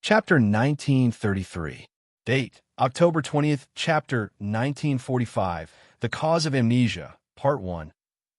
Chapter 1933. Date: October 20th, Chapter 1945. The Cause of Amnesia, Part 1.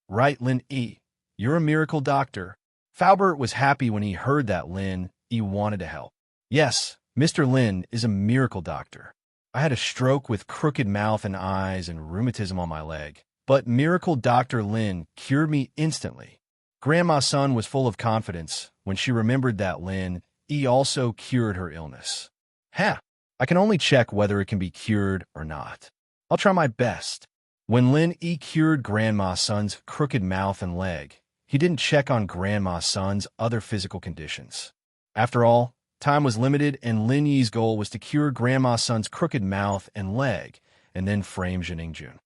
Right, Lin E. You're a miracle doctor. Faubert was happy when he heard that Lin E wanted to help. Yes, Mr. Lin is a miracle doctor. I had a stroke with crooked mouth and eyes and rheumatism on my leg, but miracle Dr. Lin cured me instantly. Grandma Sun was full of confidence when she remembered that Lin E also cured her illness. I can only check whether it can be cured or not. I'll try my best. When Lin E cured Grandma Sun's crooked mouth and leg, he didn't check on Grandma Sun's other physical conditions. After all, time was limited and Lin Yi's goal was to cure Grandma Sun's crooked mouth and leg and then frame Jiningjun.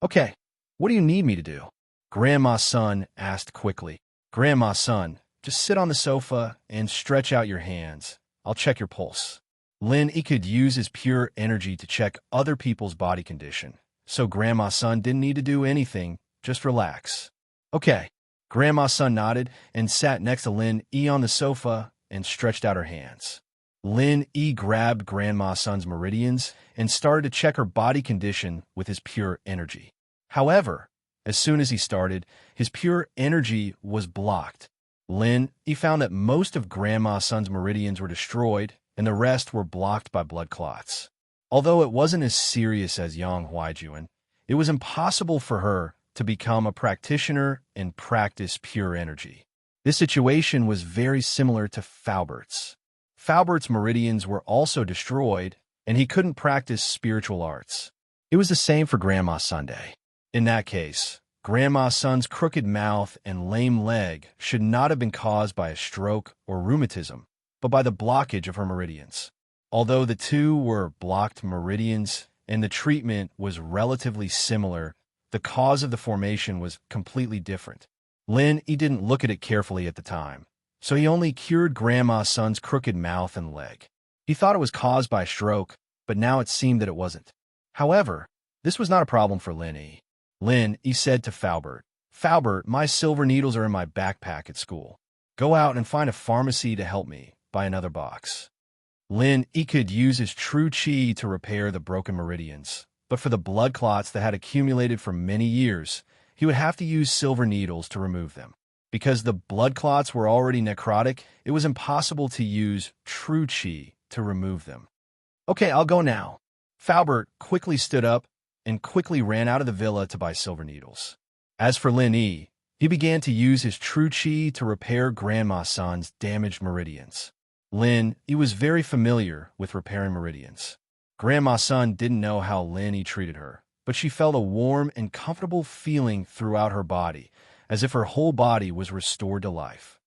Okay, what do you need me to do? Grandma Sun asked quickly. Grandma Sun, just sit on the sofa and stretch out your hands. I'll check your pulse. Lin E could use his pure energy to check other people's body condition, so Grandma Sun didn't need to do anything, just relax. Okay. Grandma Sun nodded and sat next to Lin E on the sofa and stretched out her hands. Lin E grabbed Grandma Sun's meridians and started to check her body condition with his pure energy. However, as soon as he started, his pure energy was blocked. Lin E found that most of Grandma Sun's meridians were destroyed and the rest were blocked by blood clots. Although it wasn't as serious as Yang Huaijuan, it was impossible for her to become a practitioner and practice pure energy. This situation was very similar to Faubert's. Faubert's meridians were also destroyed, and he couldn't practice spiritual arts. It was the same for Grandma Sunday. In that case, Grandma Sun's crooked mouth and lame leg should not have been caused by a stroke or rheumatism, but by the blockage of her meridians. Although the two were blocked meridians and the treatment was relatively similar, the cause of the formation was completely different. Lin E didn't look at it carefully at the time, so he only cured Grandma Sun's crooked mouth and leg. He thought it was caused by a stroke, but now it seemed that it wasn't. However, this was not a problem for Lin E. Lin E said to Faubert, Faubert, my silver needles are in my backpack at school. Go out and find a pharmacy to help me buy another box. Lin E could use his true chi to repair the broken meridians, but for the blood clots that had accumulated for many years, he would have to use silver needles to remove them. Because the blood clots were already necrotic, it was impossible to use true chi to remove them. Okay, I'll go now. Faubert quickly stood up and quickly ran out of the villa to buy silver needles. As for Lin E, he began to use his true chi to repair Grandma Sun's damaged meridians. Lin E was very familiar with repairing meridians. Grandma Sun didn't know how Lin E treated her, but she felt a warm and comfortable feeling throughout her body, as if her whole body was restored to life.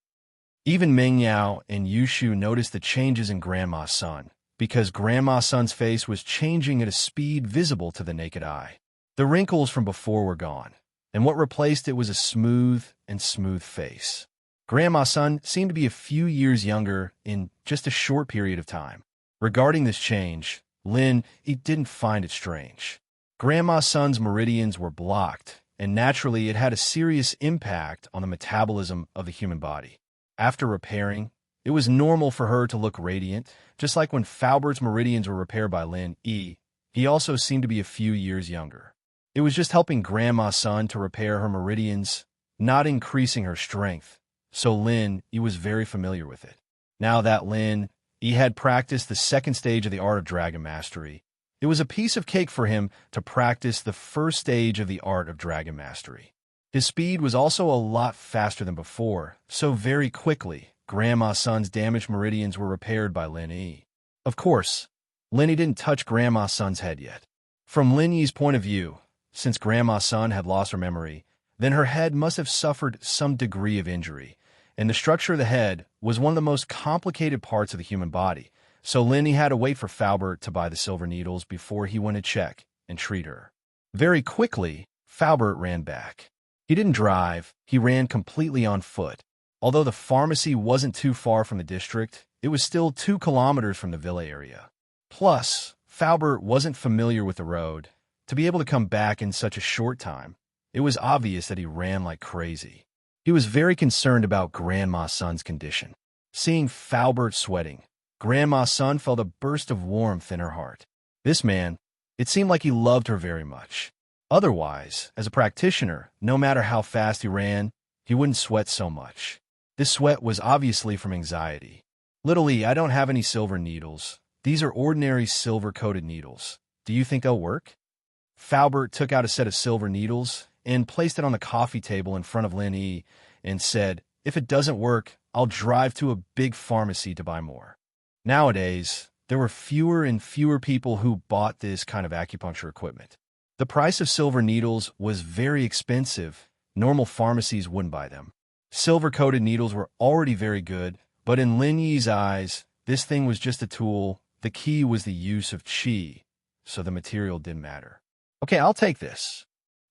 Even Meng Yao and Yushu noticed the changes in Grandma Sun, because Grandma Sun's face was changing at a speed visible to the naked eye. The wrinkles from before were gone, and what replaced it was a smooth face. Grandma Sun seemed to be a few years younger in just a short period of time. Regarding this change, Lin E didn't find it strange. Grandma Sun's meridians were blocked, and naturally it had a serious impact on the metabolism of the human body. After repairing, it was normal for her to look radiant, just like when Faubert's meridians were repaired by Lin E. He also seemed to be a few years younger. It was just helping Grandma Sun to repair her meridians, not increasing her strength, so Lin E was very familiar with it. Now that Lin E had practiced the second stage of the art of dragon mastery, it was a piece of cake for him to practice the first stage of the art of dragon mastery. His speed was also a lot faster than before, so very quickly, Grandma Sun's damaged meridians were repaired by Lin E. Of course, Lin E didn't touch Grandma Sun's head yet. From Lin Yi's point of view, since Grandma Sun had lost her memory, then her head must have suffered some degree of injury, and the structure of the head was one of the most complicated parts of the human body, so Lin E had to wait for Faubert to buy the silver needles before he went to check and treat her. Very quickly, Faubert ran back. He didn't drive, he ran completely on foot. Although the pharmacy wasn't too far from the district, it was still 2 kilometers from the villa area. Plus, Faubert wasn't familiar with the road. To be able to come back in such a short time, it was obvious that he ran like crazy. He was very concerned about Grandma Sun's condition. Seeing Faubert sweating, Grandma's son felt a burst of warmth in her heart. This man, it seemed like he loved her very much. Otherwise, as a practitioner, no matter how fast he ran, he wouldn't sweat so much. This sweat was obviously from anxiety. "Little E, I don't have any silver needles. These are ordinary silver-coated needles. Do you think they'll work?" Falbert took out a set of silver needles and placed it on the coffee table in front of Lin E and said, "If it doesn't work, I'll drive to a big pharmacy to buy more." Nowadays, there were fewer and fewer people who bought this kind of acupuncture equipment. The price of silver needles was very expensive. Normal pharmacies wouldn't buy them. Silver-coated needles were already very good, but in Lin Yi's eyes, this thing was just a tool. The key was the use of qi, so the material didn't matter. "Okay, I'll take this."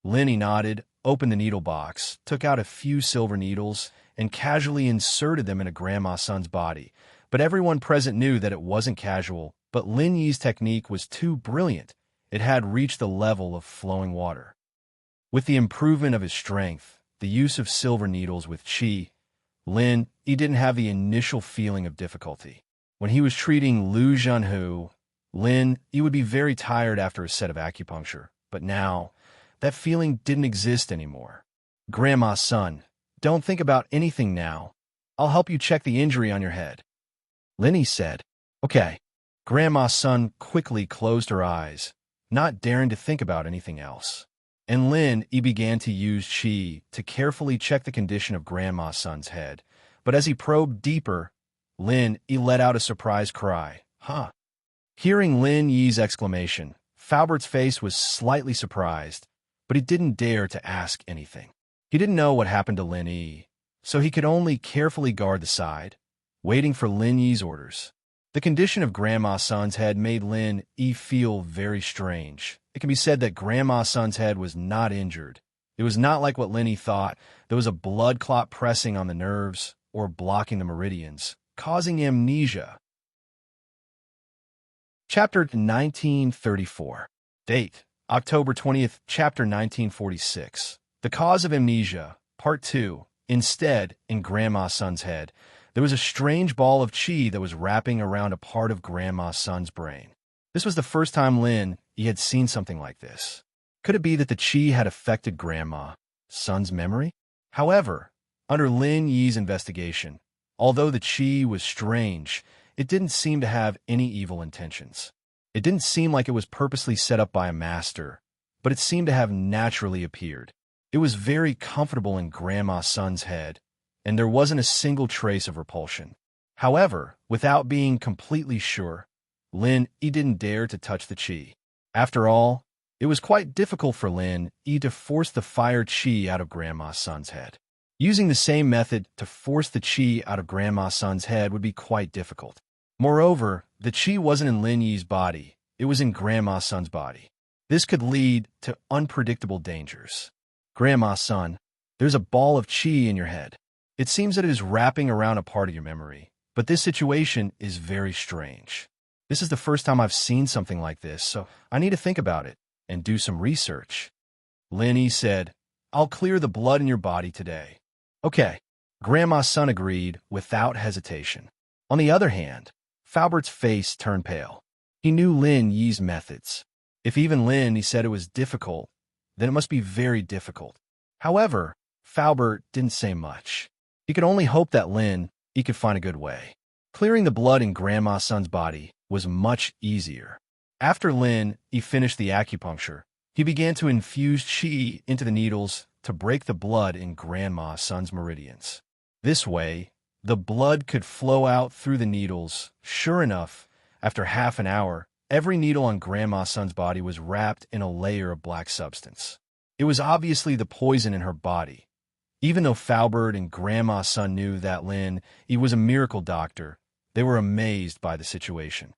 Lin Yi nodded, opened the needle box, took out a few silver needles, and casually inserted them into Grandma's son's body. But everyone present knew that it wasn't casual, but Lin Yi's technique was too brilliant. It had reached the level of flowing water. With the improvement of his strength, the use of silver needles with qi, Lin Yi didn't have the initial feeling of difficulty. When he was treating Lu Zhenhu, Lin Yi would be very tired after a set of acupuncture, but now, that feeling didn't exist anymore. "Grandma's son, don't think about anything now. I'll help you check the injury on your head." Lin Yi said, "Okay." Grandma's son quickly closed her eyes, not daring to think about anything else. And Lin Yi began to use qi to carefully check the condition of Grandma's son's head. But as he probed deeper, Lin Yi let out a surprised cry. "Huh." Hearing Lin Yi's exclamation, Falbert's face was slightly surprised, but he didn't dare to ask anything. He didn't know what happened to Lin Yi, so he could only carefully guard the side, waiting for Lin Yi's orders. The condition of Grandma's son's head made Lin Yi feel very strange. It can be said that Grandma's son's head was not injured. It was not like what Lin Yi thought. There was a blood clot pressing on the nerves or blocking the meridians, causing amnesia. Chapter 1934. Date: October 20th, Chapter 1946. The Cause of Amnesia, Part 2. Instead, in Grandma's son's head, there was a strange ball of qi that was wrapping around a part of Grandma's son's brain. This was the first time Lin Yi had seen something like this. Could it be that the qi had affected Grandma's son's memory? However, under Lin Yi's investigation, although the qi was strange, it didn't seem to have any evil intentions. It didn't seem like it was purposely set up by a master, but it seemed to have naturally appeared. It was very comfortable in Grandma's son's head, and there wasn't a single trace of repulsion. However, without being completely sure, Lin Yi didn't dare to touch the qi. After all, it was quite difficult for Lin Yi to force the fire qi out of Grandma's son's head. Using the same method to force the qi out of Grandma's son's head would be quite difficult. Moreover, the qi wasn't in Lin Yi's body, it was in Grandma's son's body. This could lead to unpredictable dangers. "Grandma's son, there's a ball of qi in your head. It seems that it is wrapping around a part of your memory, but this situation is very strange. This is the first time I've seen something like this, so I need to think about it and do some research." Lin Yi said, "I'll clear the blood in your body today." "Okay." Grandma's son agreed without hesitation. On the other hand, Falbert's face turned pale. He knew Lin Yi's methods. If even Lin Yi said it was difficult, then it must be very difficult. However, Falbert didn't say much. He could only hope that Lin Yi could find a good way. Clearing the blood in Grandma's son's body was much easier. After Lin Yi finished the acupuncture, he began to infuse qi into the needles to break the blood in Grandma's son's meridians. This way, the blood could flow out through the needles. Sure enough, after half an hour, every needle on Grandma's son's body was wrapped in a layer of black substance. It was obviously the poison in her body. Even though Falbert and Grandma's son knew that Lin Yi was a miracle doctor, they were amazed by the situation.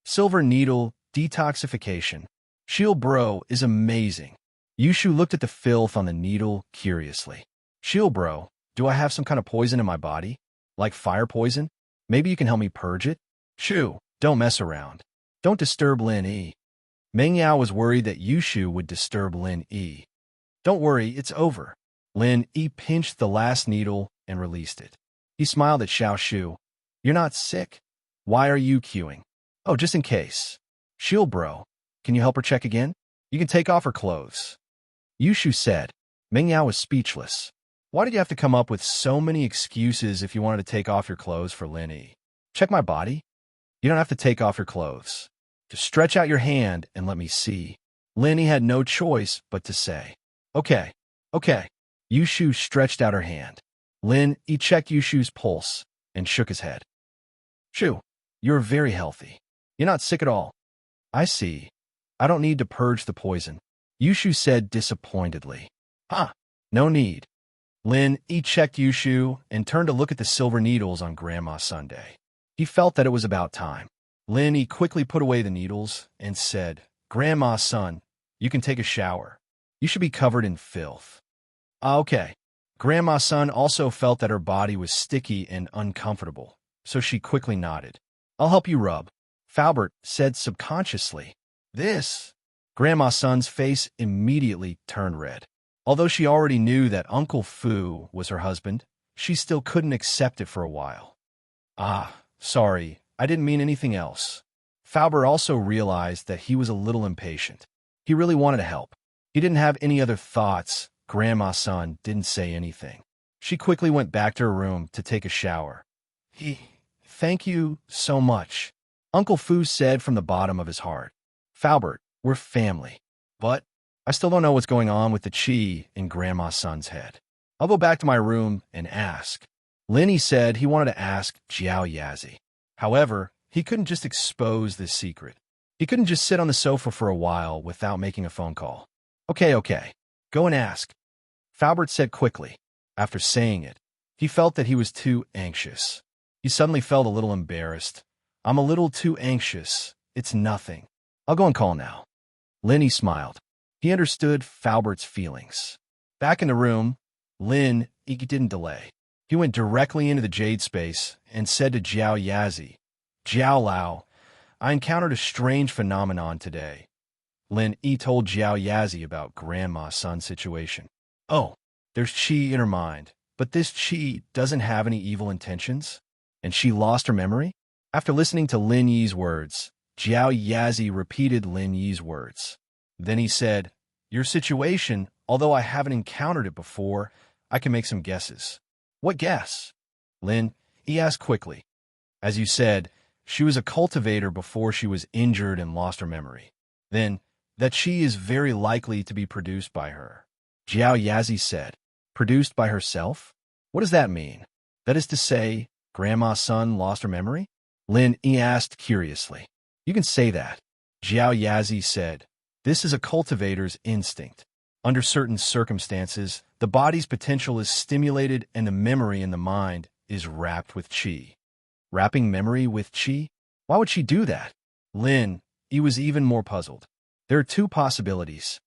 Silver needle detoxification. Shield bro is amazing. Yushu looked at the filth on the needle curiously. "Shield bro, do I have some kind of poison in my body? Like fire poison? Maybe you can help me purge it?" "Shu, don't mess around. Don't disturb Lin Yi." Meng Yao was worried that Yushu would disturb Lin Yi. "Don't worry, it's over." Lin Yi pinched the last needle and released it. He smiled at Xiao Shu. "You're not sick?" Why are you queuing? Oh, just in case. Shield bro. Can you help her check again? You can take off her clothes. Yushu said. Meng Yao was speechless. Why did you have to come up with so many excuses if you wanted to take off your clothes for Lin Yi? Check my body? You don't have to take off your clothes. Just stretch out your hand and let me see. Lin Yi had no choice but to say, Okay, okay. Yushu stretched out her hand. Lin Yi checked Yushu's pulse and shook his head. Shu, you're very healthy. You're not sick at all. I see. I don't need to purge the poison. Yushu said disappointedly. No need. Lin Yi checked Yushu and turned to look at the silver needles on Grandma's Sunday. He felt that it was about time. Lin Yi quickly put away the needles and said, Grandma's son, you can take a shower. You should be covered in filth. Okay. Grandma's son also felt that her body was sticky and uncomfortable, so she quickly nodded. I'll help you rub, Faubert said subconsciously. This? Grandma's son's face immediately turned red. Although she already knew that Uncle Fu was her husband, she still couldn't accept it for a while. Sorry, I didn't mean anything else. Faubert also realized that he was a little impatient. He really wanted to help. He didn't have any other thoughts. Grandma's son didn't say anything. She quickly went back to her room to take a shower. Thank you so much, Uncle Fu said from the bottom of his heart. Faubert, we're family. But I still don't know what's going on with the chi in Grandma's son's head. I'll go back to my room and ask. Lin Yi said he wanted to ask Jiao Yazi. However, he couldn't just expose this secret. He couldn't just sit on the sofa for a while without making a phone call. Okay. Go and ask. Faubert said quickly. After saying it, he felt that he was too anxious. He suddenly felt a little embarrassed. I'm a little too anxious. It's nothing. I'll go and call now. Lin Yi smiled. He understood Faubert's feelings. Back in the room, Lin Yi didn't delay. He went directly into the jade space and said to Jiao Yazi, Jiao Lao, I encountered a strange phenomenon today. Lin Yi told Jiao Yazi about Grandma's son's situation. Oh, there's chi in her mind, but this chi doesn't have any evil intentions? And she lost her memory? After listening to Lin Yi's words, Jiao Yazi repeated Lin Yi's words. Then he said, Your situation, although I haven't encountered it before, I can make some guesses. What guess? Lin Yi asked quickly. As you said, she was a cultivator before she was injured and lost her memory. Then, that she is very likely to be produced by her. Jiao Yazi said, Produced by herself? What does that mean? That is to say, Grandma's son lost her memory? Lin Yi asked curiously. You can say that. Jiao Yazi said, This is a cultivator's instinct. Under certain circumstances, the body's potential is stimulated and the memory in the mind is wrapped with chi. Wrapping memory with chi? Why would she do that? Lin Yi was even more puzzled. There are two possibilities.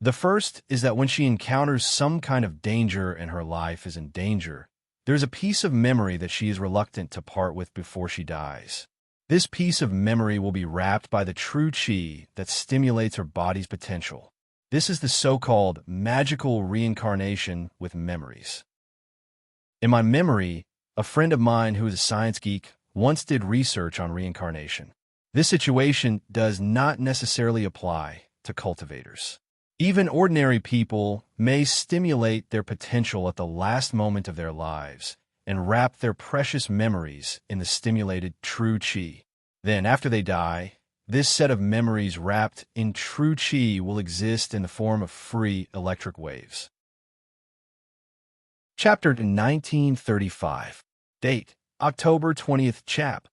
The first is that when she encounters some kind of danger and her life is in danger, there's a piece of memory that she is reluctant to part with before she dies. This piece of memory will be wrapped by the true chi that stimulates her body's potential. This is the so-called magical reincarnation with memories. In my memory, a friend of mine who is a science geek once did research on reincarnation. This situation does not necessarily apply to cultivators. Even ordinary people may stimulate their potential at the last moment of their lives and wrap their precious memories in the stimulated true chi. Then, after they die, this set of memories wrapped in true chi will exist in the form of free electric waves. Chapter 1935. Date, October 20th. Chap.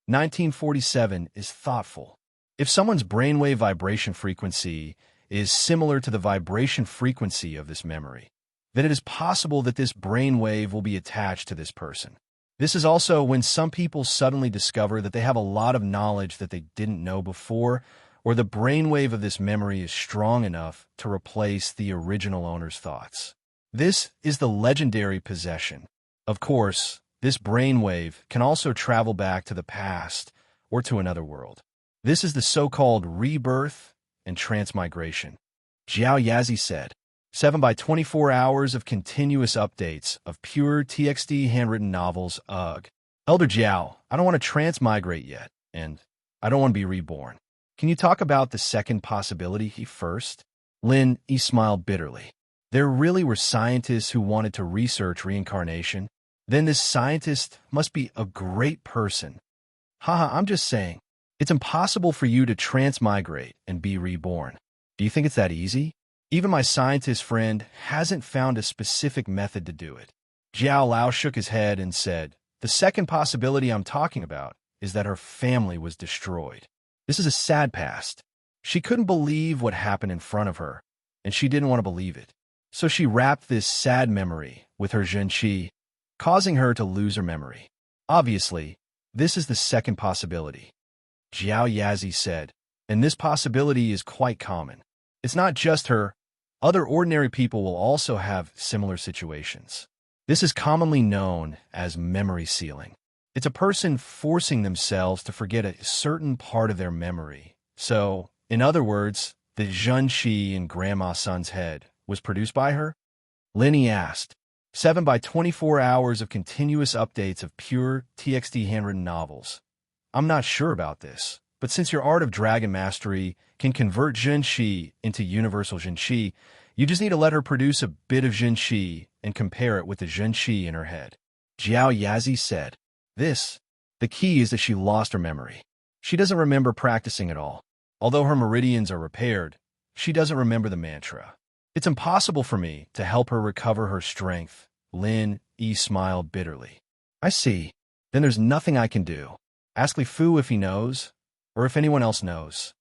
1947 is thoughtful. If someone's brainwave vibration frequency is similar to the vibration frequency of this memory, then it is possible that this brainwave will be attached to this person. This is also when some people suddenly discover that they have a lot of knowledge that they didn't know before, or the brainwave of this memory is strong enough to replace the original owner's thoughts. This is the legendary possession. Of course, this brainwave can also travel back to the past or to another world. This is the so-called rebirth and transmigration. Jiao Yazi said, 7 by 24 hours of continuous updates of pure TXT handwritten novels, ugh. Elder Jiao, I don't want to transmigrate yet, and I don't want to be reborn. Can you talk about the second possibility first? Lin Yi smiled bitterly. There really were scientists who wanted to research reincarnation? Then this scientist must be a great person. Haha, I'm just saying. It's impossible for you to transmigrate and be reborn. Do you think it's that easy? Even my scientist friend hasn't found a specific method to do it. Jiao Lao shook his head and said, the second possibility I'm talking about is that her family was destroyed. This is a sad past. She couldn't believe what happened in front of her, and she didn't want to believe it. So she wrapped this sad memory with her zhenqi, causing her to lose her memory. Obviously, this is the second possibility. Jiao Yazi said, and this possibility is quite common. It's not just her. Other ordinary people will also have similar situations. This is commonly known as memory sealing. It's a person forcing themselves to forget a certain part of their memory. So, in other words, the zhenqi in Grandma Sun's head was produced by her? Linny asked. 7 by 24 hours of continuous updates of pure TXT handwritten novels. I'm not sure about this, but since your art of dragon mastery can convert zhenqi into universal zhenqi, you just need to let her produce a bit of zhenqi and compare it with the zhenqi in her head. Jiao Yazi said. The key is that she lost her memory. She doesn't remember practicing at all. Although her meridians are repaired, she doesn't remember the mantra. It's impossible for me to help her recover her strength. Lin Yi smiled bitterly. I see. Then there's nothing I can do. Ask Li Fu if he knows, or if anyone else knows.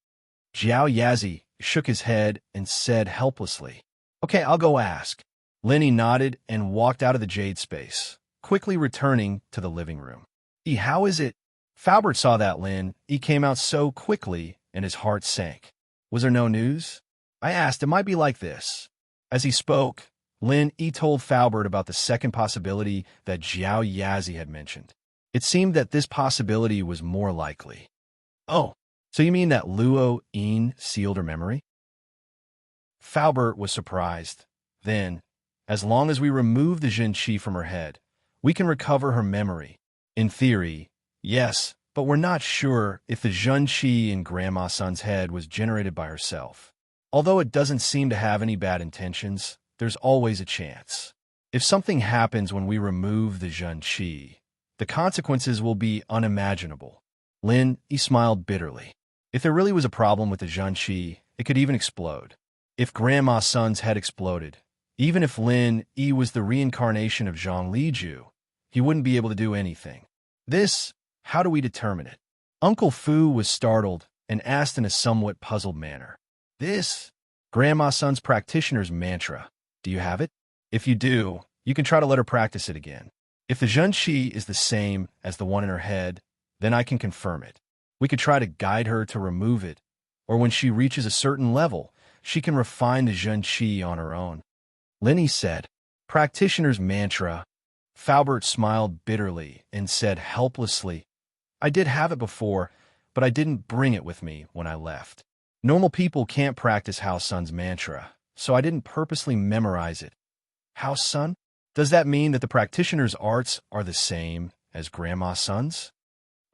Jiao Yazi shook his head and said helplessly, Okay, I'll go ask. Linny nodded and walked out of the jade space, quickly returning to the living room. How is it? Faubert saw that Lin. He came out so quickly, and his heart sank. Was there no news? I asked. It might be like this. As he spoke, Lin Yi told Faubert about the second possibility that Jiao Yazi had mentioned. It seemed that this possibility was more likely. Oh, so you mean that Luo Yin sealed her memory? Faubert was surprised. Then, as long as we remove the zhenqi from her head, we can recover her memory. In theory, yes, but we're not sure if the zhenqi in Grandma Sun's head was generated by herself. Although it doesn't seem to have any bad intentions, there's always a chance. If something happens when we remove the zhenqi, the consequences will be unimaginable. Lin Yi smiled bitterly. If there really was a problem with the zhenqi, it could even explode. If Grandma Sun's head exploded, even if Lin Yi was the reincarnation of Zhang Liju, he wouldn't be able to do anything. How do we determine it? Uncle Fu was startled and asked in a somewhat puzzled manner. Grandma Sun's practitioner's mantra. Do you have it? If you do, you can try to let her practice it again. If the zhenqi is the same as the one in her head, then I can confirm it. We could try to guide her to remove it, or when she reaches a certain level, she can refine the zhenqi on her own. Linny said, Practitioner's mantra. Faubert smiled bitterly and said helplessly, I did have it before, but I didn't bring it with me when I left. Normal people can't practice House Sun's mantra, so I didn't purposely memorize it. House Sun? Does that mean that the practitioner's arts are the same as Grandma Sun's?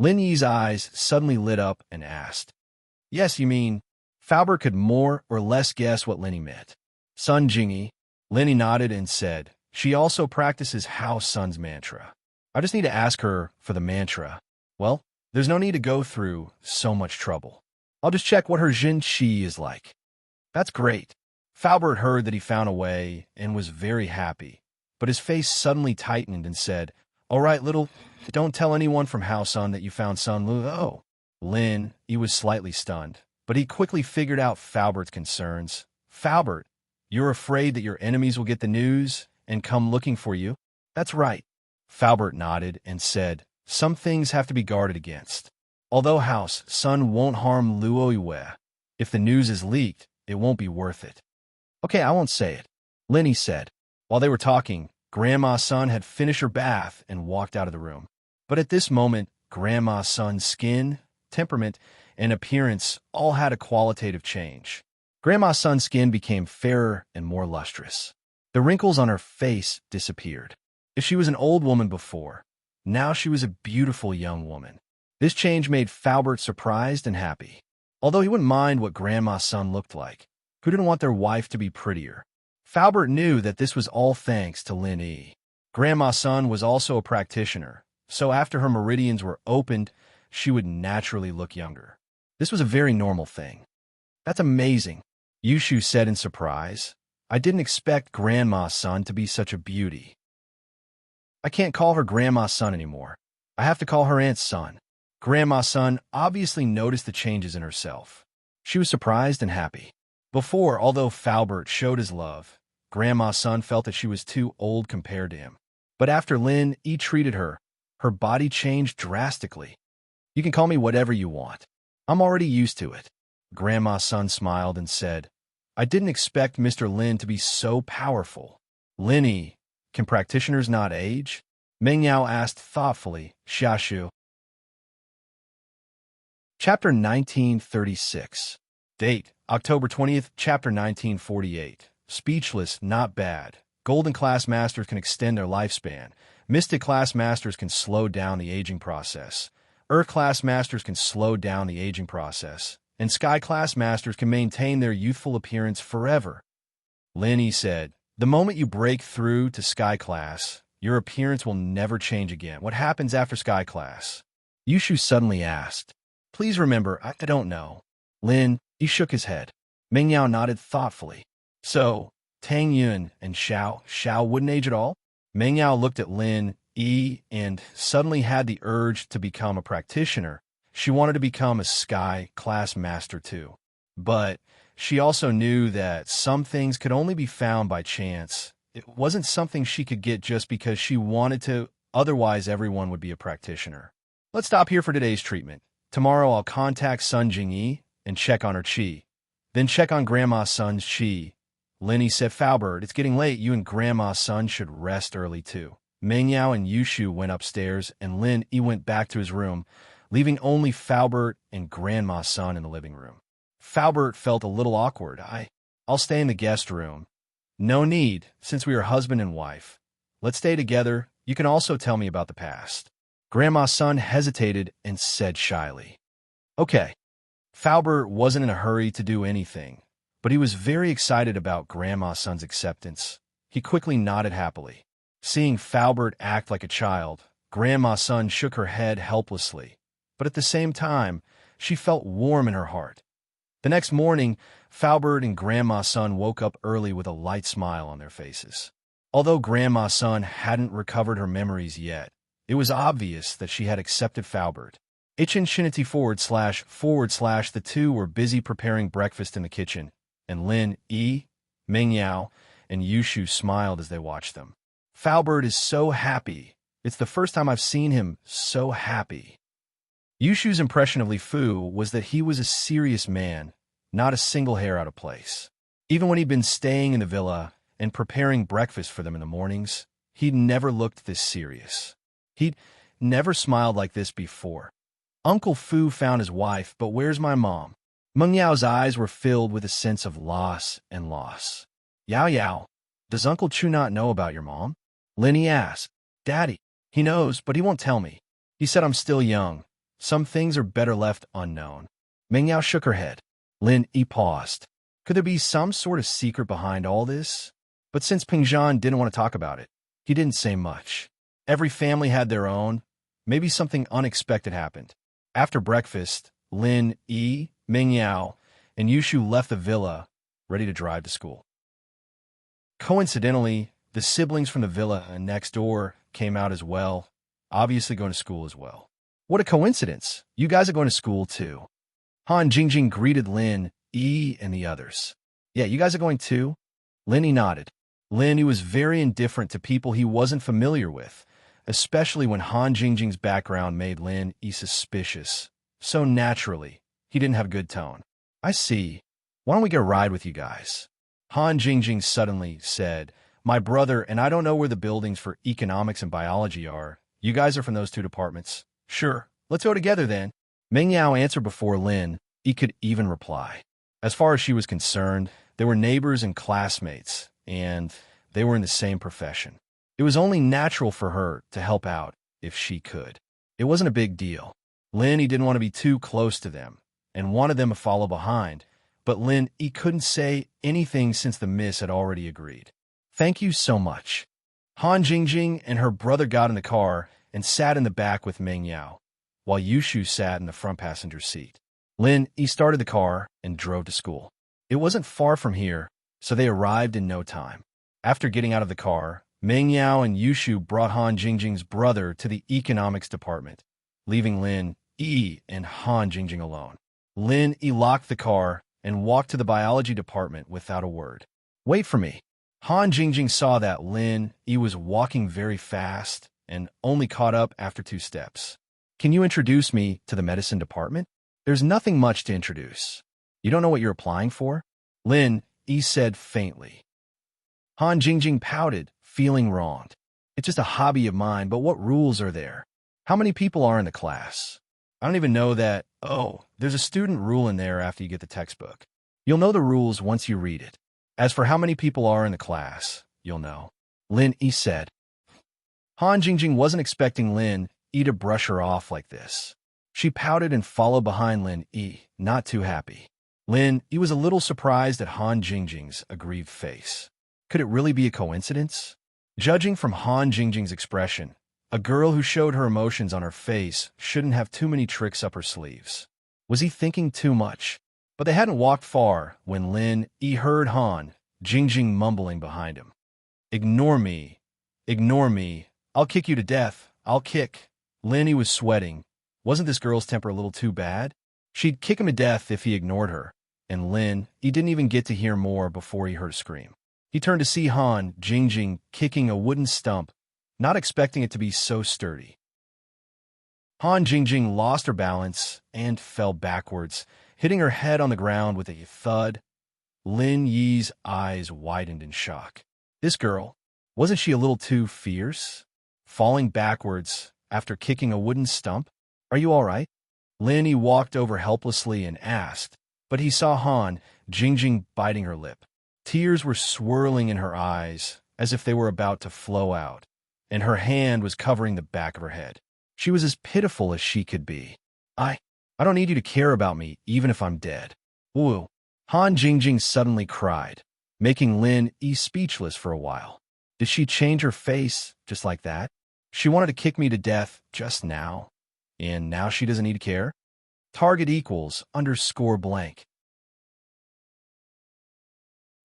Lin Yi's eyes suddenly lit up and asked. Yes, you mean. Faubert could more or less guess what Linny meant. Sun Jingyi. Linny nodded and said, She also practices House Sun's mantra. I just need to ask her for the mantra. Well, there's no need to go through so much trouble. I'll just check what her zhenqi is like. That's great. Faubert heard that he found a way and was very happy, but his face suddenly tightened and said, All right, don't tell anyone from House Sun that you found Sun Luo. Lin, he was slightly stunned, but he quickly figured out Faubert's concerns. Faubert, you're afraid that your enemies will get the news and come looking for you? That's right. Faubert nodded and said, Some things have to be guarded against. Although House Sun won't harm Luo Yue, if the news is leaked, it won't be worth it. Okay, I won't say it, Linny said. While they were talking, Grandma Sun had finished her bath and walked out of the room. But at this moment, Grandma Sun's skin, temperament, and appearance all had a qualitative change. Grandma Sun's skin became fairer and more lustrous. The wrinkles on her face disappeared. If she was an old woman before, Now she was a beautiful young woman. This change made Falbert surprised and happy. Although he wouldn't mind what Grandma's son looked like, who didn't want their wife to be prettier? Falbert knew that this was all thanks to Lin E. Grandma's son was also a practitioner, so after her meridians were opened, she would naturally look younger. This was a very normal thing. That's amazing, Yushu said in surprise. I didn't expect Grandma's son to be such a beauty. I can't call her Grandma's son anymore. I have to call her Aunt's son. Grandma's son obviously noticed the changes in herself. She was surprised and happy. Before, although Falbert showed his love, Grandma's son felt that she was too old compared to him. But after Lin E treated her, her body changed drastically. You can call me whatever you want. I'm already used to it. Grandma's son smiled and said, I didn't expect Mr. Lin to be so powerful. Lin E, can practitioners not age? Meng Yao asked thoughtfully, Xiaxu. Chapter 1936. Date, October 20th, Chapter 1948. Speechless, not bad. Golden Class Masters can extend their lifespan. Mystic Class Masters can slow down the aging process. Earth Class Masters can slow down the aging process. And Sky Class Masters can maintain their youthful appearance forever. Lin E said, the moment you break through to Sky Class, your appearance will never change again. What happens after Sky Class? Yushu suddenly asked. Please remember, I don't know. Lin E shook his head. Meng Yao nodded thoughtfully. So, Tang Yun and Xiao wouldn't age at all? Meng Yao looked at Lin E and suddenly had the urge to become a practitioner. She wanted to become a Sky Class Master too. But she also knew that some things could only be found by chance. It wasn't something she could get just because she wanted to, otherwise everyone would be a practitioner. Let's stop here for today's treatment. Tomorrow I'll contact Sun Jingyi and check on her qi. Then check on Grandma's son's qi. Lin E said, Falbert, it's getting late. You and Grandma's son should rest early too. Meng Yao and Yushu went upstairs and Lin E went back to his room, leaving only Falbert and Grandma's son in the living room. Falbert felt a little awkward. I'll stay in the guest room. No need, since we are husband and wife. Let's stay together. You can also tell me about the past. Grandma's son hesitated and said shyly, Okay. Falbert wasn't in a hurry to do anything, but he was very excited about Grandma's son's acceptance. He quickly nodded happily. Seeing Falbert act like a child, Grandma's son shook her head helplessly, but at the same time, she felt warm in her heart. The next morning, Falbert and Grandma's son woke up early with a light smile on their faces. Although Grandma's son hadn't recovered her memories yet, it was obvious that she had accepted Falbert. Enchanting / the two were busy preparing breakfast in the kitchen, and Lin E, Meng Yao, and Yushu smiled as they watched them. Falbert is so happy. It's the first time I've seen him so happy. Yushu's impression of Li Fu was that he was a serious man, not a single hair out of place. Even when he'd been staying in the villa and preparing breakfast for them in the mornings, he'd never looked this serious. He'd never smiled like this before. Uncle Fu found his wife, but where's my mom? Meng Yao's eyes were filled with a sense of loss and loss. Yao, does Uncle Chu not know about your mom? Lin E asked. Daddy, he knows, but he won't tell me. He said I'm still young. Some things are better left unknown. Meng Yao shook her head. Lin E paused. Could there be some sort of secret behind all this? But since Pingzhan didn't want to talk about it, he didn't say much. Every family had their own. Maybe something unexpected happened. After breakfast, Lin E, Meng Yao, and Yushu left the villa, ready to drive to school. Coincidentally, the siblings from the villa next door came out as well, obviously going to school as well. What a coincidence. You guys are going to school too. Han Jingjing greeted Lin E and the others. Yeah, you guys are going too? Lin E nodded. Lin E was very indifferent to people he wasn't familiar with, especially when Han Jingjing's background made Lin E suspicious. So naturally, he didn't have a good tone. I see. Why don't we get a ride with you guys? Han Jingjing suddenly said, My brother and I don't know where the buildings for economics and biology are. You guys are from those two departments. Sure, let's go together then. Meng Yao answered before Lin E could even reply. As far as she was concerned, they were neighbors and classmates, and they were in the same profession. It was only natural for her to help out, if she could. It wasn't a big deal. Lin, he didn't want to be too close to them and wanted them to follow behind, but Lin, he couldn't say anything since the miss had already agreed. Thank you so much. Han Jingjing and her brother got in the car and sat in the back with Meng Yao, while Yushu sat in the front passenger seat. Lin, he started the car and drove to school. It wasn't far from here, so they arrived in no time. After getting out of the car, Meng Yao and Yushu brought Han Jingjing's brother to the economics department, leaving Lin, Yi, and Han Jingjing alone. Lin, Yi locked the car and walked to the biology department without a word. Wait for me. Han Jingjing saw that Lin, Yi was walking very fast and only caught up after 2 steps. Can you introduce me to the medicine department? There's nothing much to introduce. You don't know what you're applying for? Lin, Yi said faintly. Han Jingjing pouted, feeling wronged. It's just a hobby of mine, but what rules are there? How many people are in the class? I don't even know that. Oh, there's a student rule in there after you get the textbook. You'll know the rules once you read it. As for how many people are in the class, you'll know. Lin Yi said. Han Jingjing wasn't expecting Lin Yi to brush her off like this. She pouted and followed behind Lin Yi, not too happy. Lin Yi was a little surprised at Han Jingjing's aggrieved face. Could it really be a coincidence? Judging from Han Jingjing's expression, a girl who showed her emotions on her face shouldn't have too many tricks up her sleeves. Was he thinking too much? But they hadn't walked far when Lin Yi heard Han Jingjing mumbling behind him. Ignore me. Ignore me. I'll kick you to death. I'll kick. Lin Yi was sweating. Wasn't this girl's temper a little too bad? She'd kick him to death if he ignored her, and Lin Yi didn't even get to hear more before he heard a scream. He turned to see Han Jingjing kicking a wooden stump, not expecting it to be so sturdy. Han Jingjing lost her balance and fell backwards, hitting her head on the ground with a thud. Lin Yi's eyes widened in shock. This girl, wasn't she a little too fierce? Falling backwards after kicking a wooden stump? Are you all right? Lin Yi walked over helplessly and asked, but he saw Han Jingjing biting her lip. Tears were swirling in her eyes as if they were about to flow out, and her hand was covering the back of her head. She was as pitiful as she could be. I don't need you to care about me, even if I'm dead. Woo. Han Jingjing suddenly cried, making Lin Yi speechless for a while. Did she change her face just like that? She wanted to kick me to death just now, and now she doesn't need to care? Target equals _blank.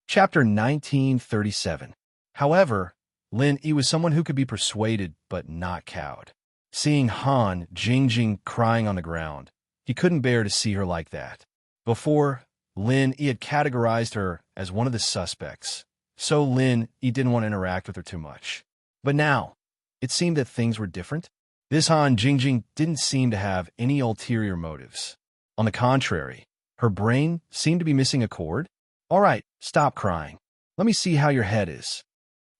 Chapter 1937. However, Lin Yi was someone who could be persuaded but not cowed. Seeing Han Jingjing crying on the ground, he couldn't bear to see her like that. Before, Lin Yi had categorized her as one of the suspects, so Lin Yi didn't want to interact with her too much. But now, it seemed that things were different. This Han Jingjing didn't seem to have any ulterior motives. On the contrary, her brain seemed to be missing a chord. All right, stop crying. Let me see how your head is.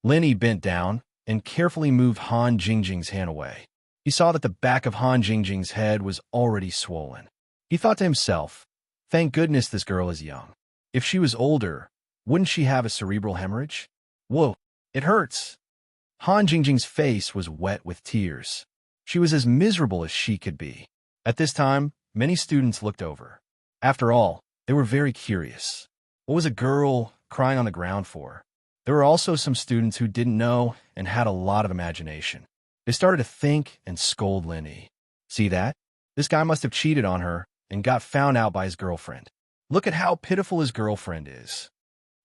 Lin Yi bent down and carefully moved Han Jingjing's hand away. He saw that the back of Han Jingjing's head was already swollen. He thought to himself, thank goodness this girl is young. If she was older, wouldn't she have a cerebral hemorrhage? Whoa, it hurts. Han Jingjing's face was wet with tears. She was as miserable as she could be. At this time, many students looked over. After all, they were very curious. What was a girl crying on the ground for? There were also some students who didn't know and had a lot of imagination. They started to think and scold Lin Yi. See that? This guy must have cheated on her and got found out by his girlfriend. Look at how pitiful his girlfriend is.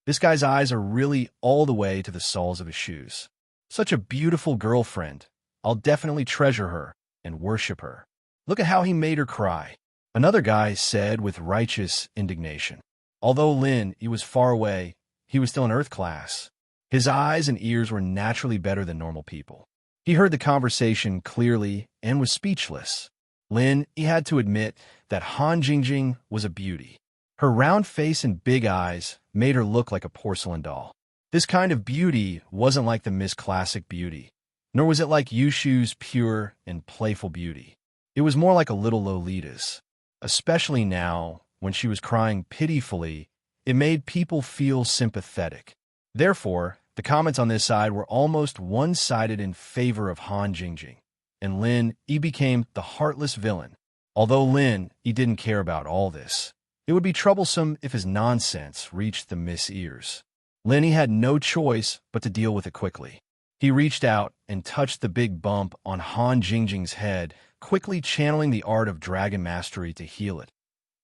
This guy's eyes are really all the way to the soles of his shoes. Such a beautiful girlfriend. I'll definitely treasure her and worship her. Look at how he made her cry. Another guy said with righteous indignation. Although Lin Yi was far away, he was still in Earth class. His eyes and ears were naturally better than normal people. He heard the conversation clearly and was speechless. Lin Yi had to admit that Han Jingjing was a beauty. Her round face and big eyes made her look like a porcelain doll. This kind of beauty wasn't like the Miss Classic beauty, nor was it like Yushu's pure and playful beauty. It was more like a little Lolita's. Especially now, when she was crying pitifully, it made people feel sympathetic. Therefore, the comments on this side were almost one-sided in favor of Han Jingjing. and Lin Yi became the heartless villain. Although Lin Yi didn't care about all this, it would be troublesome if his nonsense reached the Miss ears. Lin Yi had no choice but to deal with it quickly. He reached out and touched the big bump on Han Jingjing's head, quickly channeling the art of dragon mastery to heal it.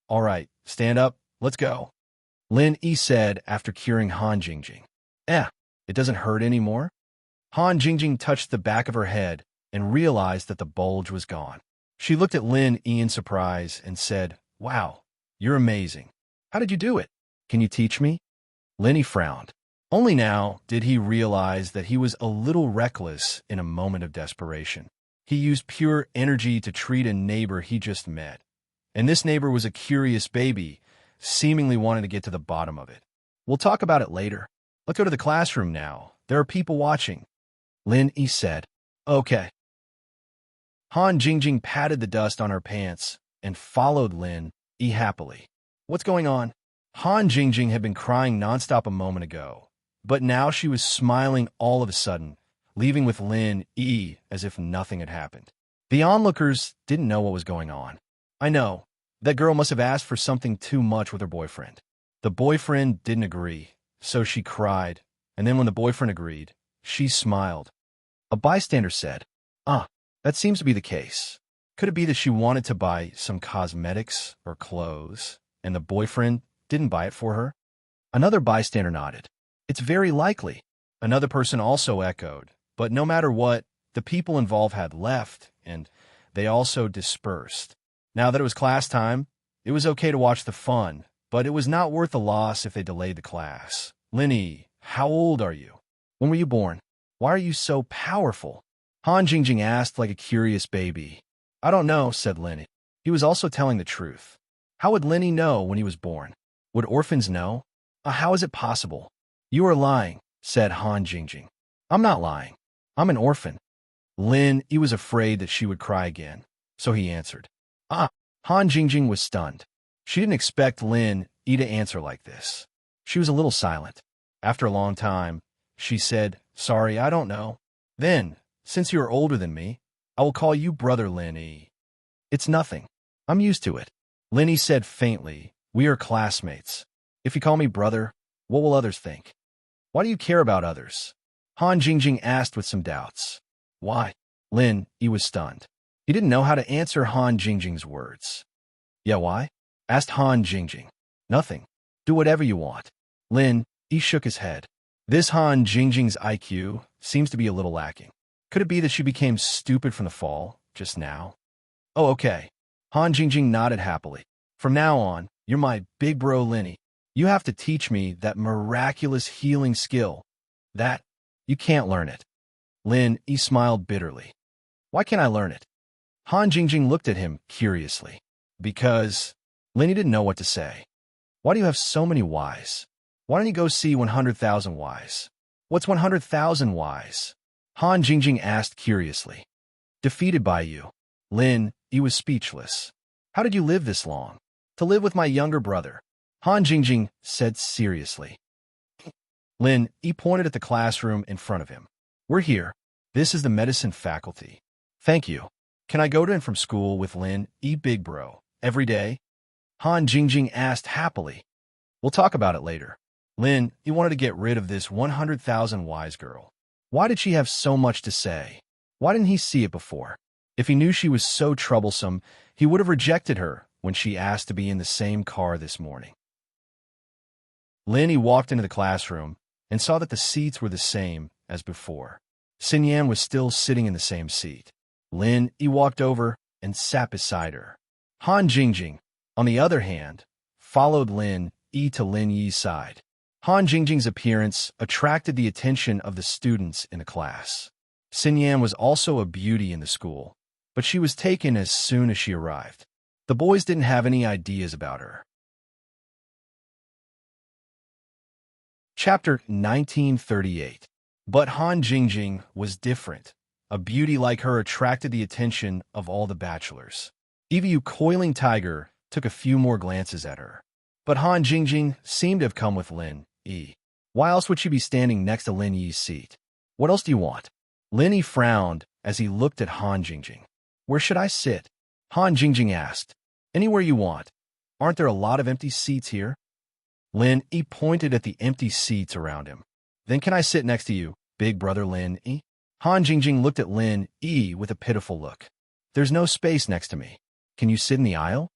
"All right, stand up, let's go," Lin Yi said after curing Han Jingjing. It doesn't hurt anymore?" Han Jingjing touched the back of her head and realized that the bulge was gone. She looked at Lin Yi in surprise and said, "Wow, you're amazing. How did you do it? Can you teach me?" Lin Yi frowned. Only now did he realize that he was a little reckless in a moment of desperation. He used pure energy to treat a neighbor he just met. And this neighbor was a curious baby, seemingly wanting to get to the bottom of it. "We'll talk about it later. Let's go to the classroom now. There are people watching," Lin Yi said. "Okay." Han Jingjing patted the dust on her pants and followed Lin Yi happily. "What's going on?" Han Jingjing had been crying nonstop a moment ago, but now she was smiling all of a sudden, leaving with Lin Yi as if nothing had happened. The onlookers didn't know what was going on. "I know. That girl must have asked for something too much with her boyfriend." The boyfriend didn't agree, so she cried, and then when the boyfriend agreed, she smiled. A bystander said, that seems to be the case. Could it be that she wanted to buy some cosmetics or clothes, and the boyfriend didn't buy it for her?" Another bystander nodded. "It's very likely." Another person also echoed, but no matter what, the people involved had left, and they also dispersed. Now that it was class time, it was okay to watch the fun, but it was not worth the loss if they delayed the class. "Lin Yi, how old are you? When were you born? Why are you so powerful?" Han Jingjing asked like a curious baby. "I don't know," said Lin Yi. He was also telling the truth. How would Lin Yi know when he was born? Would orphans know? How is it possible? "You are lying," said Han Jingjing. "I'm not lying. I'm an orphan." Lin Yi was afraid that she would cry again, so he answered. Han Jingjing was stunned. She didn't expect Lin Yi to answer like this. She was a little silent. After a long time, she said, "Sorry, I don't know." "Then, since you are older than me, I will call you Brother Lin Yi." "It's nothing. I'm used to it." Lin Yi said faintly, "We are classmates. If you call me brother, what will others think?" "Why do you care about others?" Han Jingjing asked with some doubts. "Why?" Lin Yi was stunned. He didn't know how to answer Han Jingjing's words. "Yeah, why?" asked Han Jingjing. "Nothing. Do whatever you want." Lin Yi shook his head. This Han Jingjing's IQ seems to be a little lacking. Could it be that she became stupid from the fall, just now? "Oh, okay." Han Jingjing nodded happily. "From now on, you're my big bro Lin Yi. You have to teach me that miraculous healing skill. That, you can't learn it." Lin Yi smiled bitterly. "Why can't I learn it?" Han Jingjing looked at him curiously. "Because..." Lin Yi didn't know what to say. "Why do you have so many whys? Why don't you go see 100,000 whys?" "What's 100,000 whys?" Han Jingjing asked curiously. "Defeated by you." Lin Yi was speechless. "How did you live this long?" "To live with my younger brother," Han Jingjing said seriously. Lin Yi pointed at the classroom in front of him. "We're here. This is the medicine faculty." "Thank you. Can I go to and from school with Lin Yi Big Bro every day?" Han Jingjing asked happily. "We'll talk about it later." Lin Yi wanted to get rid of this 100,000 wise girl. Why did she have so much to say? Why didn't he see it before? If he knew she was so troublesome, he would have rejected her when she asked to be in the same car this morning. Lin Yi walked into the classroom and saw that the seats were the same as before. Xin Yan was still sitting in the same seat. Lin Yi walked over and sat beside her. Han Jingjing, on the other hand, followed Lin Yi to Lin Yi's side. Han Jingjing's appearance attracted the attention of the students in the class. Xin Yan was also a beauty in the school, but she was taken as soon as she arrived. The boys didn't have any ideas about her. Chapter 1938. But Han Jingjing was different. A beauty like her attracted the attention of all the bachelors. Evu Coiling Tiger took a few more glances at her. But Han Jingjing seemed to have come with Lin Yi. Why else would she be standing next to Lin Yi's seat? "What else do you want?" Lin Yi frowned as he looked at Han Jingjing. Where should I sit? Han Jingjing asked. Anywhere you want. Aren't there a lot of empty seats here? Lin Yi pointed at the empty seats around him. Then can I sit next to you, big brother Lin Yi? Han Jingjing looked at Lin Yi with a pitiful look. There's no space next to me. Can you sit in the aisle?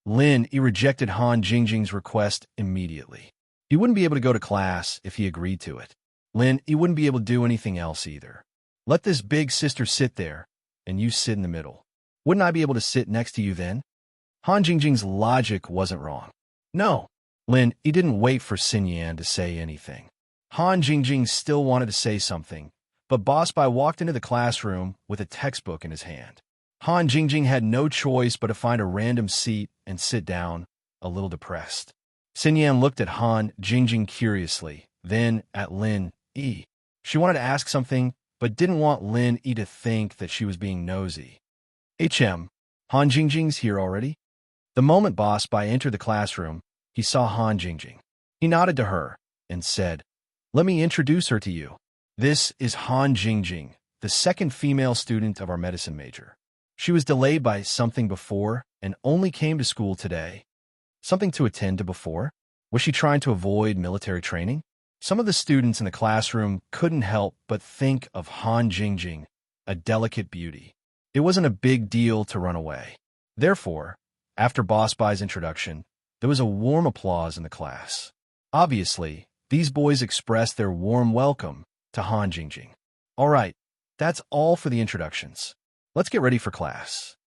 Lin Yi rejected Han Jingjing's request immediately. He wouldn't be able to go to class if he agreed to it. Lin Yi wouldn't be able to do anything else either. Let this big sister sit there, and you sit in the middle. Wouldn't I be able to sit next to you then? Han Jingjing's logic wasn't wrong. No. Lin Yi didn't wait for Xin Yan to say anything. Han Jingjing still wanted to say something, but Boss Bai walked into the classroom with a textbook in his hand. Han Jingjing had no choice but to find a random seat and sit down, a little depressed. Xin Yan looked at Han Jingjing curiously, then at Lin Yi. She wanted to ask something, but didn't want Lin Yi to think that she was being nosy. Han Jingjing's here already? The moment Boss Bai entered the classroom, he saw Han Jingjing. He nodded to her and said, Let me introduce her to you. This is Han Jingjing, the second female student of our medicine major. She was delayed by something before and only came to school today. Something to attend to before? Was she trying to avoid military training? Some of the students in the classroom couldn't help but think of Han Jingjing, a delicate beauty. It wasn't a big deal to run away. Therefore, after Boss Bai's introduction, there was a warm applause in the class. Obviously, these boys expressed their warm welcome to Han Jingjing. All right, that's all for the introductions. Let's get ready for class.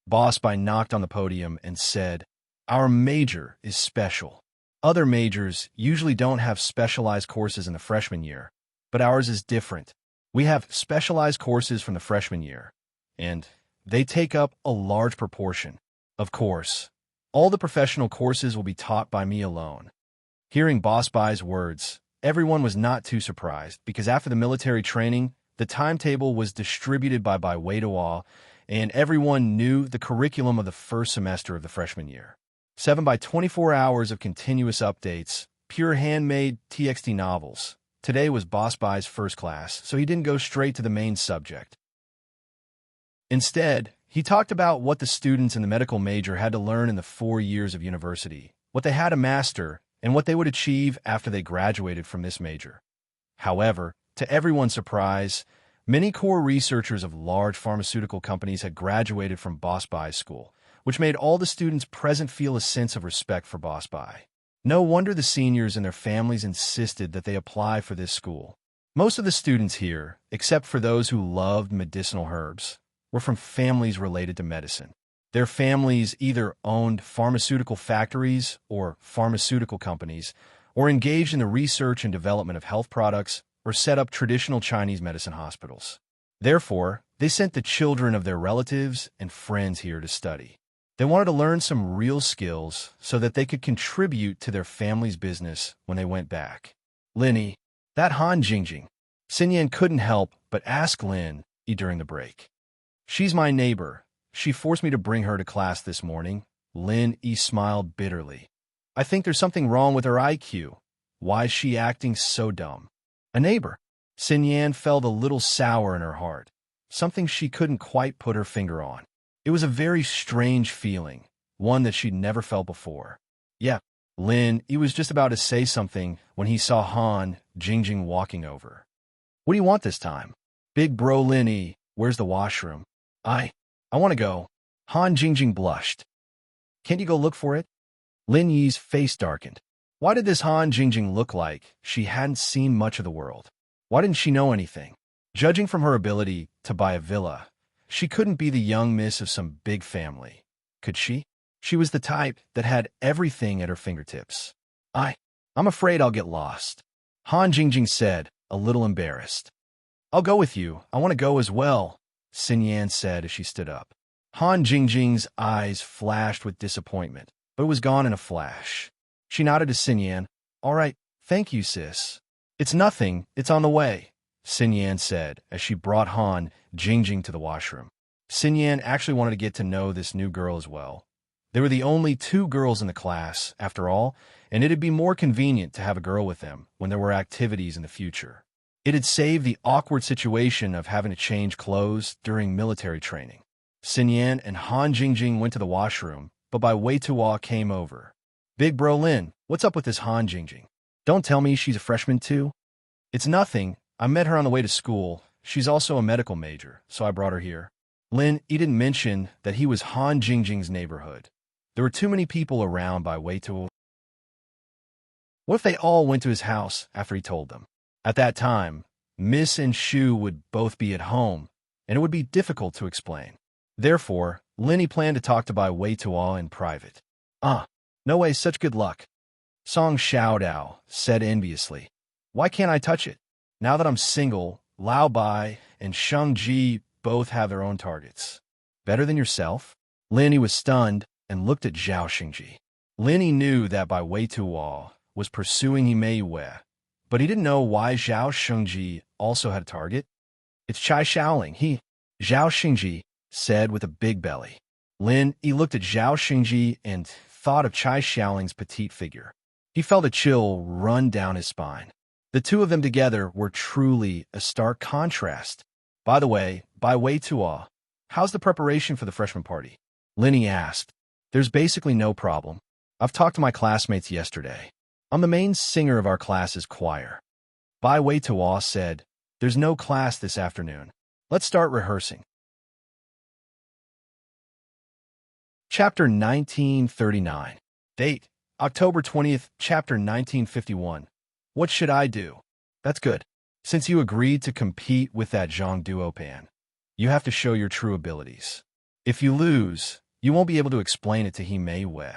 Boss Bai knocked on the podium and said, Our major is special. Other majors usually don't have specialized courses in the freshman year, but ours is different. We have specialized courses from the freshman year, and they take up a large proportion. Of course, all the professional courses will be taught by me alone. Hearing Boss Bai's words, everyone was not too surprised because after the military training, the timetable was distributed by Wei Duo, and everyone knew the curriculum of the first semester of the freshman year. 7 by 24 hours of continuous updates, pure handmade TXT novels. Today was Boss Bai's first class, so he didn't go straight to the main subject. Instead, he talked about what the students in the medical major had to learn in the 4 years of university, what they had to master, and what they would achieve after they graduated from this major. However, to everyone's surprise, many core researchers of large pharmaceutical companies had graduated from Boss Bai's school, which made all the students present feel a sense of respect for Boss Bai. No wonder the seniors and their families insisted that they apply for this school. Most of the students here, except for those who loved medicinal herbs, were from families related to medicine. Their families either owned pharmaceutical factories or pharmaceutical companies, or engaged in the research and development of health products, or set up traditional Chinese medicine hospitals. Therefore, they sent the children of their relatives and friends here to study. They wanted to learn some real skills so that they could contribute to their family's business when they went back. Lin Yi, that Han Jingjing. Xin Yan couldn't help but ask Lin Yi during the break. She's my neighbor. She forced me to bring her to class this morning. Lin Yi smiled bitterly. I think there's something wrong with her IQ. Why is she acting so dumb? A neighbor. Xin Yan felt a little sour in her heart, something she couldn't quite put her finger on. It was a very strange feeling, one that she'd never felt before. Yeah, Lin Yi was just about to say something when he saw Han Jingjing walking over. What do you want this time? Big bro Lin Yi, where's the washroom? I want to go. Han Jingjing blushed. Can't you go look for it? Lin Yi's face darkened. Why did this Han Jingjing look like she hadn't seen much of the world? Why didn't she know anything? Judging from her ability to buy a villa, she couldn't be the young miss of some big family, could she? She was the type that had everything at her fingertips. I'm afraid I'll get lost. Han Jingjing said, a little embarrassed. I'll go with you. I want to go as well, Xin Yan said as she stood up. Han Jingjing's eyes flashed with disappointment, but it was gone in a flash. She nodded to Xin Yan. All right, thank you, sis. It's nothing. It's on the way, Xin Yan said as she brought Han Jingjing to the washroom. Xin Yan actually wanted to get to know this new girl as well. They were the only 2 girls in the class, after all, and it'd be more convenient to have a girl with them when there were activities in the future. It'd save the awkward situation of having to change clothes during military training. Xinyan and Han Jingjing went to the washroom, but by Wei Tuo came over. Big bro Lin, what's up with this Han Jingjing? Don't tell me she's a freshman too? It's nothing. I met her on the way to school. She's also a medical major, so I brought her here. Lin, he didn't mention that he was Han Jingjing's neighborhood. There were too many people around by Wei Tuo. What if they all went to his house after he told them? At that time, Miss and Shu would both be at home, and it would be difficult to explain. Therefore, Linny planned to talk to Bai Wei Tuo in private. No way, such good luck. Song Xiaodao said enviously. Why can't I touch it? Now that I'm single, Lao Bai and Sheng Ji both have their own targets. Better than yourself? Linny was stunned and looked at Zhao Xingji. Linny knew that Bai Wei Tuo was pursuing Yimei Wei, but he didn't know why Zhao Xingji also had a target. It's Chai Shaoling, Zhao Xingji said with a big belly. Lin, he looked at Zhao Xingji and thought of Chai Shaoling's petite figure. He felt a chill run down his spine. The two of them together were truly a stark contrast. By the way, Bai Wei Tuo, how's the preparation for the freshman party? Linny asked. There's basically no problem. I've talked to my classmates yesterday. I'm the main singer of our class's choir. Bai Wei Tuo said, there's no class this afternoon. Let's start rehearsing. Chapter 1939. Date, October 20th, Chapter 1951. What should I do? That's good. Since you agreed to compete with that Zhang Duopan, you have to show your true abilities. If you lose, you won't be able to explain it to Yimei Wei.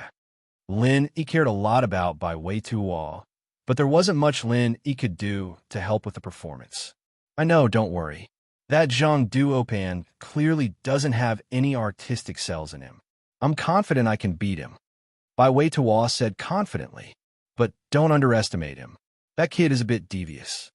Lin, he cared a lot about Bai Wei Tuo, but there wasn't much Lin he could do to help with the performance. I know, don't worry. That Zhang Duopan clearly doesn't have any artistic cells in him. I'm confident I can beat him. Bai Wei Tuo said confidently, but don't underestimate him. That kid is a bit devious.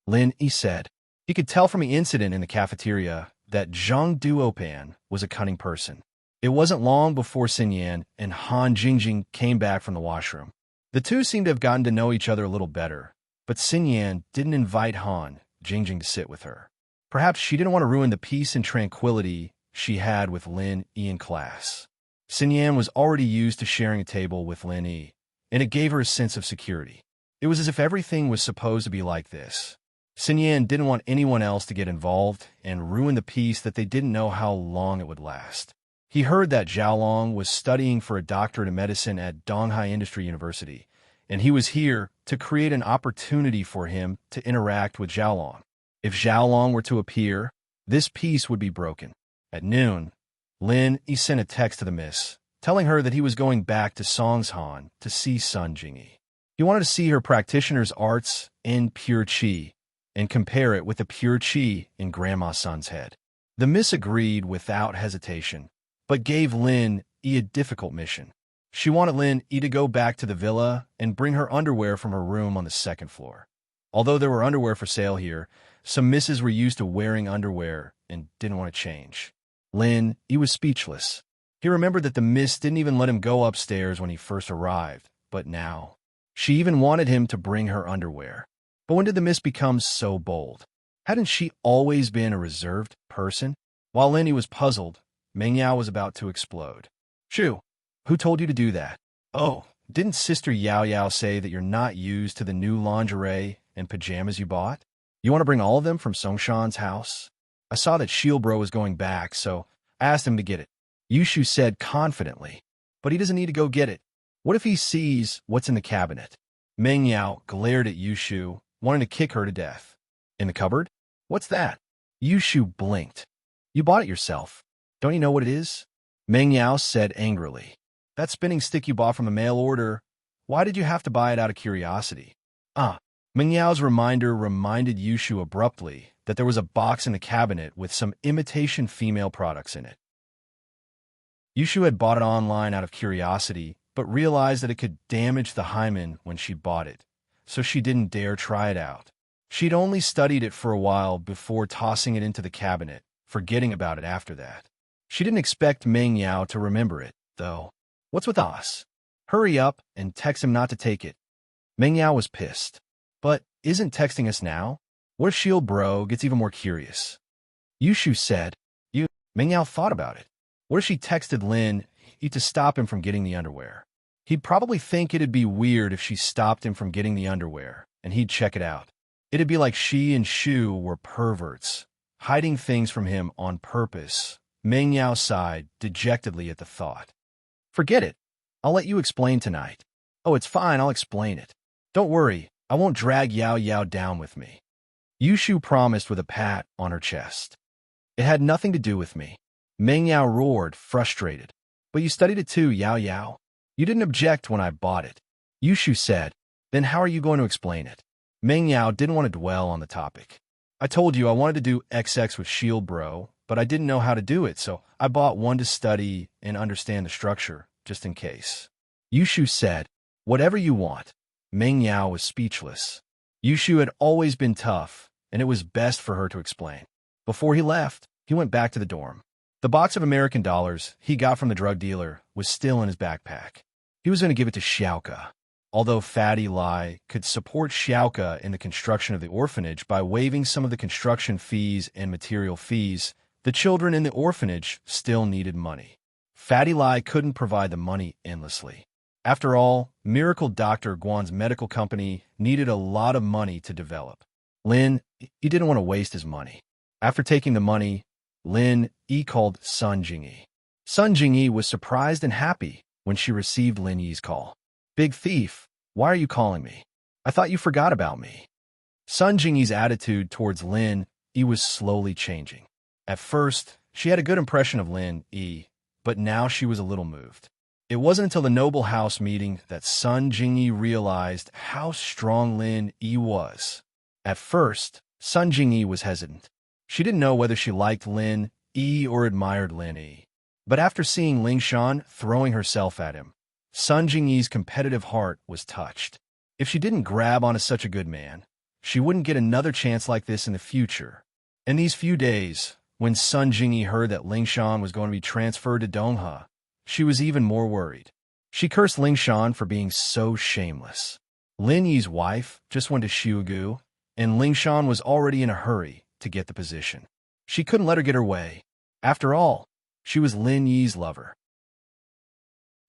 Lin, he said. He could tell from the incident in the cafeteria that Zhang Duopan was a cunning person. It wasn't long before Xinyan and Han Jingjing came back from the washroom. The two seemed to have gotten to know each other a little better, but Xinyan didn't invite Han Jingjing to sit with her. Perhaps she didn't want to ruin the peace and tranquility she had with Lin Yi in class. Xinyan was already used to sharing a table with Lin Yi, and it gave her a sense of security. It was as if everything was supposed to be like this. Xinyan didn't want anyone else to get involved and ruin the peace that they didn't know how long it would last. He heard that Zhaolong was studying for a doctorate in medicine at Donghai Industry University, and he was here to create an opportunity for him to interact with Zhaolong. If Zhaolong were to appear, this peace would be broken. At noon, Lin, he sent a text to the miss, telling her that he was going back to Songshan to see Sun Jingyi. He wanted to see her practitioner's arts in pure qi and compare it with the pure qi in Grandma Sun's head. The miss agreed without hesitation, but gave Lin Yi a difficult mission. She wanted Lin Yi to go back to the villa and bring her underwear from her room on the second floor. Although there were underwear for sale here, some misses were used to wearing underwear and didn't want to change. Lin, he was speechless. He remembered that the miss didn't even let him go upstairs when he first arrived, but now she even wanted him to bring her underwear. But when did the miss become so bold? Hadn't she always been a reserved person? While Lin was puzzled, Meng Yao was about to explode. Shu, who told you to do that? Oh, didn't Sister Yao Yao say that you're not used to the new lingerie and pajamas you bought? You want to bring all of them from Songshan's house? I saw that Shielbro was going back, so I asked him to get it. Yushu said confidently, but he doesn't need to go get it. What if he sees what's in the cabinet? Meng Yao glared at Yushu, wanting to kick her to death. In the cupboard? What's that? Yushu blinked. You bought it yourself. Don't you know what it is? Meng Yao said angrily. That spinning stick you bought from a mail order. Why did you have to buy it out of curiosity? Meng Yao's reminder reminded Yushu abruptly that there was a box in the cabinet with some imitation female products in it. Yushu had bought it online out of curiosity, but realized that it could damage the hymen when she bought it, so she didn't dare try it out. She'd only studied it for a while before tossing it into the cabinet, forgetting about it after that. She didn't expect Meng Yao to remember it, though. What's with us? Hurry up and text him not to take it. Meng Yao was pissed. But isn't texting us now? What if Shield Bro gets even more curious? Yushu said. Ming Yao thought about it. What if she texted Lin Yi to stop him from getting the underwear? He'd probably think it'd be weird if she stopped him from getting the underwear, and he'd check it out. It'd be like she and Shu were perverts, hiding things from him on purpose. Ming Yao sighed dejectedly at the thought. Forget it. I'll let you explain tonight. Oh, it's fine, I'll explain it. Don't worry, I won't drag Yao Yao down with me. Yushu promised with a pat on her chest. It had nothing to do with me. Ming Yao roared, frustrated. But you studied it too, Yao Yao. You didn't object when I bought it. Yushu said. Then how are you going to explain it? Ming Yao didn't want to dwell on the topic. I told you I wanted to do XX with Shield Bro, but I didn't know how to do it, so I bought one to study and understand the structure, just in case. Yushu said. Whatever you want. Ming Yao was speechless. Yushu had always been tough, and it was best for her to explain. Before he left, he went back to the dorm. The box of American dollars he got from the drug dealer was still in his backpack. He was going to give it to Xiaoka. Although Fatty Lai could support Xiaoka in the construction of the orphanage by waiving some of the construction fees and material fees, the children in the orphanage still needed money. Fatty Lai couldn't provide the money endlessly. After all, Miracle Dr. Guan's medical company needed a lot of money to develop. Lin Yi didn't want to waste his money. After taking the money, Lin Yi called Sun Jingyi. Sun Jingyi was surprised and happy when she received Lin Yi's call. Big thief, why are you calling me? I thought you forgot about me. Sun Jingyi's attitude towards Lin Yi was slowly changing. At first, she had a good impression of Lin Yi, but now she was a little moved. It wasn't until the Noble House meeting that Sun Jingyi realized how strong Lin Yi was. At first, Sun Jingyi was hesitant. She didn't know whether she liked Lin Yi or admired Lin Yi. But after seeing Ling Shan throwing herself at him, Sun Jingyi's competitive heart was touched. If she didn't grab onto such a good man, she wouldn't get another chance like this in the future. In these few days, when Sun Jingyi heard that Ling Shan was going to be transferred to Donghe, she was even more worried. She cursed Ling Shan for being so shameless. Lin Yi's wife just went to Xiugu, and Ling Shan was already in a hurry to get the position. She couldn't let her get her way. After all, she was Lin Yi's lover.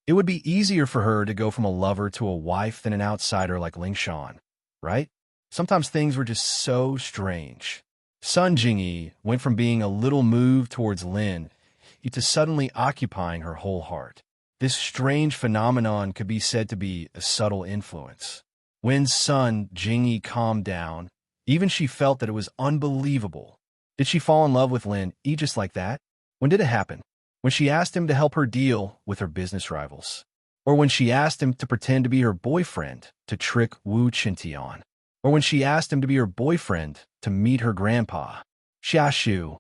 It would be easier for her to go from a lover to a wife than an outsider like Ling Shan, right? Sometimes things were just so strange. Sun Jingyi went from being a little moved towards Lin Yi to suddenly occupying her whole heart. This strange phenomenon could be said to be a subtle influence. When Sun Jingyi calmed down, even she felt that it was unbelievable. Did she fall in love with Lin Yi just like that? When did it happen? When she asked him to help her deal with her business rivals? Or when she asked him to pretend to be her boyfriend to trick Wu Qintian? Or when she asked him to be her boyfriend to meet her grandpa? Xiaxu.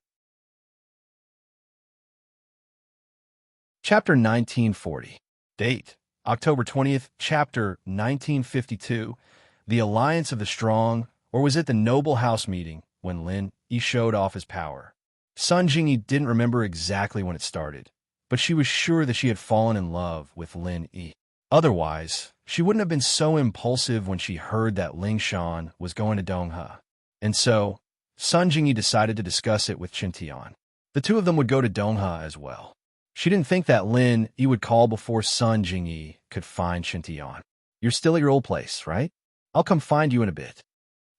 Chapter 1940. Date: October 20th, Chapter 1952. The Alliance of the Strong, or was it the Noble House meeting when Lin Yi showed off his power? Sun Jingyi didn't remember exactly when it started, but she was sure that she had fallen in love with Lin Yi. Otherwise, she wouldn't have been so impulsive when she heard that Ling Shan was going to Donghe. And so, Sun Jingyi decided to discuss it with Qintian. The two of them would go to Donghe as well. She didn't think that Lin Yi would call before Sun Jingyi could find Qintian. You're still at your old place, right? I'll come find you in a bit.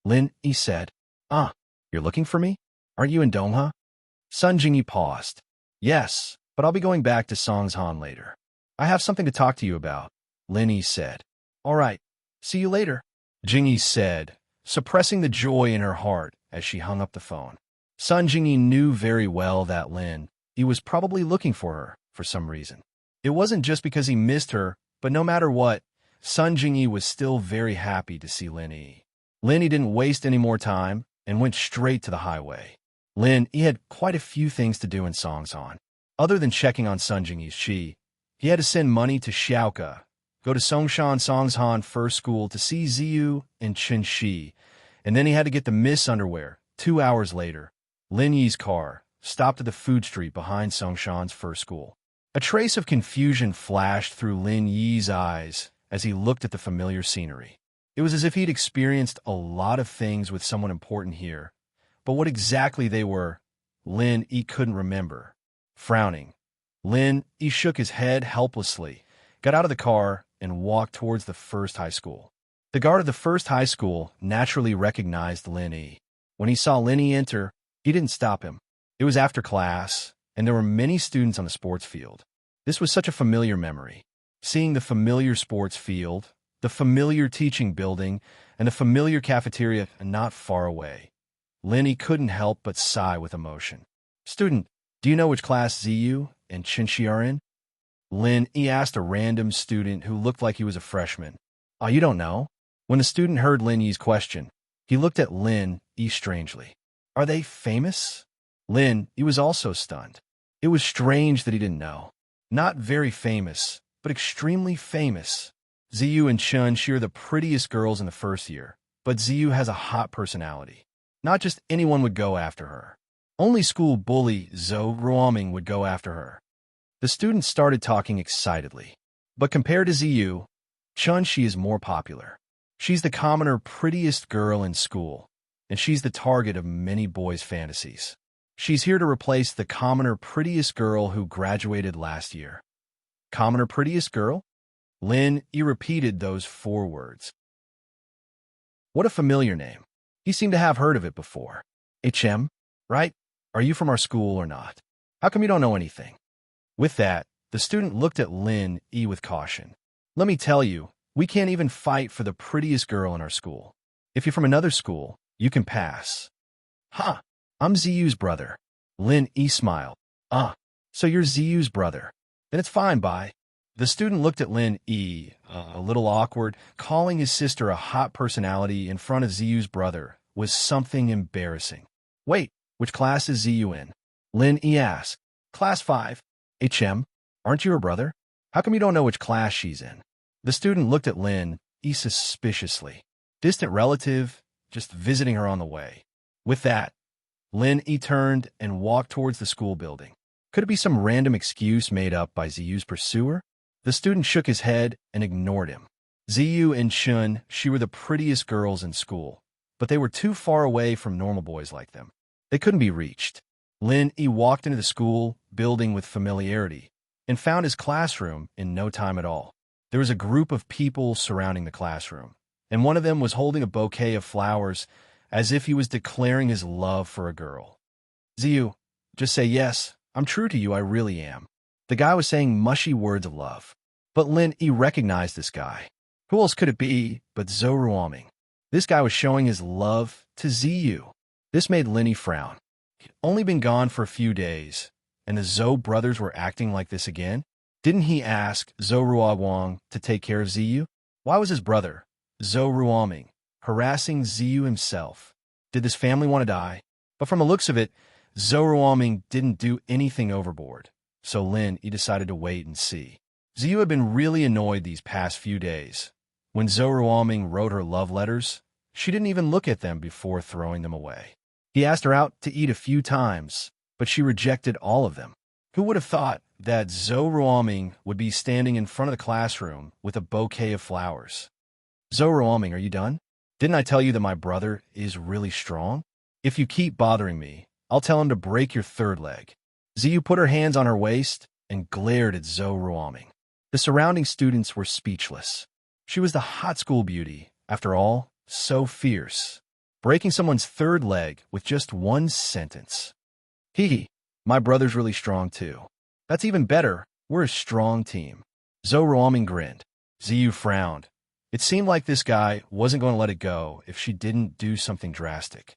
Lin Yi said. You're looking for me? Aren't you in Donghe? Sun Jingyi paused. Yes, but I'll be going back to Songshan later. I have something to talk to you about, Lin Yi said. All right, see you later, Jingyi said, suppressing the joy in her heart as she hung up the phone. Sun Jingyi knew very well that Lin Yi was probably looking for her for some reason. It wasn't just because he missed her, but no matter what, Sun Jingyi was still very happy to see Lin Yi. Lin Yi didn't waste any more time and went straight to the highway. Lin Yi had quite a few things to do in Songshan. Other than checking on Sun Jingyi's chi, he had to send money to Xiaoka, go to Songshan First School to see Ziyu and Chen Shi, and then he had to get the Miss underwear. 2 hours later, Lin Yi's car stopped at the food street behind Songshan's First School. A trace of confusion flashed through Lin Yi's eyes as he looked at the familiar scenery. It was as if he'd experienced a lot of things with someone important here, but what exactly they were, Lin Yi couldn't remember. Frowning, Lin Yi shook his head helplessly, got out of the car, and walked towards the first high school. The guard of the first high school naturally recognized Lin Yi. When he saw Lin Yi enter, he didn't stop him. It was after class, and there were many students on the sports field. This was such a familiar memory. Seeing the familiar sports field, the familiar teaching building, and the familiar cafeteria not far away, Lin Yi couldn't help but sigh with emotion. "Student, do you know which class Ziyu and Qinxi are in?" Lin Yi asked a random student who looked like he was a freshman. "Oh, you don't know?" When the student heard Lin Yi's question, he looked at Lin Yi strangely. "Are they famous?" Lin Yi was also stunned. It was strange that he didn't know. Not very famous, but extremely famous. Ziyu and Qinxi are the prettiest girls in the first year, but Ziyu has a hot personality. Not just anyone would go after her. Only school bully Zhou Ruoming would go after her. The students started talking excitedly. But compared to Ziyu, Qinxi is more popular. She's the commoner, prettiest girl in school, and she's the target of many boys' fantasies. She's here to replace the commoner, prettiest girl who graduated last year. Commoner, prettiest girl? Lin Yi repeated those 4 words. What a familiar name. He seemed to have heard of it before. HM, right? Are you from our school or not? How come you don't know anything? With that, the student looked at Lin Yi with caution. Let me tell you, we can't even fight for the prettiest girl in our school. If you're from another school, you can pass. Huh, I'm Ziyu's brother. Lin Yi smiled. So you're Ziyu's brother. Then it's fine, bye. The student looked at Lin Yi, a little awkward. Calling his sister a hot personality in front of Ziyu's brother was something embarrassing. Wait, which class is Ziyu in? Lin Yi asked. Class 5. HM, aren't you her brother? How come you don't know which class she's in? The student looked at Lin Yi suspiciously. Distant relative, just visiting her on the way. With that, Lin Yi turned and walked towards the school building. Could it be some random excuse made up by Ziyu's pursuer? The student shook his head and ignored him. Ziyu and Qinxi were the prettiest girls in school, but they were too far away from normal boys like them. They couldn't be reached. Lin Yi walked into the school building with familiarity and found his classroom in no time at all. There was a group of people surrounding the classroom, and one of them was holding a bouquet of flowers as if he was declaring his love for a girl. Ziyu, just say yes. I'm true to you, I really am. The guy was saying mushy words of love. But Lin Yi recognized this guy. Who else could it be but Zhou Ruoming? This guy was showing his love to Ziyu. This made Lin Yi frown. He'd only been gone for a few days, and the Zhou brothers were acting like this again? Didn't he ask Zhou Ruoming to take care of Ziyu? Why was his brother, Zhou Ruoming, harassing Ziyu himself? Did this family want to die? But from the looks of it, Zhou Ruoming didn't do anything overboard. So Lin Yi decided to wait and see. Ziyu had been really annoyed these past few days. When Zhou Ruoming wrote her love letters, she didn't even look at them before throwing them away. He asked her out to eat a few times, but she rejected all of them. Who would have thought that Zhou Ruoming would be standing in front of the classroom with a bouquet of flowers? Zhou Ruoming, are you done? Didn't I tell you that my brother is really strong? If you keep bothering me, I'll tell him to break your 3rd leg. Ziyu put her hands on her waist and glared at Zhou Ruoming. The surrounding students were speechless. She was the hot school beauty, after all, so fierce. Breaking someone's 3rd leg with just one sentence. Hee, my brother's really strong too. That's even better, we're a strong team. Zhou Ruoming grinned. Ziyu frowned. It seemed like this guy wasn't going to let it go if she didn't do something drastic.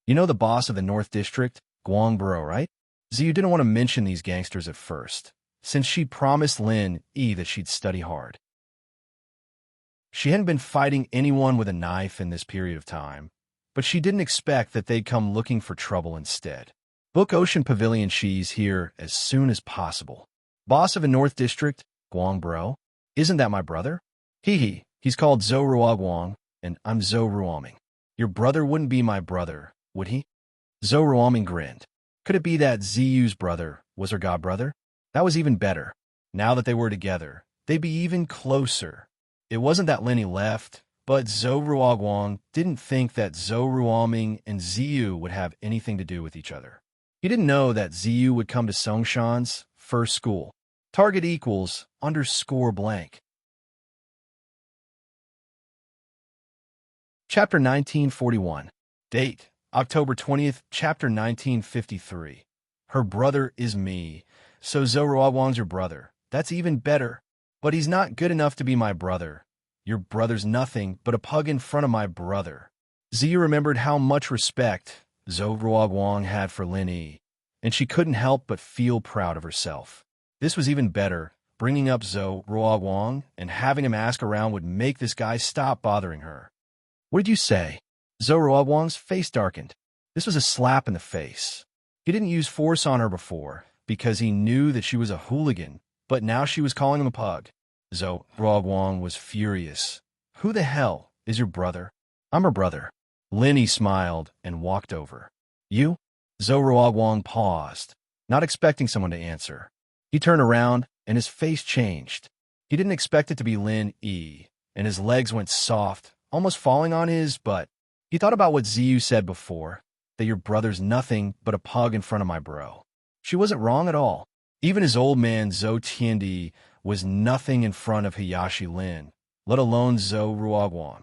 You know the boss of the North District, Guangbro, right? Ziyu didn't want to mention these gangsters at first, since she'd promised Lin Yi that she'd study hard. She hadn't been fighting anyone with a knife in this period of time, but she didn't expect that they'd come looking for trouble instead. Book Ocean Pavilion She's here as soon as possible. Boss of a North District, Guangbro? Isn't that my brother? He's called Zhou Ruoming, and I'm Zhou Ruoming. Your brother wouldn't be my brother, would he? Zhou Ruoming grinned. Could it be that Ziyu's brother was her godbrother? That was even better. Now that they were together, they'd be even closer. It wasn't that Lin Yi left But Zhou Ruoguang didn't think that Zhou Ruoming and Ziyu would have anything to do with each other. He didn't know that Ziyu would come to Songshan's first school. Target equals underscore blank. Chapter 1941. Date, October 20th, Chapter 1953. Her brother is me. So Zhou Ruoguang's your brother. That's even better. But he's not good enough to be my brother. Your brother's nothing but a pug in front of my brother. Ziyu remembered how much respect Zhou Ruoguang had for Lin Yi, and she couldn't help but feel proud of herself. This was even better. Bringing up Zhou Ruoguang and having him ask around would make this guy stop bothering her. What did you say? Zhou Ruoguang's face darkened. This was a slap in the face. He didn't use force on her before because he knew that she was a hooligan, but now she was calling him a pug. Zhou Ruoguang was furious. Who the hell is your brother? I'm her brother. Lin Yi smiled and walked over. You? Zhou Ruoguang paused, not expecting someone to answer. He turned around and his face changed. He didn't expect it to be Lin Yi, and his legs went soft, almost falling on his butt. He thought about what Ziyu said before, that your brother's nothing but a pug in front of my bro. She wasn't wrong at all. Even his old man Zhou Tiandi was nothing in front of Hayashi Lin, let alone Zhou Ruoguang.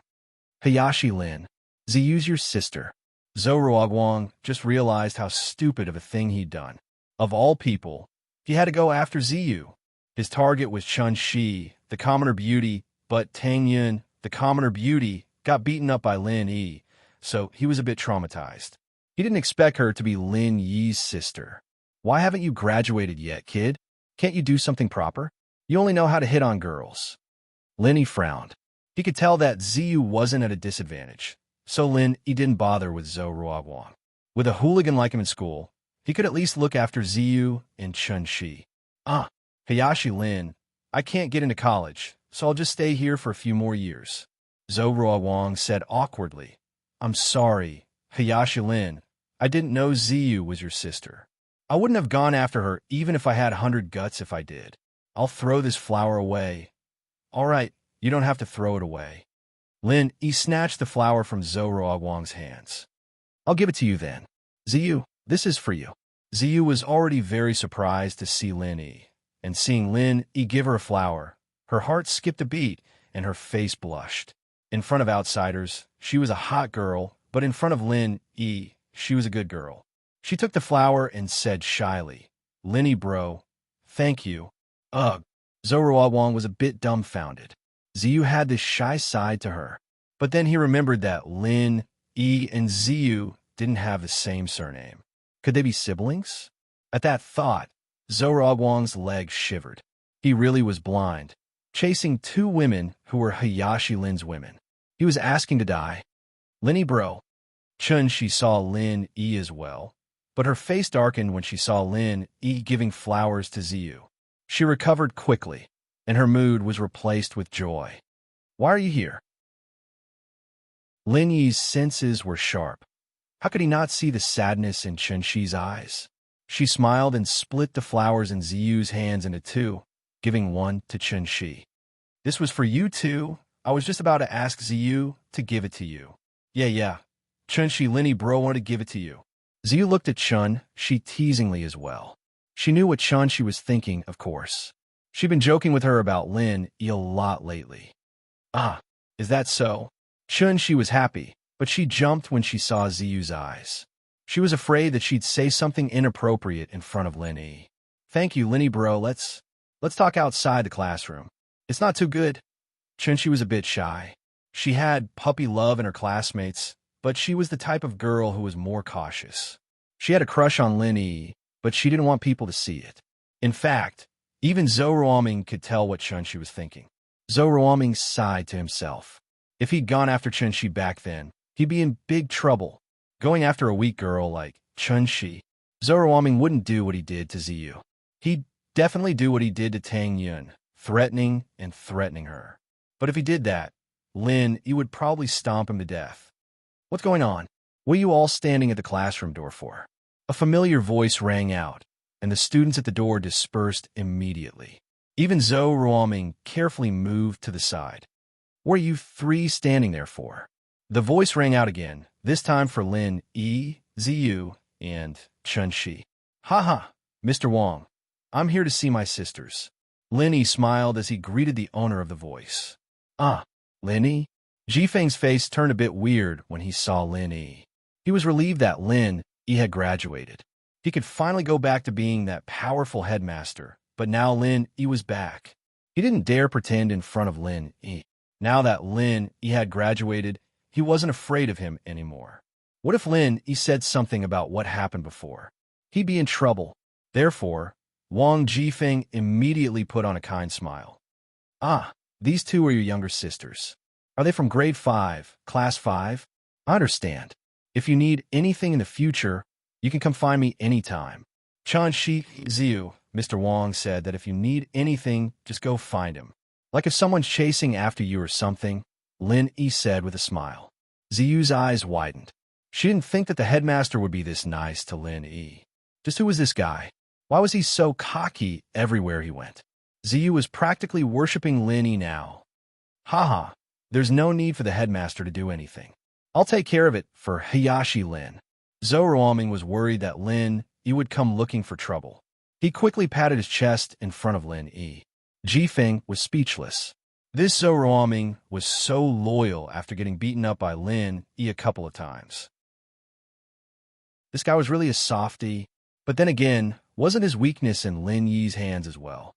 Hayashi Lin, Ziyu's your sister. Zhou Ruoguang just realized how stupid of a thing he'd done. Of all people, he had to go after Ziyu. His target was Chun Shi, the commoner beauty, but Tang Yun, the commoner beauty, got beaten up by Lin Yi, so he was a bit traumatized. He didn't expect her to be Lin Yi's sister. Why haven't you graduated yet, kid? Can't you do something proper? You only know how to hit on girls. Lin Yi frowned. He could tell that Ziyu wasn't at a disadvantage, so Lin Yi didn't bother with Zhou Ruoguang. With a hooligan like him in school, he could at least look after Ziyu and Chun Shi. Hayashi Lin, I can't get into college, so I'll just stay here for a few more years. Zhou Ruoguang said awkwardly. I'm sorry, Hayashi Lin. I didn't know Ziyu was your sister. I wouldn't have gone after her even if I had 100 guts if I did. I'll throw this flower away. All right, you don't have to throw it away. Lin Yi snatched the flower from Zhou Ruoguang's hands. I'll give it to you then. Ziyu, this is for you. Ziyu was already very surprised to see Lin Yi, and seeing Lin Yi give her a flower, her heart skipped a beat and her face blushed. In front of outsiders, she was a hot girl, but in front of Lin Yi, she was a good girl. She took the flower and said shyly, Lin Yi bro, thank you. Ugh. Zhou Ruoguang was a bit dumbfounded. Ziyu had this shy side to her, but then he remembered that Lin Yi and Ziyu didn't have the same surname. Could they be siblings? At that thought, Zhou Ruoguang's legs shivered. He really was blind, chasing two women who were Hayashi Lin's women. He was asking to die. Lin Yi bro. Chun Shi saw Lin Yi as well, but her face darkened when she saw Lin Yi giving flowers to Ziyu. She recovered quickly, and her mood was replaced with joy. Why are you here? Lin Yi's senses were sharp. How could he not see the sadness in Chun Shi's eyes? She smiled and split the flowers in Ziyu's hands into two, giving one to Chun Shi. This was for you too. I was just about to ask Ziyu to give it to you. Yeah. Chun Shi, Lin Yi bro wanted to give it to you. Ziyu looked at Chun Shi teasingly as well. She knew what Chun Shi was thinking, of course. She'd been joking with her about Lin Yi a lot lately. Is that so? Chun Shi was happy, but she jumped when she saw Ziyu's eyes. She was afraid that she'd say something inappropriate in front of Lin Yi. Thank you, Lin Yi bro, let's talk outside the classroom. It's not too good. Chun Shi was a bit shy. She had puppy love in her classmates, but she was the type of girl who was more cautious. She had a crush on Lin Yi, but she didn't want people to see it. In fact, even Zhou Ruoming could tell what Chun Shi was thinking. Zhou Ruoming sighed to himself. If he'd gone after Chun Shi back then, he'd be in big trouble. Going after a weak girl like Chun Shi, Zhou Ruoming wouldn't do what he did to Ziyu. He'd definitely do what he did to Tang Yun, threatening her. But if he did that, Lin Yi would probably stomp him to death. What's going on? What are you all standing at the classroom door for? A familiar voice rang out, and the students at the door dispersed immediately. Even Zhou Ruoming carefully moved to the side. What are you three standing there for? The voice rang out again, this time for Lin Yi, Ziyu, and Chun Shi. Ha, Mr. Wang. I'm here to see my sisters. Lin Yi smiled as he greeted the owner of the voice. Ah, Lin Yi? Jifeng's face turned a bit weird when he saw Lin Yi. He was relieved that Lin Yi had graduated. He could finally go back to being that powerful headmaster, but now Lin Yi was back. He didn't dare pretend in front of Lin Yi. Now that Lin Yi had graduated, he wasn't afraid of him anymore. What if Lin Yi said something about what happened before? He'd be in trouble. Therefore, Wang Jifeng immediately put on a kind smile. Ah, these two are your younger sisters. Are they from grade 5, class 5? I understand. If you need anything in the future, you can come find me anytime. Chun Shi Ziyu, Mr. Wang said that if you need anything, just go find him. Like if someone's chasing after you or something, Lin Yi said with a smile. Ziyu's eyes widened. She didn't think that the headmaster would be this nice to Lin Yi. Just who was this guy? Why was he so cocky everywhere he went? Ziyu was practically worshipping Lin Yi now. Haha, there's no need for the headmaster to do anything. I'll take care of it for Hayashi Lin. Zhou Ruoming was worried that Lin Yi would come looking for trouble. He quickly patted his chest in front of Lin Yi. Jifeng was speechless. This Zhou Ruoming was so loyal after getting beaten up by Lin Yi a couple of times. This guy was really a softie, but then again, wasn't his weakness in Lin Yi's hands as well?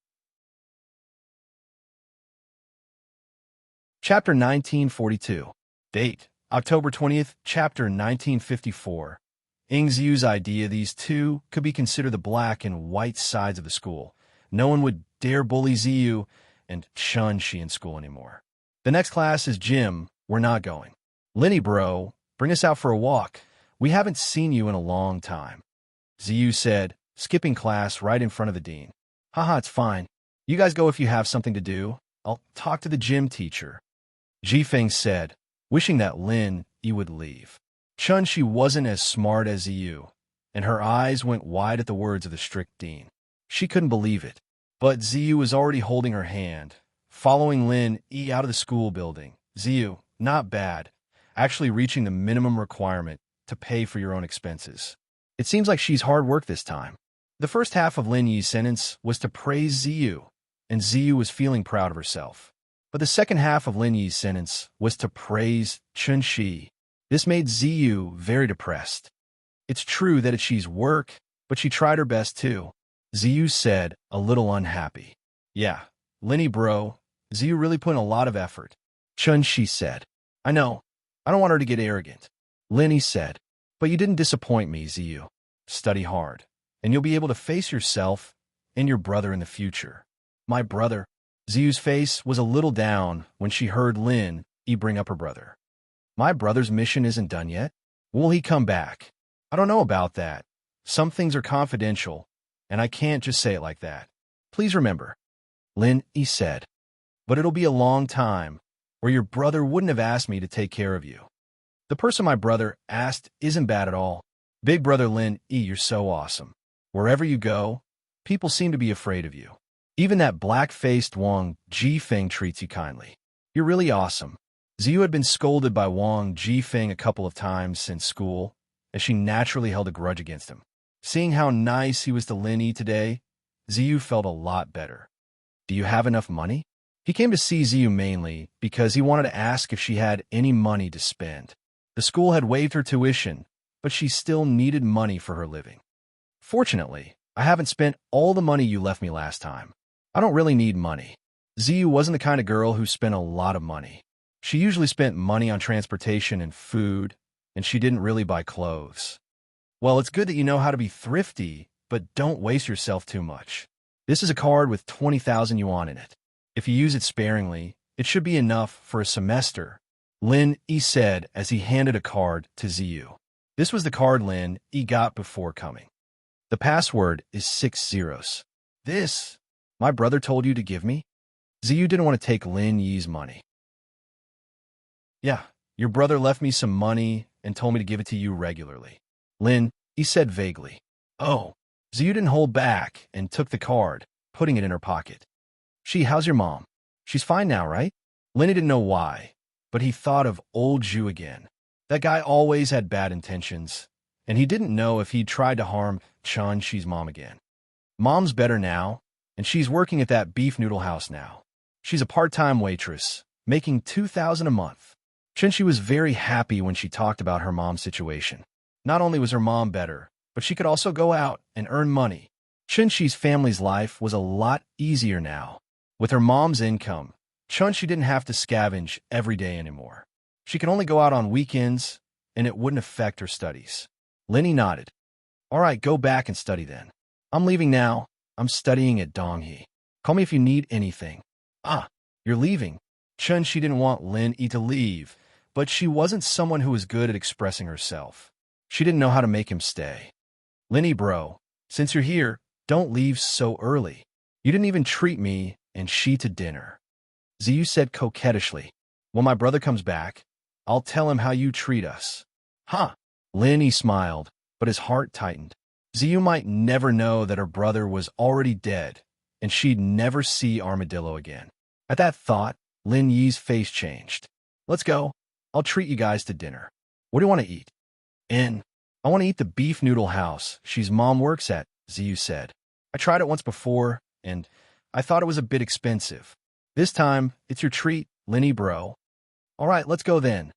Chapter 1942. Date, October 20th, Chapter 1954. Ing Ziyu's idea these two could be considered the black and white sides of the school. No one would dare bully Ziyu and Chun Shi in school anymore. The next class is gym. We're not going. Linny bro, bring us out for a walk. We haven't seen you in a long time. Ziyu said, skipping class right in front of the dean. Haha, it's fine. You guys go if you have something to do. I'll talk to the gym teacher. Jifeng said, wishing that Lin Yi would leave. Chun Shi wasn't as smart as Ziyu, and her eyes went wide at the words of the strict dean. She couldn't believe it. But Ziyu was already holding her hand, following Lin Yi out of the school building. Ziyu, not bad. Actually reaching the minimum requirement to pay for your own expenses. It seems like she's hard work this time. The first half of Lin Yi's sentence was to praise Ziyu, and Ziyu was feeling proud of herself. But the second half of Lin Yi's sentence was to praise Chun Shi. This made Ziyu very depressed. It's true that she's work, but she tried her best too. Ziyu said, a little unhappy. Yeah, Linny bro, Ziyu really put in a lot of effort. Chun Shi said. I know. I don't want her to get arrogant. Linny said. But you didn't disappoint me, Ziyu. Study hard, and you'll be able to face yourself and your brother in the future. My brother. Ziyu's face was a little down when she heard Lin Yi bring up her brother. My brother's mission isn't done yet. Will he come back? I don't know about that. Some things are confidential, and I can't just say it like that. Please remember. Lin Yi said. But it'll be a long time, or your brother wouldn't have asked me to take care of you. The person my brother asked isn't bad at all. Big brother Lin Yi, you're so awesome. Wherever you go, people seem to be afraid of you. Even that black-faced Wang Jifeng treats you kindly. You're really awesome. Ziyu had been scolded by Wang Jifeng a couple of times since school, as she naturally held a grudge against him. Seeing how nice he was to Lin Yi today, Ziyu felt a lot better. Do you have enough money? He came to see Ziyu mainly because he wanted to ask if she had any money to spend. The school had waived her tuition, but she still needed money for her living. Fortunately, I haven't spent all the money you left me last time. I don't really need money. Ziyu wasn't the kind of girl who spent a lot of money. She usually spent money on transportation and food, and she didn't really buy clothes. Well, it's good that you know how to be thrifty, but don't waste yourself too much. This is a card with 20,000 yuan in it. If you use it sparingly, it should be enough for a semester, Lin Yi said as he handed a card to Ziyu. This was the card Lin Yi got before coming. The password is 6 zeros. This, my brother told you to give me? Ziyu didn't want to take Lin Yi's money. Yeah, your brother left me some money and told me to give it to you regularly. Lin Yi said vaguely. Oh, Ziyu didn't hold back and took the card, putting it in her pocket. How's your mom? She's fine now, right? Lenny didn't know why, but he thought of old Zhu again. That guy always had bad intentions, and he didn't know if he'd tried to harm Chun-Chi's mom again. Mom's better now, and she's working at that beef noodle house now. She's a part-time waitress, making $2,000 a month. Chun-Chi was very happy when she talked about her mom's situation. Not only was her mom better, but she could also go out and earn money. Chun-Chi's family's life was a lot easier now. With her mom's income, Chun-Chi didn't have to scavenge every day anymore. She could only go out on weekends, and it wouldn't affect her studies. Lenny nodded. All right, go back and study then. I'm leaving now. I'm studying at Donghe. Call me if you need anything. Ah, you're leaving. Chun-Chi didn't want Lin-Yi to leave, but she wasn't someone who was good at expressing herself. She didn't know how to make him stay. Lin-Yi bro, since you're here, don't leave so early. You didn't even treat me and she to dinner. Ziyu said coquettishly. When my brother comes back, I'll tell him how you treat us. Huh? Lin-Yi smiled, but his heart tightened. Ziyu might never know that her brother was already dead, and she'd never see Armadillo again. At that thought, Lin-Yi's face changed. Let's go. I'll treat you guys to dinner. What do you want to eat? I want to eat the beef noodle house she's mom works at, Ziyu said. I tried it once before, and I thought it was a bit expensive. This time, it's your treat, Lin-Yi bro. All right, let's go then.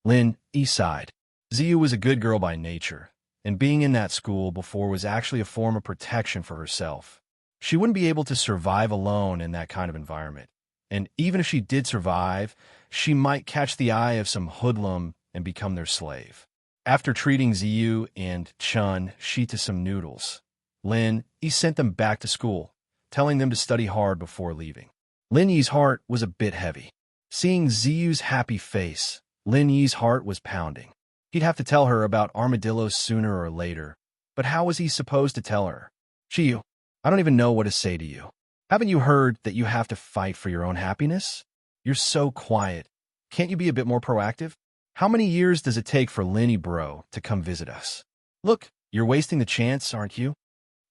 Lin-Yi sighed. Ziyu was a good girl by nature, and being in that school before was actually a form of protection for herself. She wouldn't be able to survive alone in that kind of environment, and even if she did survive, she might catch the eye of some hoodlum and become their slave. After treating Ziyu and Chun-Chi to some noodles, Lin-Yi sent them back to school, telling them to study hard before leaving. Lin-Yi's heart was a bit heavy. Seeing Ziyu's happy face, Lin-Yi's heart was pounding. He'd have to tell her about Armadillo sooner or later, but how was he supposed to tell her? Chiyu, I don't even know what to say to you. Haven't you heard that you have to fight for your own happiness? You're so quiet. Can't you be a bit more proactive? How many years does it take for Lin-Yi bro to come visit us? Look, you're wasting the chance, aren't you?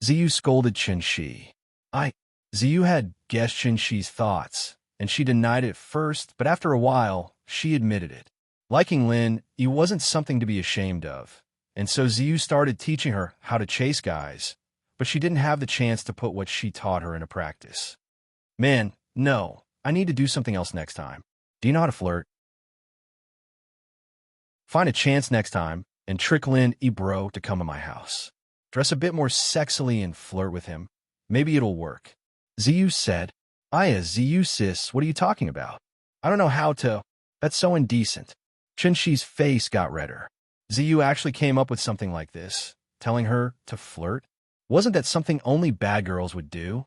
Ziyu scolded Chun-Chi. Ziyu had guessed Chun-Chi's thoughts, and she denied it at first, but after a while, she admitted it. Liking Lin-Yi wasn't something to be ashamed of, and so Ziyu started teaching her how to chase guys, but she didn't have the chance to put what she taught her into practice. Man, no, I need to do something else next time. Do you know how to flirt? Find a chance next time and trick Lin-Yi bro to come to my house. Dress a bit more sexily and flirt with him. Maybe it'll work. Ziyu said. Ziyu sis, what are you talking about? I don't know how to. That's so indecent. Chun-Chi's face got redder. Ziyu actually came up with something like this, telling her to flirt. Wasn't that something only bad girls would do?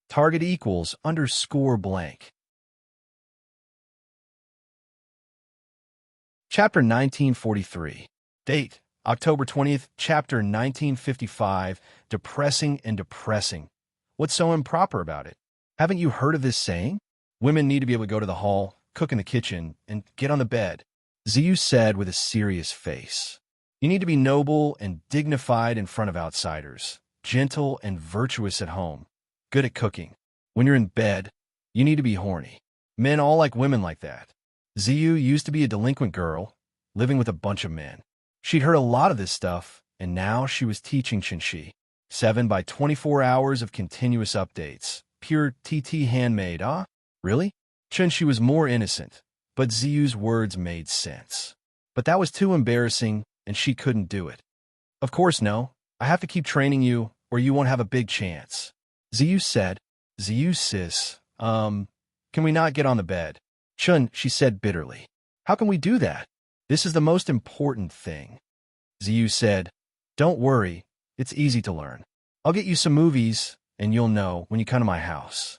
Target equals underscore blank. Chapter 1943. Date, October 20th, Chapter 1955. Depressing and depressing. What's so improper about it? Haven't you heard of this saying? Women need to be able to go to the hall, cook in the kitchen, and get on the bed. Ziyu said with a serious face. You need to be noble and dignified in front of outsiders, gentle and virtuous at home, good at cooking. When you're in bed, you need to be horny. Men all like women like that. Ziyu used to be a delinquent girl, living with a bunch of men. She'd heard a lot of this stuff, and now she was teaching Chun-Chi. 7 by 24 hours of continuous updates. Pure TT handmade, ah? Really? Chun-Chi was more innocent, but Ziyu's words made sense. But that was too embarrassing, and she couldn't do it. Of course no. I have to keep training you, or you won't have a big chance. Ziyu said. Ziyu sis, can we not get on the bed? Chun-Chi said bitterly. How can we do that? This is the most important thing. Ziyu said, don't worry, it's easy to learn. I'll get you some movies, and you'll know when you come to my house.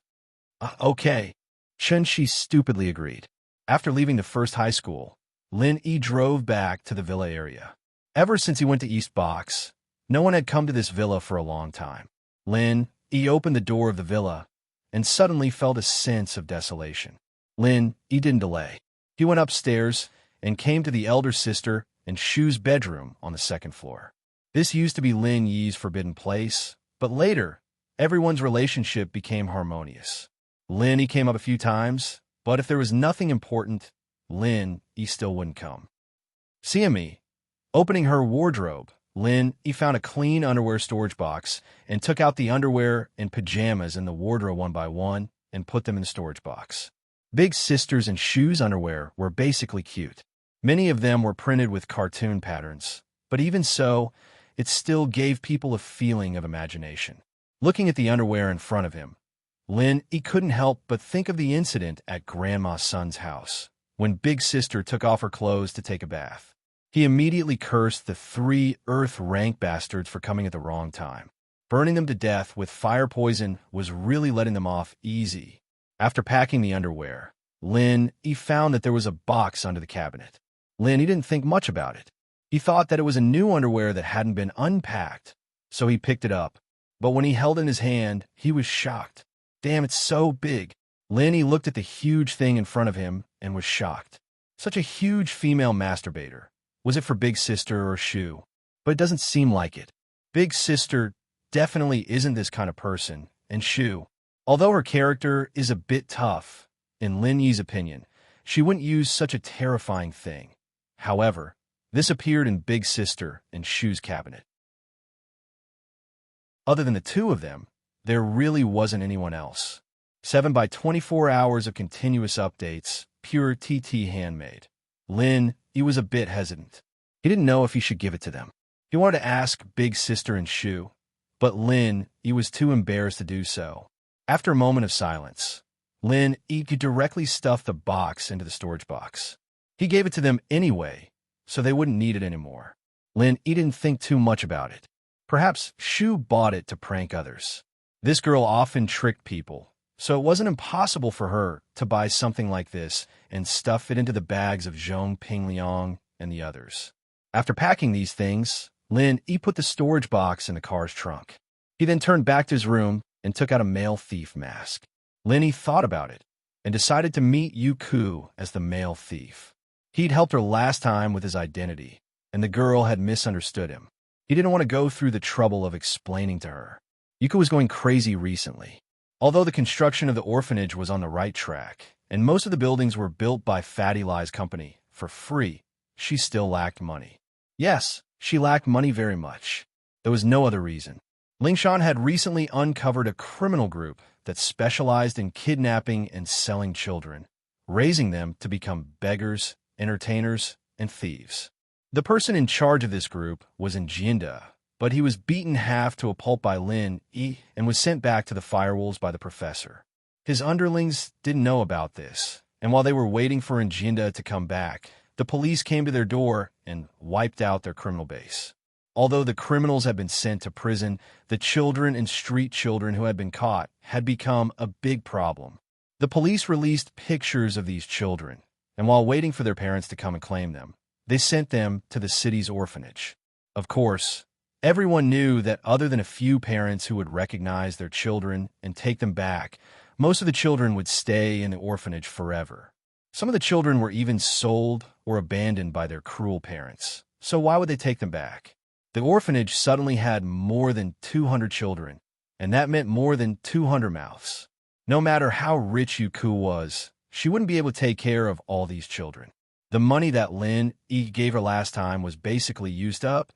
Okay. Chun-Chi stupidly agreed. After leaving the first high school, Lin-Yi drove back to the villa area. Ever since he went to East Box, no one had come to this villa for a long time. Lin-Yi opened the door of the villa and suddenly felt a sense of desolation. Lin-Yi didn't delay. He went upstairs and came to the elder sister and Shu's bedroom on the second floor. This used to be Lin-Yi's forbidden place, but later, everyone's relationship became harmonious. Lin-Yi came up a few times, But if there was nothing important, Lin, he still wouldn't come. CME. Opening her wardrobe, Lin, he found a clean underwear storage box and took out the underwear and pajamas in the wardrobe one by one and put them in the storage box. Big Sister's and Shu's underwear were basically cute. Many of them were printed with cartoon patterns, but even so, it still gave people a feeling of imagination. Looking at the underwear in front of him, Lin, he couldn't help but think of the incident at Grandma Sun's house, when Big Sister took off her clothes to take a bath. He immediately cursed the 3 Earth-rank bastards for coming at the wrong time. Burning them to death with fire poison was really letting them off easy. After packing the underwear, Lin, he found that there was a box under the cabinet. Lin, he didn't think much about it. He thought that it was a new underwear that hadn't been unpacked, so he picked it up. But when he held it in his hand, he was shocked. Damn, it's so big. Lin, he looked at the huge thing in front of him and was shocked. Such a huge female masturbator. Was it for Big Sister or Shu? But it doesn't seem like it. Big Sister definitely isn't this kind of person, and Shu, although her character is a bit tough, in Lin Yi's opinion, she wouldn't use such a terrifying thing. However, this appeared in Big Sister and Shu's cabinet. Other than the two of them, there really wasn't anyone else. 7 by 24 hours of continuous updates, pure TT handmade. Lin, he was a bit hesitant. He didn't know if he should give it to them. He wanted to ask Big Sister and Shu, but Lin, he was too embarrassed to do so. After a moment of silence, Lin, he directly stuffed the box into the storage box. He gave it to them anyway, so they wouldn't need it anymore. Lin, he didn't think too much about it. Perhaps Shu bought it to prank others. This girl often tricked people, so it wasn't impossible for her to buy something like this and stuff it into the bags of Zhong Pingliang and the others. After packing these things, Lin, he put the storage box in the car's trunk. He then turned back to his room and took out a male thief mask. Lin, he thought about it and decided to meet Yu Ku as the male thief. He'd helped her last time with his identity, and the girl had misunderstood him. He didn't want to go through the trouble of explaining to her. Yuko was going crazy recently. Although the construction of the orphanage was on the right track, and most of the buildings were built by Fatty Lie's company for free, she still lacked money. Yes, she lacked money very much. There was no other reason. Lingshan had recently uncovered a criminal group that specialized in kidnapping and selling children, raising them to become beggars, entertainers, and thieves. The person in charge of this group was in Jinda, but he was beaten half to a pulp by Lin Yi and was sent back to the firewolves by the professor. His underlings didn't know about this, and while they were waiting for Njinda to come back, the police came to their door and wiped out their criminal base. Although the criminals had been sent to prison, the children and street children who had been caught had become a big problem. The police released pictures of these children, and while waiting for their parents to come and claim them, they sent them to the city's orphanage. Of course, everyone knew that other than a few parents who would recognize their children and take them back, most of the children would stay in the orphanage forever. Some of the children were even sold or abandoned by their cruel parents, so why would they take them back? The orphanage suddenly had more than 200 children, and that meant more than 200 mouths. No matter how rich Yuku was, she wouldn't be able to take care of all these children. The money that Lin Yi gave her last time was basically used up,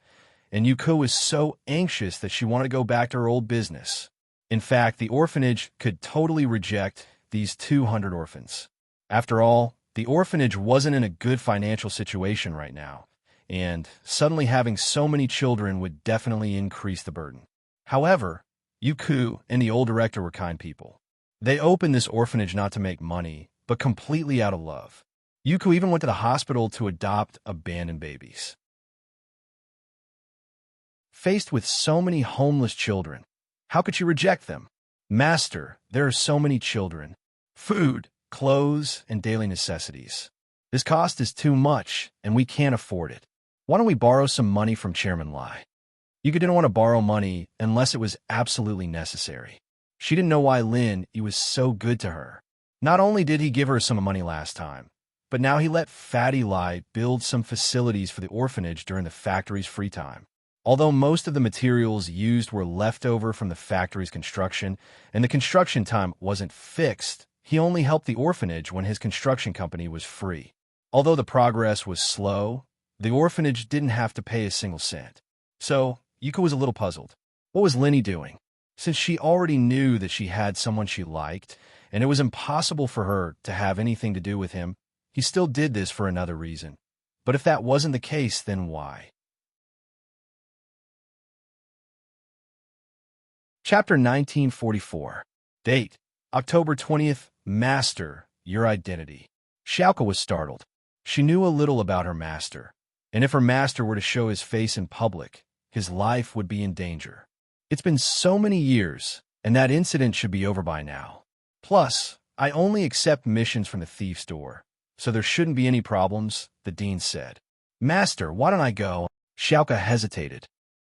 and Yuko was so anxious that she wanted to go back to her old business. In fact, the orphanage could totally reject these 200 orphans. After all, the orphanage wasn't in a good financial situation right now, and suddenly having so many children would definitely increase the burden. However, Yuku and the old director were kind people. They opened this orphanage not to make money, but completely out of love. Yuku even went to the hospital to adopt abandoned babies. Faced with so many homeless children, how could she reject them? Master, there are so many children. Food, clothes, and daily necessities. This cost is too much, and we can't afford it. Why don't we borrow some money from Chairman Lai? Yuka didn't want to borrow money unless it was absolutely necessary. She didn't know why Lin Yi was so good to her. Not only did he give her some money last time, but now he let Fatty Lai build some facilities for the orphanage during the factory's free time. Although most of the materials used were left over from the factory's construction, and the construction time wasn't fixed, He only helped the orphanage when his construction company was free. Although the progress was slow, the orphanage didn't have to pay a single cent. So, Yuka was a little puzzled. What was Lenny doing? Since she already knew that she had someone she liked, and it was impossible for her to have anything to do with him, he still did this for another reason. But if that wasn't the case, then why? Chapter 1944. Date: October 20th. Master, your identity. Xiaoka was startled. She knew a little about her master, and if her master were to show his face in public, his life would be in danger. It's been so many years, and that incident should be over by now. Plus, I only accept missions from the thief's door, so there shouldn't be any problems, the dean said. Master, why don't I go? Xiaoka hesitated.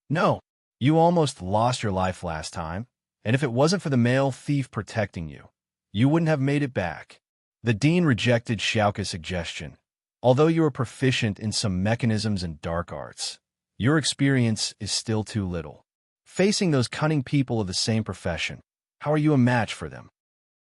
No, you almost lost your life last time, and if it wasn't for the male thief protecting you, you wouldn't have made it back. The dean rejected Xiaoka's suggestion. Although you are proficient in some mechanisms and dark arts, your experience is still too little. Facing those cunning people of the same profession, how are you a match for them?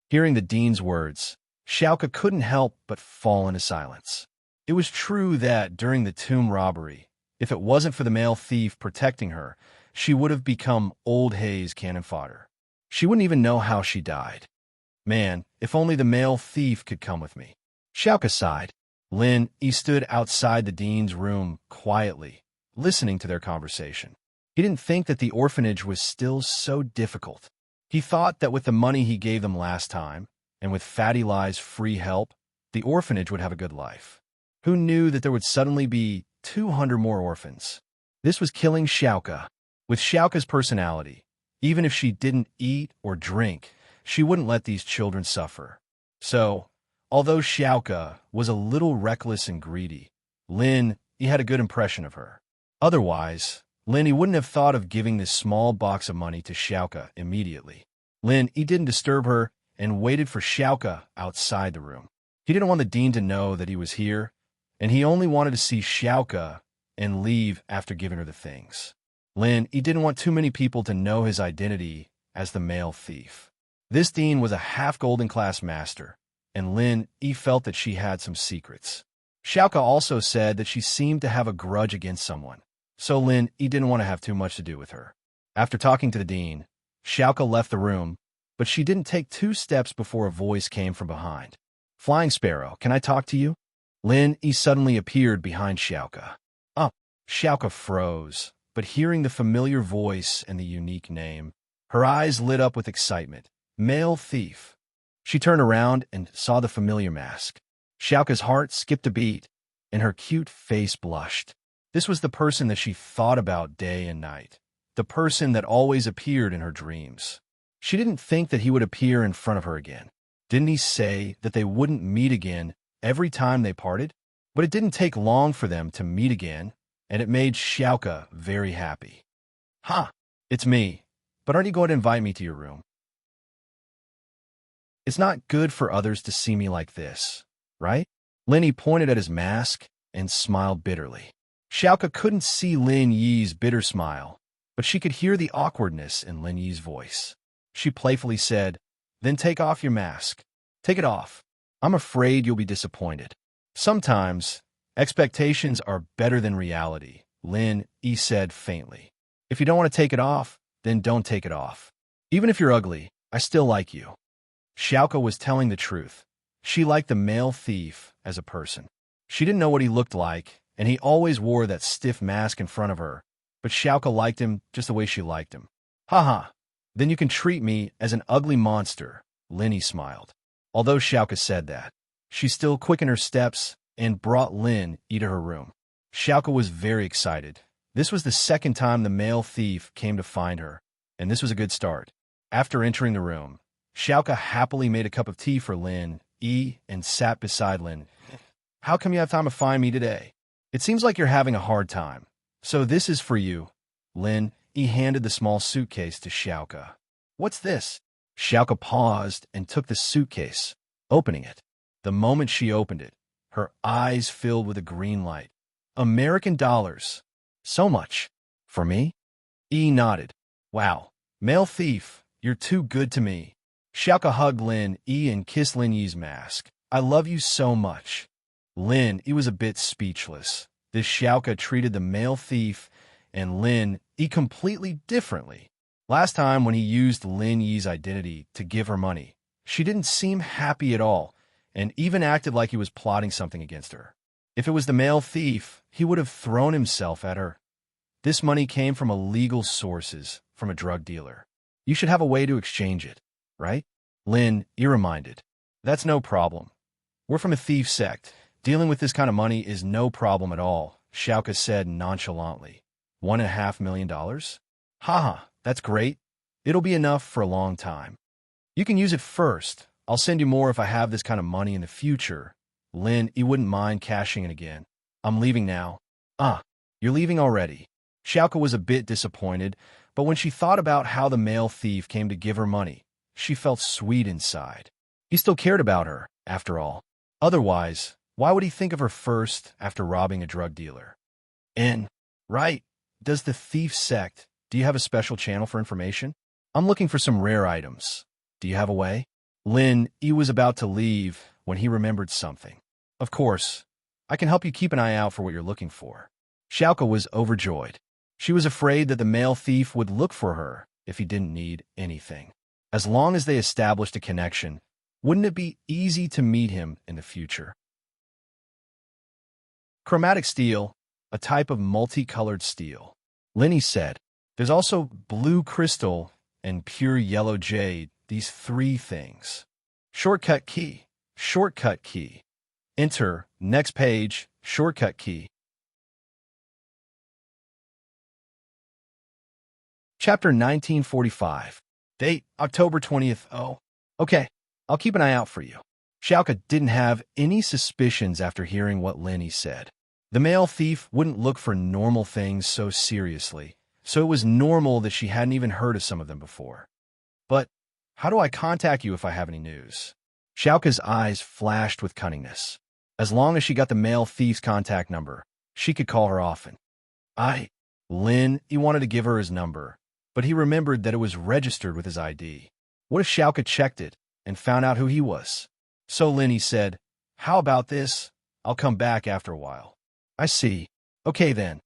Hearing the dean's words, Xiaoka couldn't help but fall into silence. It was true that during the tomb robbery, if it wasn't for the male thief protecting her, she would have become old Hayes cannon fodder. She wouldn't even know how she died. Man, if only the male thief could come with me. Xiaoka sighed. Lin Yi stood outside the dean's room quietly, listening to their conversation. He didn't think that the orphanage was still so difficult. He thought that with the money he gave them last time, and with Fatty Lie's free help, the orphanage would have a good life. Who knew that there would suddenly be 200 more orphans? This was killing Xiaoka. With Xiaoka's personality, even if she didn't eat or drink, she wouldn't let these children suffer. So, although Xiaoka was a little reckless and greedy, Lin Yi had a good impression of her. Otherwise, Lin Yi wouldn't have thought of giving this small box of money to Xiaoka immediately. Lin Yi didn't disturb her and waited for Xiaoka outside the room. He didn't want the dean to know that he was here, and he only wanted to see Xiaoka and leave after giving her the things. Lin Yi didn't want too many people to know his identity as the male thief. This dean was a half-golden class master, and Lin Yi felt that she had some secrets. Xiaoka also said that she seemed to have a grudge against someone, so Lin Yi didn't want to have too much to do with her. After talking to the dean, Xiaoka left the room, but she didn't take 2 steps before a voice came from behind. Flying Sparrow, can I talk to you? Lin Yi suddenly appeared behind Xiaoka. Up! Xiaoka froze, but hearing the familiar voice and the unique name, her eyes lit up with excitement. Male thief. She turned around and saw the familiar mask. Xiaoka's heart skipped a beat, and her cute face blushed. This was the person that she thought about day and night, the person that always appeared in her dreams. She didn't think that he would appear in front of her again. Didn't he say that they wouldn't meet again every time they parted? But it didn't take long for them to meet again, and it made Xiaoka very happy. Ha! It's me. But aren't you going to invite me to your room? It's not good for others to see me like this, right? Lin Yi pointed at his mask and smiled bitterly. Xiaoka couldn't see Lin Yi's bitter smile, but she could hear the awkwardness in Lin Yi's voice. She playfully said, "Then take off your mask. Take it off. I'm afraid you'll be disappointed." Sometimes, expectations are better than reality, Lin Yi said faintly. If you don't want to take it off, then don't take it off. Even if you're ugly, I still like you. Xiaoka was telling the truth. She liked the male thief as a person. She didn't know what he looked like, and he always wore that stiff mask in front of her, but Xiaoka liked him just the way she liked him. Haha, then you can treat me as an ugly monster, Lin Yi smiled. Although Xiaoka said that, she still quickened her steps and brought Lin Yi to her room. Xiaoka was very excited. This was the second time the male thief came to find her, and this was a good start. After entering the room, Xiaoka happily made a cup of tea for Lin Yi and sat beside Lin. How come you have time to find me today? It seems like you're having a hard time. So this is for you. Lin Yi handed the small suitcase to Xiaoka. What's this? Xiaoka paused and took the suitcase, opening it. The moment she opened it, her eyes filled with a green light. American dollars. So much. For me? Yi nodded. Wow. Male thief, you're too good to me. Xiaoka hugged Lin Yi and kissed Lin Yi's mask. I love you so much. Lin Yi was a bit speechless. This Xiaoka treated the male thief and Lin Yi completely differently. Last time when he used Lin Yi's identity to give her money, she didn't seem happy at all and even acted like he was plotting something against her. If it was the male thief, he would have thrown himself at her. This money came from illegal sources, from a drug dealer. You should have a way to exchange it, right? Lin Yi reminded. That's no problem. We're from a thief sect. Dealing with this kind of money is no problem at all, Xiaoka said nonchalantly. $1.5 million? Haha, that's great. It'll be enough for a long time. You can use it first. I'll send you more if I have this kind of money in the future. Lin Yi wouldn't mind cashing it again. I'm leaving now. Ah, you're leaving already. Xiaoka was a bit disappointed, but when she thought about how the male thief came to give her money, she felt sweet inside. He still cared about her, after all. Otherwise, why would he think of her first after robbing a drug dealer? Right. Does the thief sect, do you have a special channel for information? I'm looking for some rare items. Do you have a way? Lin Yi was about to leave when he remembered something. Of course. I can help you keep an eye out for what you're looking for. Xiaoka was overjoyed. She was afraid that the male thief would look for her if he didn't need anything. As long as they established a connection, wouldn't it be easy to meet him in the future? Chromatic steel, a type of multicolored steel. Lin Yi said, there's also blue crystal and pure yellow jade, these three things. Shortcut key, shortcut key. Enter, next page, shortcut key. Chapter 1945. Date, October 20th. Oh, okay. I'll keep an eye out for you. Xiaoka didn't have any suspicions after hearing what Lin Yi said. The male thief wouldn't look for normal things so seriously, so it was normal that she hadn't even heard of some of them before. But how do I contact you if I have any news? Xiaoka's eyes flashed with cunningness. As long as she got the male thief's contact number, she could call her often. Lin Yi wanted to give her his number, but he remembered that it was registered with his ID. What if Xiaoka checked it and found out who he was? So Lin Yi said, how about this? I'll come back after a while. I see. Okay then.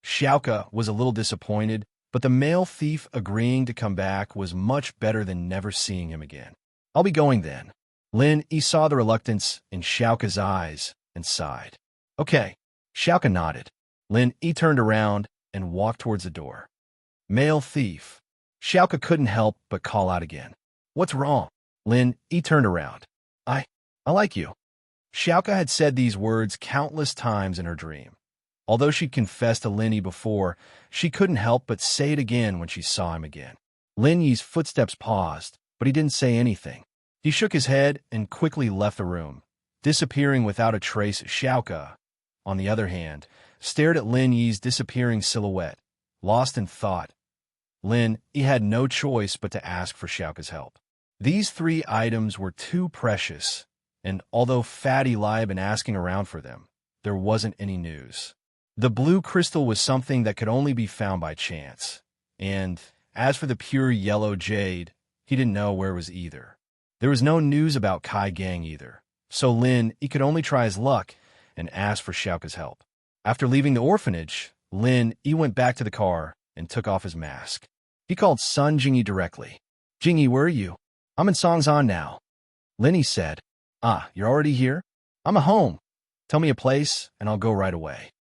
Xiaoka was a little disappointed, but the male thief agreeing to come back was much better than never seeing him again. I'll be going then. Lin Yi saw the reluctance in Xiaoka's eyes and sighed. Okay. Xiaoka nodded. Lin Yi turned around and walked towards the door. Male thief. Xiaoka couldn't help but call out again. What's wrong? Lin Yi turned around. I like you. Xiaoka had said these words countless times in her dream. Although she'd confessed to Lin Yi before, she couldn't help but say it again when she saw him again. Lin Yi's footsteps paused, but he didn't say anything. He shook his head and quickly left the room, disappearing without a trace. Xiaoka, on the other hand, stared at Lin Yi's disappearing silhouette, lost in thought. Lin Yi had no choice but to ask for Xiaoka's help. These three items were too precious, and although Fatty Lai had been asking around for them, there wasn't any news. The blue crystal was something that could only be found by chance, and as for the pure yellow jade, he didn't know where it was either. There was no news about Kai Gang either, so Lin Yi could only try his luck and ask for Xiaoka's help. After leaving the orphanage, Lin Yi went back to the car and took off his mask. He called Sun Jingyi directly. Jingyi, where are you? I'm in Songzan now. Lin Yi said, you're already here? I'm at home. Tell me a place, and I'll go right away.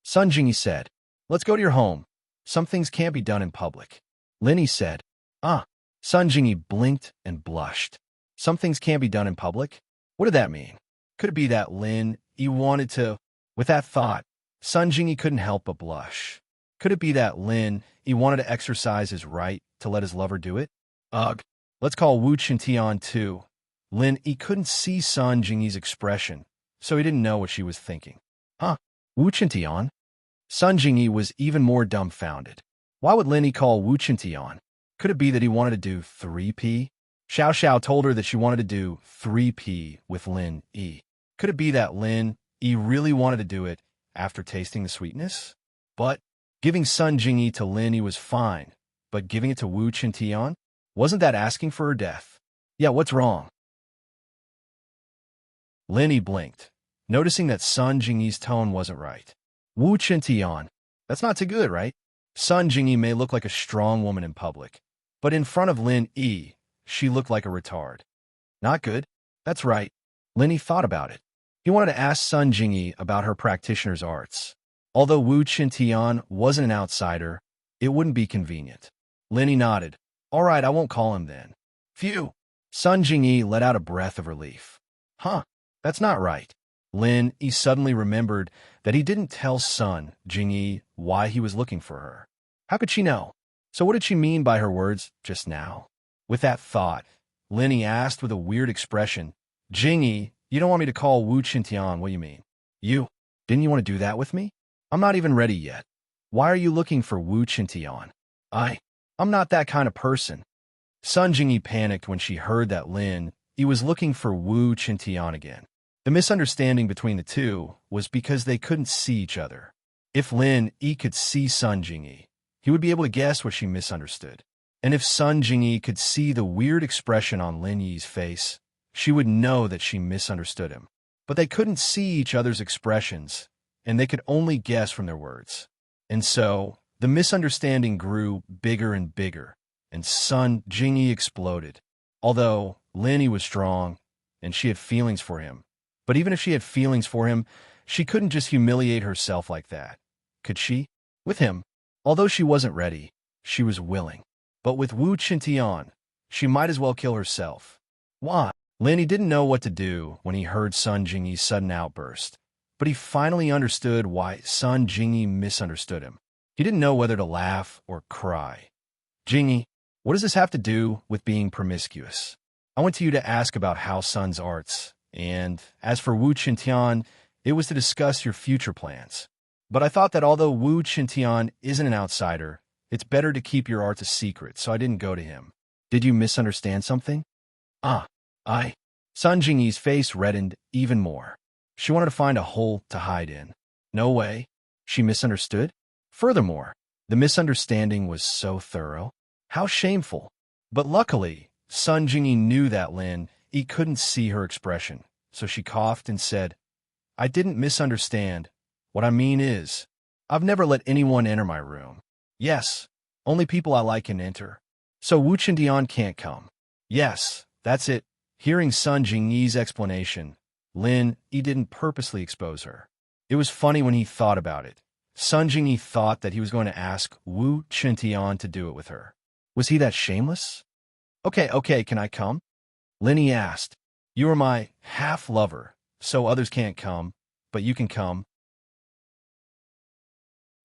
Sun Jingyi said, let's go to your home. Some things can't be done in public. Lin Yi said, Sun Jingyi blinked and blushed. Some things can't be done in public? What did that mean? Could it be that Lin Yi wanted to... With that thought, Sun Jingyi couldn't help but blush. Could it be that Lin Yi wanted to exercise his right to let his lover do it? Ugh. Let's call Wu Qintian too. Lin Yi couldn't see Sun Jingyi's expression, so he didn't know what she was thinking. Wu Qintian? Sun Jingyi was even more dumbfounded. Why would Lin Yi call Wu Qintian? Could it be that he wanted to do 3P? Xiao Xiao told her that she wanted to do 3P with Lin Yi. Could it be that Lin Yi really wanted to do it after tasting the sweetness? But giving Sun Jingyi to Lin Yi was fine, but giving it to Wu Qintian? Wasn't that asking for her death? Yeah, what's wrong? Lin blinked, noticing that Sun Jingyi's tone wasn't right. Wu Qintian. That's not too good, right? Sun Jingyi may look like a strong woman in public, but in front of Lin Yi, she looked like a retard. Not good. That's right. Lin thought about it. He wanted to ask Sun Jingyi about her practitioner's arts. Although Wu Qintian wasn't an outsider, it wouldn't be convenient. Lin nodded. All right, I won't call him then. Phew. Sun Jingyi let out a breath of relief. Huh, that's not right. Lin Yi suddenly remembered that he didn't tell Sun Jingyi why he was looking for her. How could she know? So what did she mean by her words just now? With that thought, Lin Yi asked with a weird expression, Jingyi, you don't want me to call Wu Qintian, what do you mean? You? Didn't you want to do that with me? I'm not even ready yet. Why are you looking for Wu Qintian? I'm not that kind of person. Sun Jingyi panicked when she heard that Lin Yi was looking for Wu Qintian again. The misunderstanding between the two was because they couldn't see each other. If Lin Yi could see Sun Jingyi, he would be able to guess what she misunderstood. And if Sun Jingyi could see the weird expression on Lin Yi's face, she would know that she misunderstood him. But they couldn't see each other's expressions, and they could only guess from their words. And so, the misunderstanding grew bigger and bigger, and Sun Jingyi exploded. Although Lin Yi was strong, and she had feelings for him. But even if she had feelings for him, she couldn't just humiliate herself like that. Could she? With him. Although she wasn't ready, she was willing. But with Wu Qintian, she might as well kill herself. Why? Lin Yi didn't know what to do when he heard Sun Jingyi's sudden outburst, but he finally understood why Sun Jingyi misunderstood him. He didn't know whether to laugh or cry. Jingyi, what does this have to do with being promiscuous? I went to you to ask about how Sun's arts, and as for Wu Qintian, it was to discuss your future plans. But I thought that although Wu Qintian isn't an outsider, it's better to keep your arts a secret, so I didn't go to him. Did you misunderstand something? Sun Jingyi's face reddened even more. She wanted to find a hole to hide in. No way. She misunderstood? Furthermore, the misunderstanding was so thorough. How shameful. But luckily, Sun Jingyi knew that Lin Yi couldn't see her expression, so she coughed and said, I didn't misunderstand. What I mean is, I've never let anyone enter my room. Yes, only people I like can enter. So Wu Qintian can't come. Yes, that's it. Hearing Sun Jingyi's explanation, Lin Yi didn't purposely expose her. It was funny when he thought about it. Sun Jingyi thought that he was going to ask Wu Qintian to do it with her. Was he that shameless? Okay, can I come? Lin Yi asked. You are my half-lover, so others can't come, but you can come.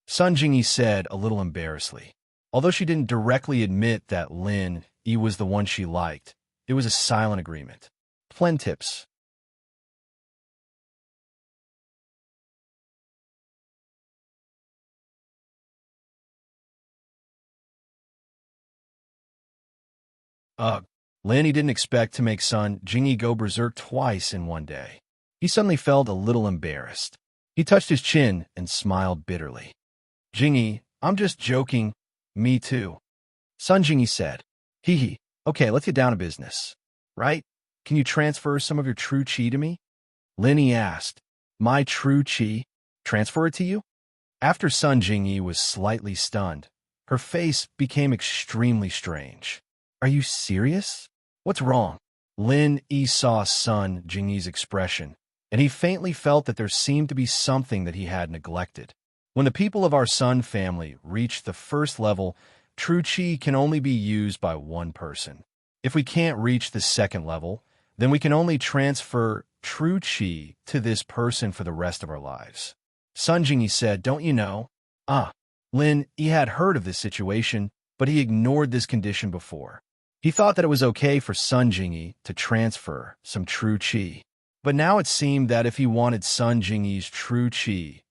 Sun Jingyi said a little embarrassedly. Although she didn't directly admit that Lin Yi was the one she liked, it was a silent agreement. Plen tips. Ugh. Lin Yi didn't expect to make Sun Jingyi go berserk twice in one day. He suddenly felt a little embarrassed. He touched his chin and smiled bitterly. Jingyi, I'm just joking. Me too. Sun Jingyi said. Hee hee. Okay, let's get down to business. Right? Can you transfer some of your true chi to me? Lin Yi asked. My true chi? Transfer it to you? After Sun Jingyi was slightly stunned, her face became extremely strange. Are you serious? What's wrong? Lin Yi saw Sun Jingyi's expression, and he faintly felt that there seemed to be something that he had neglected. When the people of our Sun family reach the first level, true chi can only be used by one person. If we can't reach the second level, then we can only transfer true chi to this person for the rest of our lives. Sun Jingyi said, don't you know? Lin Yi had heard of this situation, but he ignored this condition before. He thought that it was okay for Sun Jingyi to transfer some true chi. But now it seemed that if he wanted Sun Jingyi's true chi,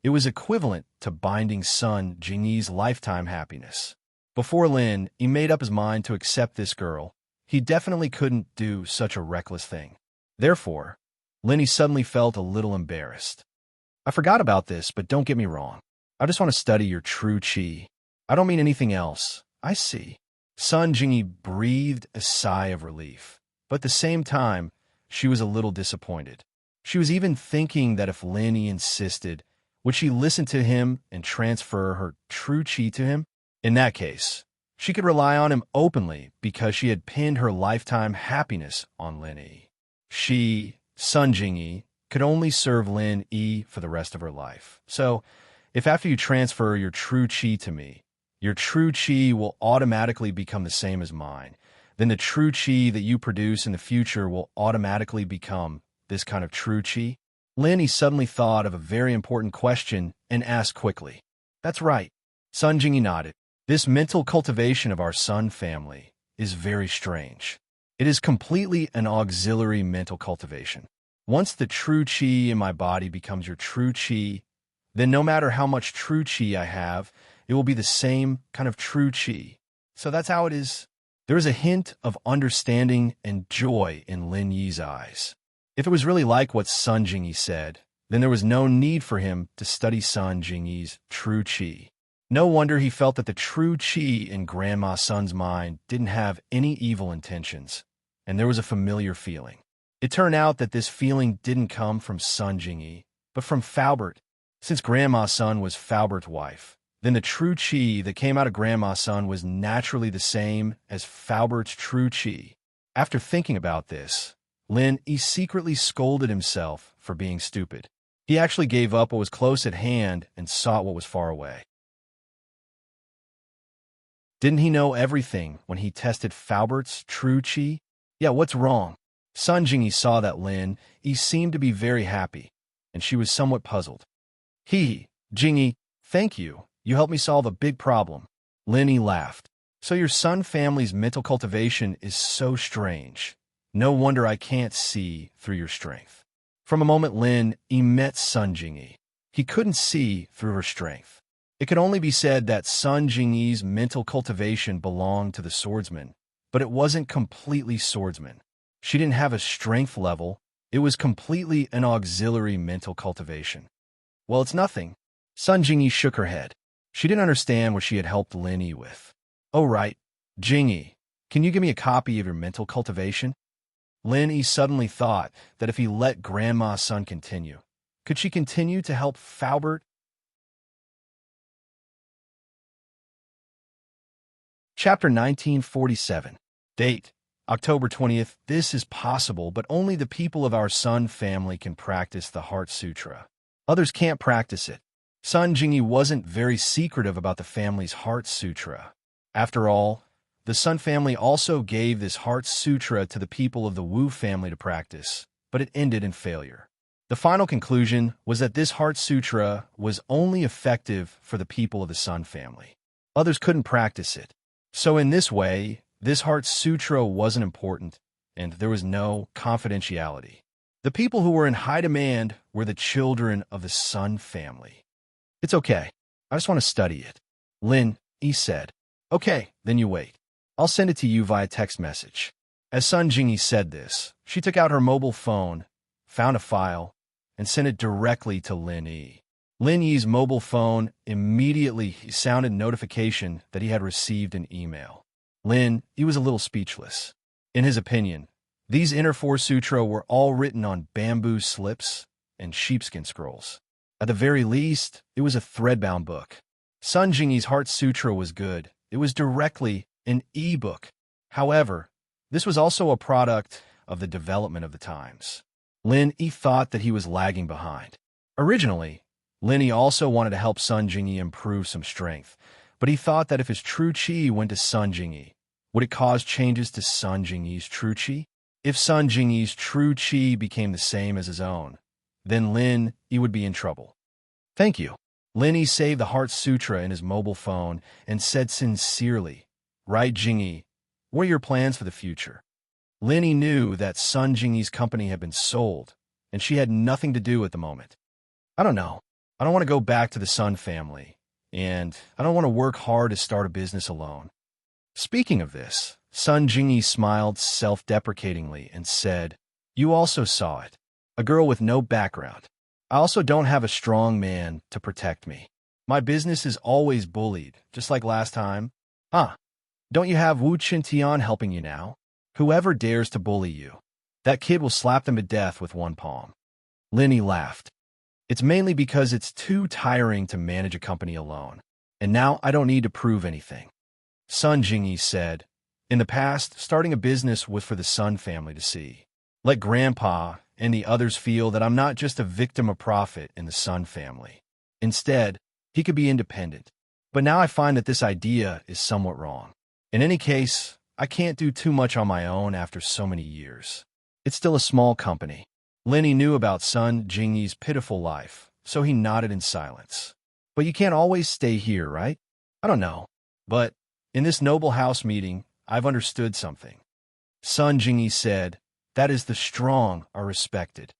it was equivalent to binding Sun Jingyi's lifetime happiness. Before Lin Yi made up his mind to accept this girl, he definitely couldn't do such a reckless thing. Therefore, Lin Yi suddenly felt a little embarrassed. I forgot about this, but don't get me wrong. I just want to study your true chi. I don't mean anything else. I see. Sun Jingyi breathed a sigh of relief. but at the same time, she was a little disappointed. She was even thinking that if Lenny insisted, would she listen to him and transfer her true chi to him? In that case, she could rely on him openly because she had pinned her lifetime happiness on Lin Yi. She, Sun Jingyi, could only serve Lin Yi for the rest of her life. So, if after you transfer your true chi to me, your true chi will automatically become the same as mine, then the true chi that you produce in the future will automatically become this kind of true chi? Lin Yi suddenly thought of a very important question and asked quickly. That's right. Sun Jingyi nodded. This mental cultivation of our Sun family is very strange. It is completely an auxiliary mental cultivation. Once the true chi in my body becomes your true chi, then no matter how much true chi I have, it will be the same kind of true chi. So that's how it is. There is a hint of understanding and joy in Lin Yi's eyes. If it was really like what Sun Jingyi said, then there was no need for him to study Sun Jingyi's true chi. No wonder he felt that the true chi in Grandma Sun's mind didn't have any evil intentions, and there was a familiar feeling. It turned out that this feeling didn't come from Sun Jingyi, but from Faubert. Since Grandma Sun was Faubert's wife, then the true chi that came out of Grandma Sun was naturally the same as Faubert's true chi. After thinking about this, Lin Yi secretly scolded himself for being stupid. He actually gave up what was close at hand and sought what was far away. Didn't he know everything when he tested Faubert's true chi? Yeah, what's wrong? Sun Jingyi saw that Lin Yi seemed to be very happy, and she was somewhat puzzled. Jingyi, thank you. You helped me solve a big problem. Lin Yi laughed. So your Sun family's mental cultivation is so strange. No wonder I can't see through your strength. From a moment Lin Yi met Sun Jingyi, he couldn't see through her strength. It could only be said that Sun Jingyi's mental cultivation belonged to the swordsman, but it wasn't completely swordsman. She didn't have a strength level. It was completely an auxiliary mental cultivation. Well, it's nothing. Sun Jingyi shook her head. She didn't understand what she had helped Lin Yi with. Oh, right. Jingyi, can you give me a copy of your mental cultivation? Lin Yi suddenly thought that if he let Grandma Sun continue, could she continue to help Faubert? Chapter 1947. Date, October 20th. This is possible, but only the people of our Sun family can practice the Heart Sutra. Others can't practice it. Sun Jingyi wasn't very secretive about the family's Heart Sutra. After all, the Sun family also gave this Heart Sutra to the people of the Wu family to practice, but it ended in failure. The final conclusion was that this Heart Sutra was only effective for the people of the Sun family. Others couldn't practice it. So in this way, this Heart Sutra wasn't important, and there was no confidentiality. The people who were in high demand were the children of the Sun family. It's okay. I just want to study it. Lin Yi said. Okay, then you wait. I'll send it to you via text message. As Sun Jingyi said this, she took out her mobile phone, found a file, and sent it directly to Lin Yi. Lin Yi's mobile phone immediately sounded notification that he had received an email. Lin Yi was a little speechless. In his opinion, these Inner Four Sutra were all written on bamboo slips and sheepskin scrolls. At the very least, it was a thread-bound book. Sun Jingyi's Heart Sutra was good. It was directly an e-book. However, this was also a product of the development of the times. Lin Yi thought that he was lagging behind. Originally, Lin Yi also wanted to help Sun Jingyi improve some strength, but he thought that if his true chi went to Sun Jingyi, would it cause changes to Sun Jingyi's true chi? If Sun Jingyi's true chi became the same as his own, then Lin Yi would be in trouble. Thank you. Lin Yi saved the Heart Sutra in his mobile phone and said sincerely, Right, Jingyi, what are your plans for the future? Lin Yi knew that Sun Jingyi's company had been sold, and she had nothing to do at the moment. I don't know. I don't want to go back to the Sun family, and I don't want to work hard to start a business alone. Speaking of this, Sun Jingyi smiled self-deprecatingly and said, You also saw it. A girl with no background. I also don't have a strong man to protect me. My business is always bullied, just like last time. Huh. Don't you have Wu Qintian helping you now? Whoever dares to bully you, that kid will slap them to death with one palm. Lenny laughed. It's mainly because it's too tiring to manage a company alone. And now I don't need to prove anything. Sun Jingyi said, in the past, starting a business was for the Sun family to see. Let Grandpa and the others feel that I'm not just a victim of profit in the Sun family. Instead, he could be independent. But now I find that this idea is somewhat wrong. In any case, I can't do too much on my own after so many years. It's still a small company. Lenny knew about Sun Jingyi's pitiful life, so he nodded in silence. But you can't always stay here, right? I don't know. But in this noble house meeting, I've understood something. Sun Jingyi said, that is the strong are respected.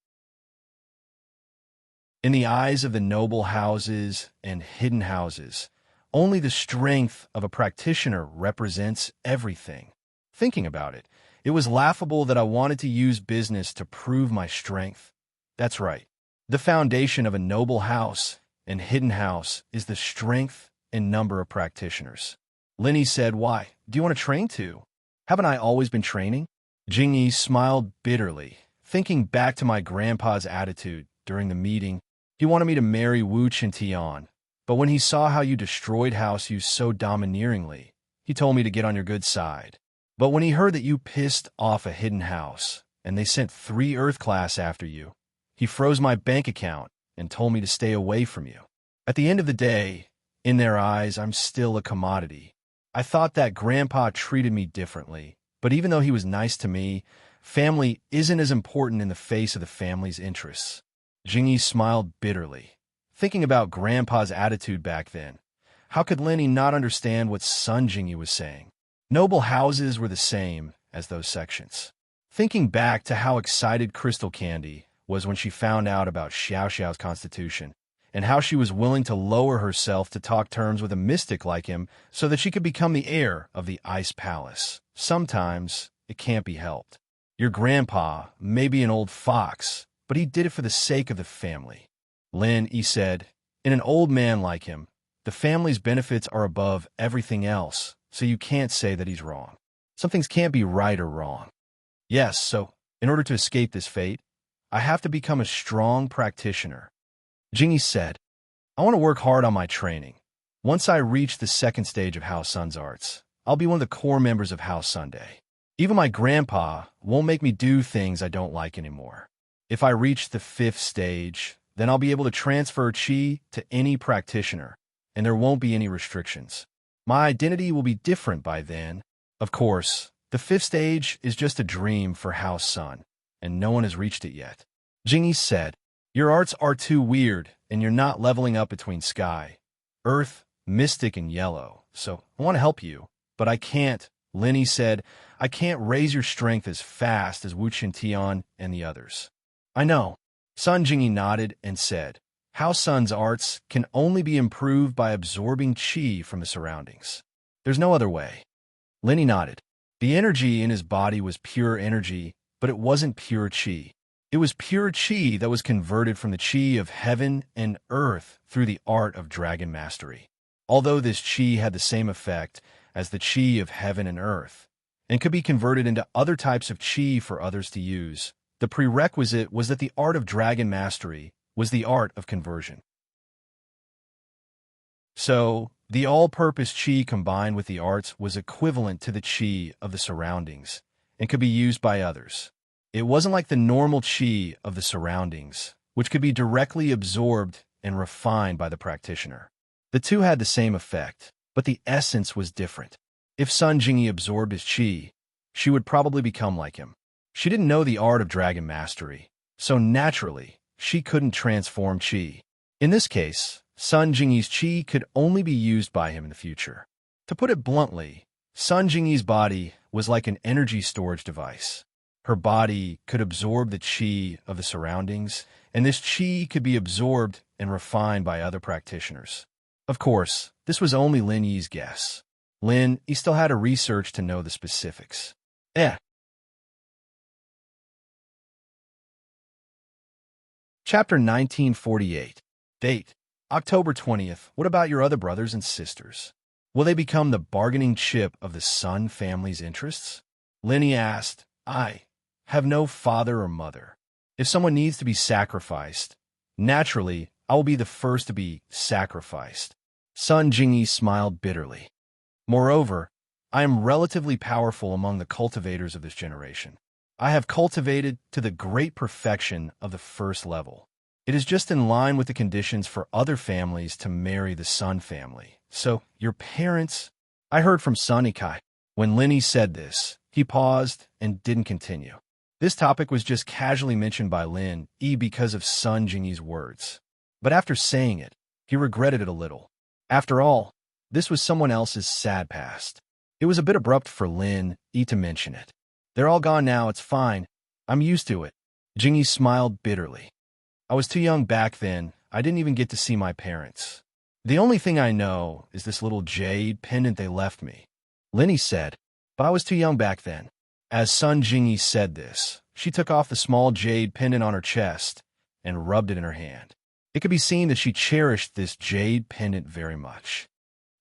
In the eyes of the noble houses and hidden houses, only the strength of a practitioner represents everything. Thinking about it, it was laughable that I wanted to use business to prove my strength. That's right. The foundation of a noble house and hidden house is the strength and number of practitioners. Lenny said, why? Do you want to train too? Haven't I always been training? Jingyi smiled bitterly, thinking back to my grandpa's attitude during the meeting. He wanted me to marry Wu Qintian, but when he saw how you destroyed House Yu so domineeringly, he told me to get on your good side. But when he heard that you pissed off a hidden house, and they sent 3 Earth class after you, he froze my bank account and told me to stay away from you. At the end of the day, in their eyes, I'm still a commodity. I thought that Grandpa treated me differently, but even though he was nice to me, family isn't as important in the face of the family's interests. Jingyi smiled bitterly, thinking about Grandpa's attitude back then. How could Lenny not understand what Sun Jingyi was saying? Noble houses were the same as those sections. Thinking back to how excited Crystal Candy was when she found out about Xiao Xiao's constitution, and how she was willing to lower herself to talk terms with a mystic like him so that she could become the heir of the Ice Palace. Sometimes it can't be helped. Your grandpa may be an old fox, but he did it for the sake of the family. Lin, he said, in an old man like him, the family's benefits are above everything else, so you can't say that he's wrong. Some things can't be right or wrong. Yes, so in order to escape this fate, I have to become a strong practitioner. Jingyi said, I want to work hard on my training. Once I reach the second stage of House Sun's arts, I'll be one of the core members of House Sunday. Even my grandpa won't make me do things I don't like anymore. If I reach the 5th stage, then I'll be able to transfer Qi to any practitioner, and there won't be any restrictions. My identity will be different by then. Of course, the 5th stage is just a dream for House Sun, and no one has reached it yet. Jingyi said, your arts are too weird, and you're not leveling up between sky, earth, mystic, and yellow, so I want to help you, but I can't. Lenny said, I can't raise your strength as fast as Wu Qintian and the others. I know. Sun Jingyi nodded and said, House Sun's arts can only be improved by absorbing Qi from the surroundings. There's no other way. Lenny nodded. The energy in his body was pure energy, but it wasn't pure Qi. It was pure Qi that was converted from the Qi of heaven and earth through the art of dragon mastery. Although this Qi had the same effect as the Qi of heaven and earth, and could be converted into other types of Qi for others to use, the prerequisite was that the art of dragon mastery was the art of conversion. So, the all-purpose Qi combined with the arts was equivalent to the Qi of the surroundings, and could be used by others. It wasn't like the normal Qi of the surroundings, which could be directly absorbed and refined by the practitioner. The two had the same effect, but the essence was different. If Sun Jingyi absorbed his Qi, she would probably become like him. She didn't know the art of dragon mastery, so naturally, she couldn't transform Qi. In this case, Sun Jingyi's Qi could only be used by him in the future. To put it bluntly, Sun Jingyi's body was like an energy storage device. Her body could absorb the Qi of the surroundings, and this Qi could be absorbed and refined by other practitioners. Of course, this was only Lin Yi's guess. Lin, he still had to research to know the specifics. Chapter 1948. Date: October 20th. What about your other brothers and sisters? Will they become the bargaining chip of the Sun family's interests? Lenny asked. I have no father or mother. If someone needs to be sacrificed, naturally, I will be the first to be sacrificed. Sun Jingyi smiled bitterly. Moreover, I am relatively powerful among the cultivators of this generation. I have cultivated to the great perfection of the first level. It is just in line with the conditions for other families to marry the Sun family. So, your parents... I heard from Sun Ikai. When Lenny said this, he paused and didn't continue. This topic was just casually mentioned by Lin Yi because of Sun Jingyi's words. But after saying it, he regretted it a little. After all, this was someone else's sad past. It was a bit abrupt for Lin Yi to mention it. They're all gone now, it's fine. I'm used to it. Jingyi smiled bitterly. I was too young back then, I didn't even get to see my parents. The only thing I know is this little jade pendant they left me. Lenny said, but I was too young back then. As Sun Jingyi said this, she took off the small jade pendant on her chest and rubbed it in her hand. It could be seen that she cherished this jade pendant very much.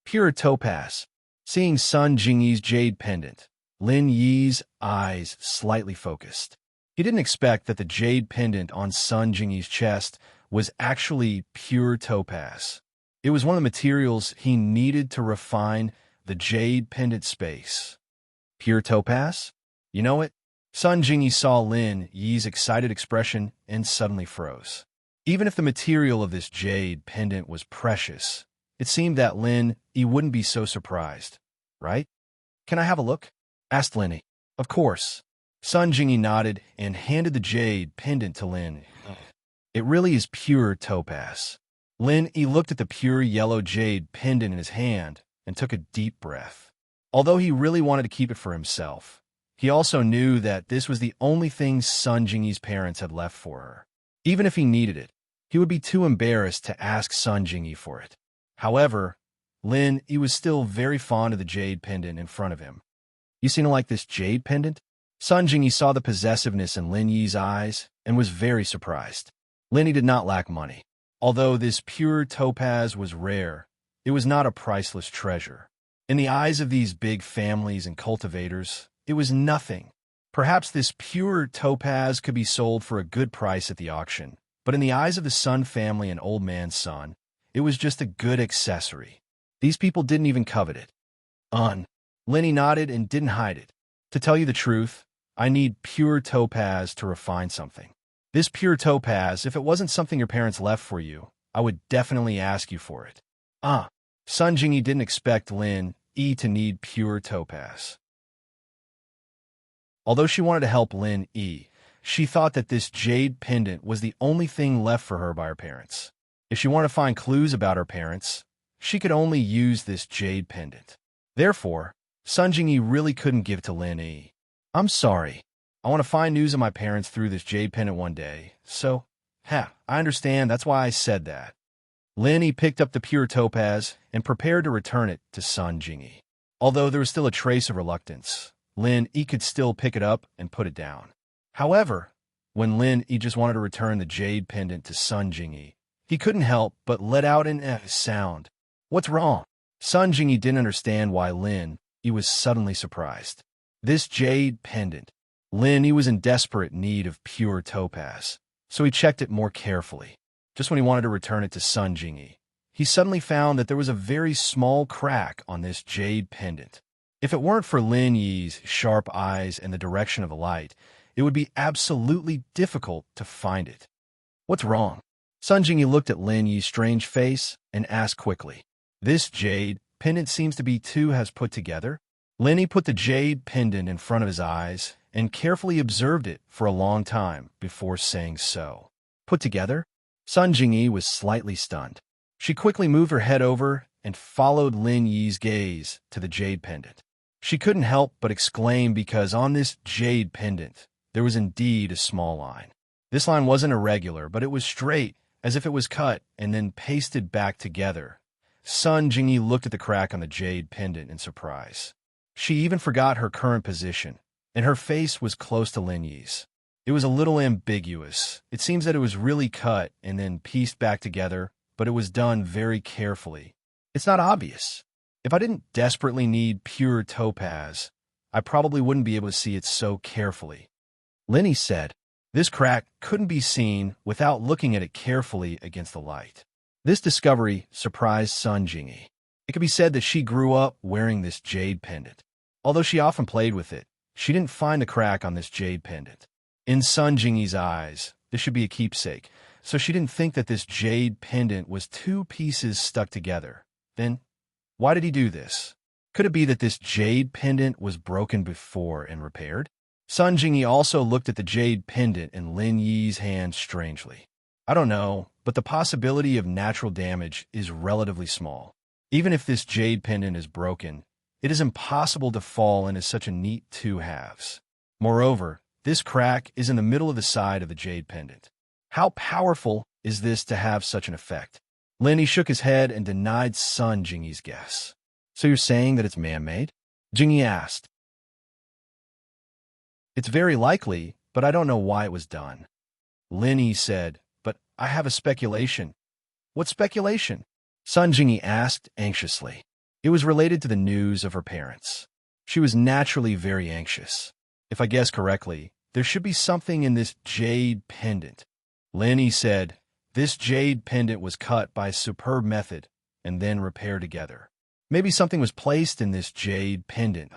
Pure topaz. Seeing Sun Jingyi's jade pendant, Lin Yi's eyes slightly focused. He didn't expect that the jade pendant on Sun Jingyi's chest was actually pure topaz. It was one of the materials he needed to refine the jade pendant space. Pure topaz? You know it? Sun Jingyi saw Lin Yi's excited expression and suddenly froze. Even if the material of this jade pendant was precious, it seemed that Lin Yi wouldn't be so surprised, right? Can I have a look? Asked Lin Yi. Of course. Sun Jingyi nodded and handed the jade pendant to Lin Yi. It really is pure topaz. Lin Yi looked at the pure yellow jade pendant in his hand and took a deep breath. Although he really wanted to keep it for himself, he also knew that this was the only thing Sun Jingyi's parents had left for her. Even if he needed it, he would be too embarrassed to ask Sun Jingyi for it. However, Lin Yi was still very fond of the jade pendant in front of him. You seem to like this jade pendant? Sun Jingyi saw the possessiveness in Lin Yi's eyes and was very surprised. Lin Yi did not lack money. Although this pure topaz was rare, it was not a priceless treasure. In the eyes of these big families and cultivators, it was nothing. Perhaps this pure topaz could be sold for a good price at the auction, but in the eyes of the Sun family and Old Man Sun, it was just a good accessory. These people didn't even covet it. Lin Yi nodded and didn't hide it. To tell you the truth, I need pure topaz to refine something. This pure topaz, if it wasn't something your parents left for you, I would definitely ask you for it. Sun Jingyi didn't expect Lin Yi to need pure topaz. Although she wanted to help Lin Yi, she thought that this jade pendant was the only thing left for her by her parents. If she wanted to find clues about her parents, she could only use this jade pendant. Therefore, Sun Jingyi really couldn't give it to Lin Yi. I'm sorry. I want to find news of my parents through this jade pendant one day, so, I understand, that's why I said that. Lin Yi picked up the pure topaz and prepared to return it to Sun Jingyi. Although there was still a trace of reluctance, Lin Yi could still pick it up and put it down. However, when Lin Yi just wanted to return the jade pendant to Sun Jingyi, he couldn't help but let out an sound. What's wrong? Sun Jingyi didn't understand why Lin Yi was suddenly surprised. This jade pendant. Lin Yi was in desperate need of pure topaz, so he checked it more carefully. Just when he wanted to return it to Sun Jingyi, he suddenly found that there was a very small crack on this jade pendant. If it weren't for Lin Yi's sharp eyes and the direction of the light, it would be absolutely difficult to find it. What's wrong? Sun Jingyi looked at Lin Yi's strange face and asked quickly. This jade pendant seems to be two has put together. Lin Yi put the jade pendant in front of his eyes and carefully observed it for a long time before saying so. Put together? Sun Jingyi was slightly stunned. She quickly moved her head over and followed Lin Yi's gaze to the jade pendant. She couldn't help but exclaim because on this jade pendant, there was indeed a small line. This line wasn't irregular, but it was straight, as if it was cut and then pasted back together. Sun Jingyi looked at the crack on the jade pendant in surprise. She even forgot her current position, and her face was close to Lin Yi's. It was a little ambiguous. It seems that it was really cut and then pieced back together, but it was done very carefully. It's not obvious. If I didn't desperately need pure topaz, I probably wouldn't be able to see it so carefully. Lin said, this crack couldn't be seen without looking at it carefully against the light. This discovery surprised Sun Jingyi. It could be said that she grew up wearing this jade pendant. Although she often played with it, she didn't find the crack on this jade pendant. In Sun Jingyi's eyes, this should be a keepsake, so she didn't think that this jade pendant was two pieces stuck together. Then, why did he do this? Could it be that this jade pendant was broken before and repaired? Sun Jingyi also looked at the jade pendant in Lin Yi's hand strangely. I don't know, but the possibility of natural damage is relatively small. Even if this jade pendant is broken, it is impossible to fall into such a neat two halves. Moreover, this crack is in the middle of the side of the jade pendant. How powerful is this to have such an effect? Lin Yi shook his head and denied Sun Jingyi's guess. So you're saying that it's man-made? Jingyi asked. It's very likely, but I don't know why it was done. Lin Yi said, but I have a speculation. What speculation? Sun Jingyi asked anxiously. It was related to the news of her parents. She was naturally very anxious. If I guess correctly, there should be something in this jade pendant. Lin Yi said, this jade pendant was cut by a superb method and then repaired together. Maybe something was placed in this jade pendant.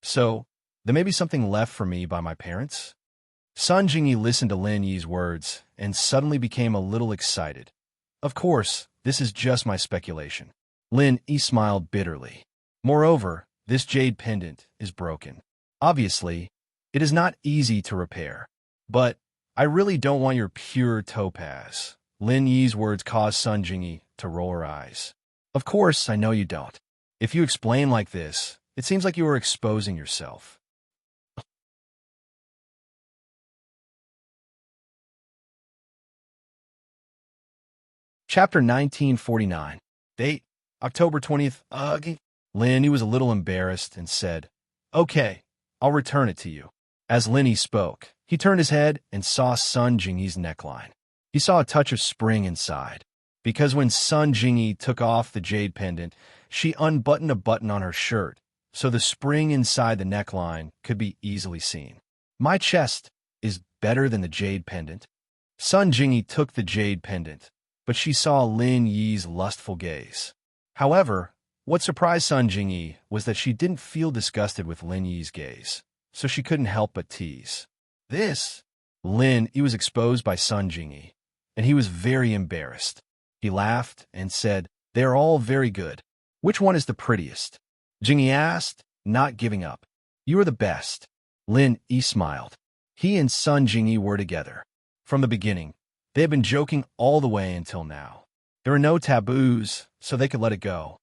So, there may be something left for me by my parents? Sun Jingyi listened to Lin Yi's words and suddenly became a little excited. Of course, this is just my speculation. Lin Yi smiled bitterly. Moreover, this jade pendant is broken. Obviously, it is not easy to repair. But I really don't want your pure topaz. Lin Yi's words caused Sun Jingyi to roll her eyes. Of course, I know you don't. If you explain like this, it seems like you are exposing yourself. Chapter 1949. Date, October 20th. Lin Yi was a little embarrassed and said, okay, I'll return it to you. As Lin Yi spoke, he turned his head and saw Sun Jingyi's neckline. He saw a touch of spring inside, because when Sun Jingyi took off the jade pendant, she unbuttoned a button on her shirt, so the spring inside the neckline could be easily seen. My chest is better than the jade pendant. Sun Jingyi took the jade pendant, but she saw Lin Yi's lustful gaze. However, what surprised Sun Jingyi was that she didn't feel disgusted with Lin Yi's gaze, so she couldn't help but tease. This? Lin Yi was exposed by Sun Jingyi, and he was very embarrassed. He laughed and said, they are all very good. Which one is the prettiest? Jingyi asked, not giving up. You are the best. Lin Yi smiled. He and Sun Jingyi were together. From the beginning, they had been joking all the way until now. There were no taboos, so they could let it go.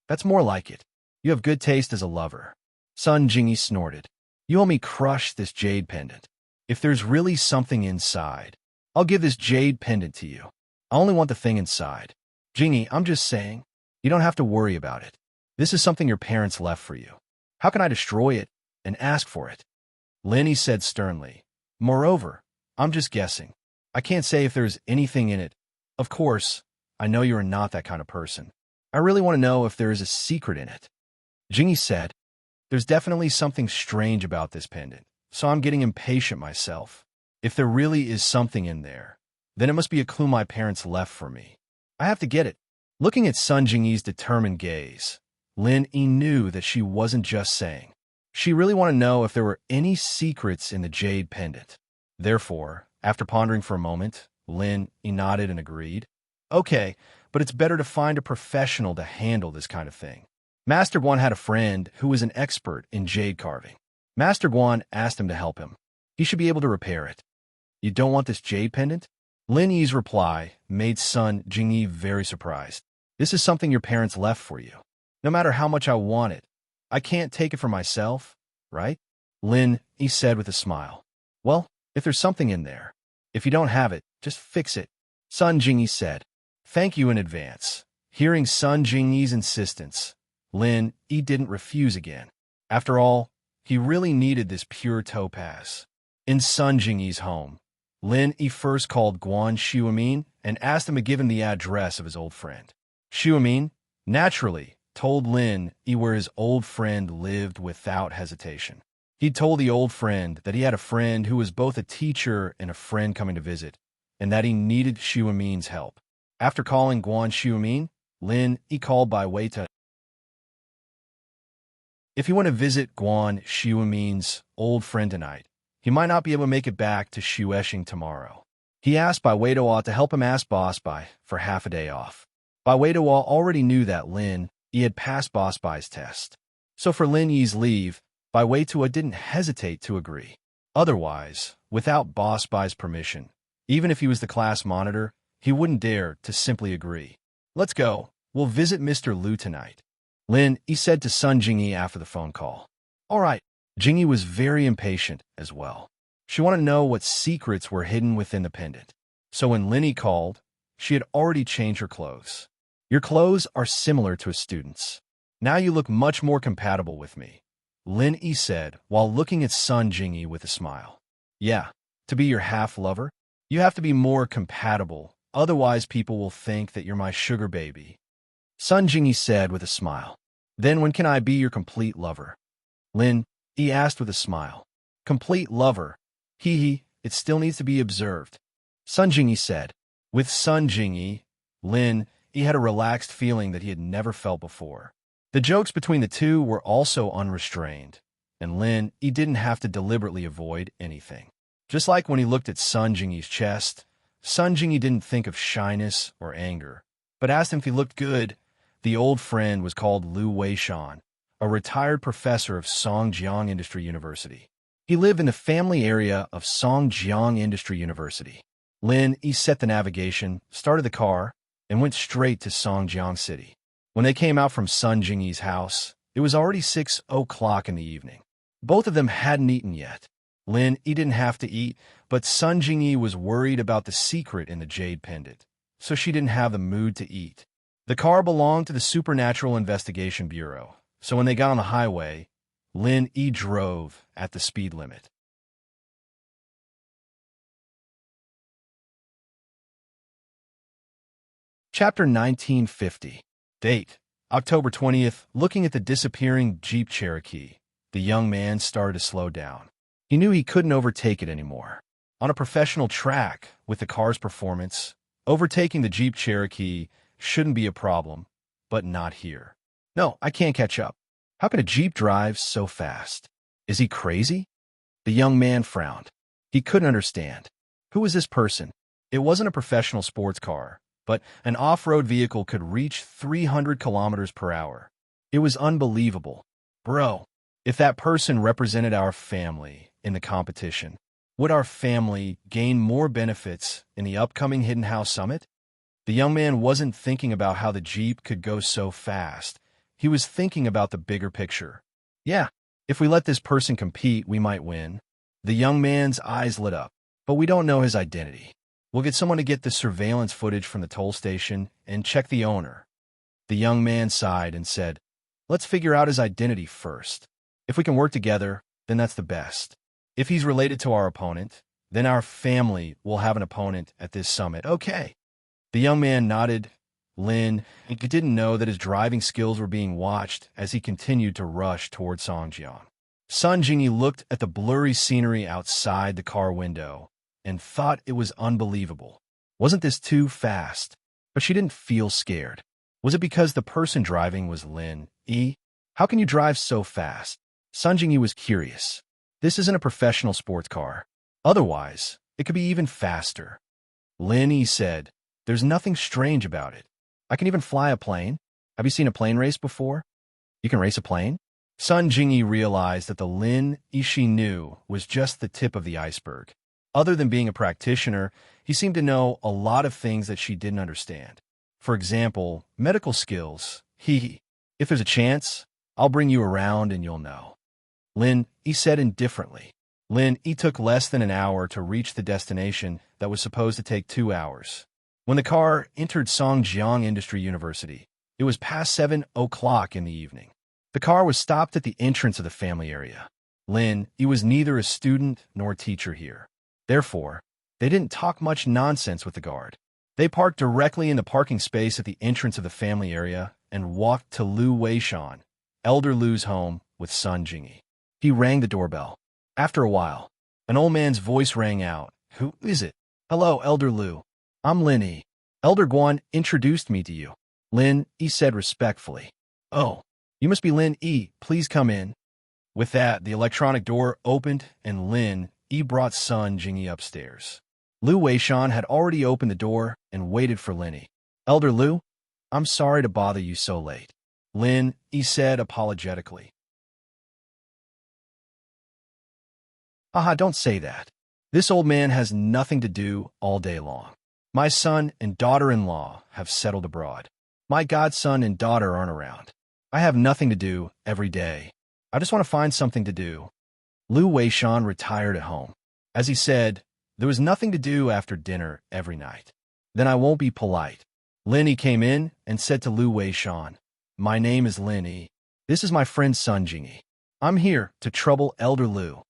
That's more like it. You have good taste as a lover. Sun Jingyi snorted. You help me crush this jade pendant. If there's really something inside, I'll give this jade pendant to you. I only want the thing inside. Jingyi, I'm just saying, you don't have to worry about it. This is something your parents left for you. How can I destroy it and ask for it? Lin Yi said sternly. Moreover, I'm just guessing. I can't say if there's anything in it. Of course, I know you are not that kind of person. I really want to know if there is a secret in it. Jingyi said, there's definitely something strange about this pendant, so I'm getting impatient myself. If there really is something in there, then it must be a clue my parents left for me. I have to get it. Looking at Sun Jingyi's determined gaze, Lin Yi knew that she wasn't just saying. She really wanted to know if there were any secrets in the jade pendant. Therefore, after pondering for a moment, Lin Yi nodded and agreed. Okay, but it's better to find a professional to handle this kind of thing. Master Guan had a friend who was an expert in jade carving. Master Guan asked him to help him. He should be able to repair it. You don't want this jade pendant? Lin Yi's reply made Sun Jingyi very surprised. This is something your parents left for you. No matter how much I want it, I can't take it for myself, right? Lin Yi said with a smile. Well, if there's something in there, if you don't have it, just fix it. Sun Jingyi said. Thank you in advance. Hearing Sun Jingyi's insistence, Lin Yi didn't refuse again. After all, he really needed this pure topaz. In Sun Jingyi's home, Lin Yi first called Guan Xiumin and asked him to give him the address of his old friend. Xiumin, naturally, told Lin where his old friend lived without hesitation. He'd told the old friend that he had a friend who was both a teacher and a friend coming to visit, and that he needed Xiumin's help. After calling Guan Xiumin, Lin called by way to. If you want to visit Guan Xiumin's old friend tonight, he might not be able to make it back to Shueshing tomorrow. He asked Bai Weiduo to help him ask Boss Bai for half a day off. Bai Weiduo already knew that Lin had passed Boss Bai's test. So for Lin Yi's leave, Bai Weiduo didn't hesitate to agree. Otherwise, without Boss Bai's permission, even if he was the class monitor, he wouldn't dare to simply agree. Let's go. We'll visit Mr. Liu tonight. Lin said to Sun Jingyi after the phone call. All right. Jingyi was very impatient as well. She wanted to know what secrets were hidden within the pendant. So when Lin called, she had already changed her clothes. Your clothes are similar to a student's. Now you look much more compatible with me, Lin said while looking at Sun Jingyi with a smile. Yeah, to be your half-lover, you have to be more compatible, otherwise people will think that you're my sugar baby. Sun Jingyi said with a smile. Then when can I be your complete lover? Lin asked with a smile. Complete lover. It still needs to be observed. Sun Jingyi said. With Sun Jingyi, Lin had a relaxed feeling that he had never felt before. The jokes between the two were also unrestrained, and Lin didn't have to deliberately avoid anything. Just like when he looked at Sun Jingyi's chest, Sun Jingyi didn't think of shyness or anger, but asked him if he looked good. The old friend was called Liu Weishan, a retired professor of Songjiang Industry University. He lived in the family area of Songjiang Industry University. Lin set the navigation, started the car, and went straight to Songjiang City. When they came out from Sun Jingyi's house, it was already 6 o'clock in the evening. Both of them hadn't eaten yet. Lin didn't have to eat, but Sun Jingyi was worried about the secret in the jade pendant, so she didn't have the mood to eat. The car belonged to the Supernatural Investigation Bureau, so when they got on the highway, Lin drove at the speed limit. Chapter 1950. Date: October 20th. Looking at the disappearing Jeep Cherokee, the young man started to slow down. He knew he couldn't overtake it anymore. On a professional track, with the car's performance, overtaking the Jeep Cherokee shouldn't be a problem, but not here. No, I can't catch up. How can a Jeep drive so fast? Is he crazy? The young man frowned. He couldn't understand. Who was this person? It wasn't a professional sports car, but an off-road vehicle could reach 300 kilometers per hour. It was unbelievable. Bro, if that person represented our family in the competition, would our family gain more benefits in the upcoming Hidden House Summit? The young man wasn't thinking about how the Jeep could go so fast. He was thinking about the bigger picture. Yeah, if we let this person compete, we might win. The young man's eyes lit up. But we don't know his identity. We'll get someone to get the surveillance footage from the toll station and check the owner. The young man sighed and said, let's figure out his identity first. If we can work together, then that's the best. If he's related to our opponent, then our family will have an opponent at this summit. Okay. The young man nodded. Lin didn't know that his driving skills were being watched as he continued to rush toward Songjiang. Sun Jingyi looked at the blurry scenery outside the car window and thought it was unbelievable. Wasn't this too fast? But she didn't feel scared. Was it because the person driving was Lin Yi? How can you drive so fast? Sun Jingyi was curious. This isn't a professional sports car. Otherwise, it could be even faster. Lin Yi said, there's nothing strange about it. I can even fly a plane. Have you seen a plane race before? You can race a plane? Sun Jingyi realized that the Lin Yi she knew was just the tip of the iceberg. Other than being a practitioner, he seemed to know a lot of things that she didn't understand. For example, medical skills. If there's a chance, I'll bring you around and you'll know. Lin Yi said indifferently. Lin Yi took less than an hour to reach the destination that was supposed to take 2 hours. When the car entered Songjiang Industry University, it was past 7 o'clock in the evening. The car was stopped at the entrance of the family area. Lin Yi was neither a student nor teacher here. Therefore, they didn't talk much nonsense with the guard. They parked directly in the parking space at the entrance of the family area and walked to Lu Weishan, Elder Lu's home, with Sun Jingyi. He rang the doorbell. After a while, an old man's voice rang out. "Who is it?" "Hello, Elder Lu. I'm Lin Yi. Elder Guan introduced me to you." Lin Yi said respectfully. "Oh, you must be Lin Yi. Please come in." With that, the electronic door opened, and Lin Yi brought Sun Jingyi upstairs. Lu Weishan had already opened the door and waited for Lin Yi. "Elder Lu, I'm sorry to bother you so late," Lin Yi said apologetically. "Haha, don't say that. This old man has nothing to do all day long. My son and daughter-in-law have settled abroad. My godson and daughter aren't around. I have nothing to do every day. I just want to find something to do." Lu Weishan retired at home. As he said, there was nothing to do after dinner every night. "Then I won't be polite." Lin Yi came in and said to Lu Weishan, "My name is Lin Yi. This is my friend Sun Jingyi. I'm here to trouble Elder Lu.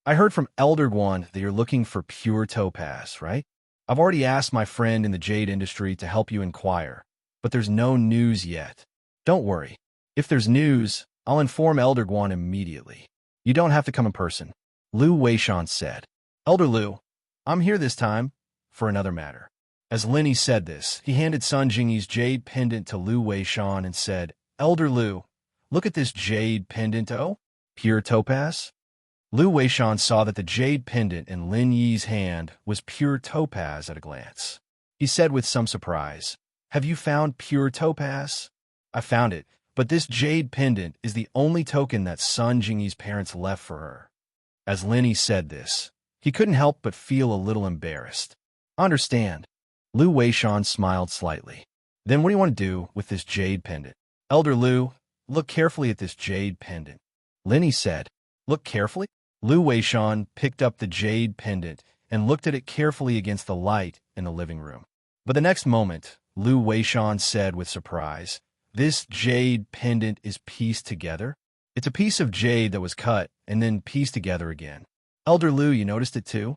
I heard from Elder Guan that you're looking for pure topaz, right? I've already asked my friend in the jade industry to help you inquire, but there's no news yet. Don't worry. If there's news, I'll inform Elder Guan immediately. You don't have to come in person," Lu Weishan said. "Elder Lu, I'm here this time for another matter." As Lin Yi said this, he handed Sun Jingyi's jade pendant to Lu Weishan and said, "Elder Lu, look at this jade pendant. Oh, pure topaz?" Lu Weishan saw that the jade pendant in Lin Yi's hand was pure topaz at a glance. He said with some surprise, "Have you found pure topaz?" "I found it, but this jade pendant is the only token that Sun Jingyi's parents left for her." As Lin Yi said this, he couldn't help but feel a little embarrassed. "I understand." Lu Weishan smiled slightly. "Then what do you want to do with this jade pendant?" "Elder Lu, look carefully at this jade pendant." Lin Yi said, "Look carefully?" Lu Weishan picked up the jade pendant and looked at it carefully against the light in the living room. But the next moment, Lu Weishan said with surprise, "This jade pendant is pieced together? It's a piece of jade that was cut and then pieced together again." "Elder Lu, you noticed it too?"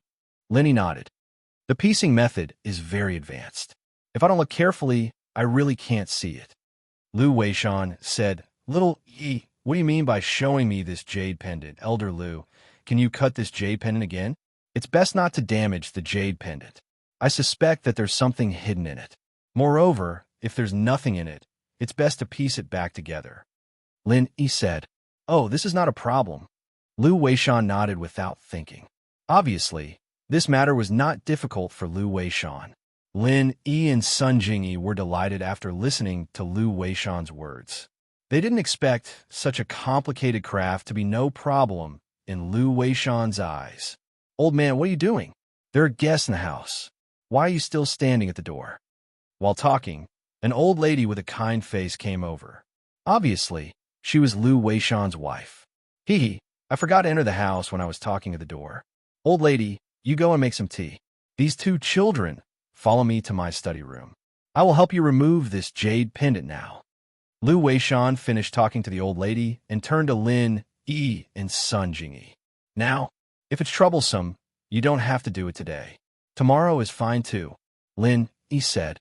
Lin Yi nodded. "The piecing method is very advanced. If I don't look carefully, I really can't see it." Lu Weishan said, "Little Yi, what do you mean by showing me this jade pendant? Elder Lu, can you cut this jade pendant again? It's best not to damage the jade pendant. I suspect that there's something hidden in it. Moreover, if there's nothing in it, it's best to piece it back together." Lin Yi said, "Oh, this is not a problem." Lu Weishan nodded without thinking. Obviously, this matter was not difficult for Lu Weishan. Lin Yi and Sun Jingyi were delighted after listening to Lu Weishan's words. They didn't expect such a complicated craft to be no problem in Lu Weishan's eyes. "Old man, what are you doing? There are guests in the house. Why are you still standing at the door?" While talking, an old lady with a kind face came over. Obviously, she was Lu Weishan's wife. "Hee, I forgot to enter the house when I was talking at the door. Old lady, you go and make some tea. These two children, follow me to my study room. I will help you remove this jade pendant now." Lu Weishan finished talking to the old lady and turned to Lin Yi and Sun Jingyi. "Now, if it's troublesome, you don't have to do it today. Tomorrow is fine too," Lin Yi said.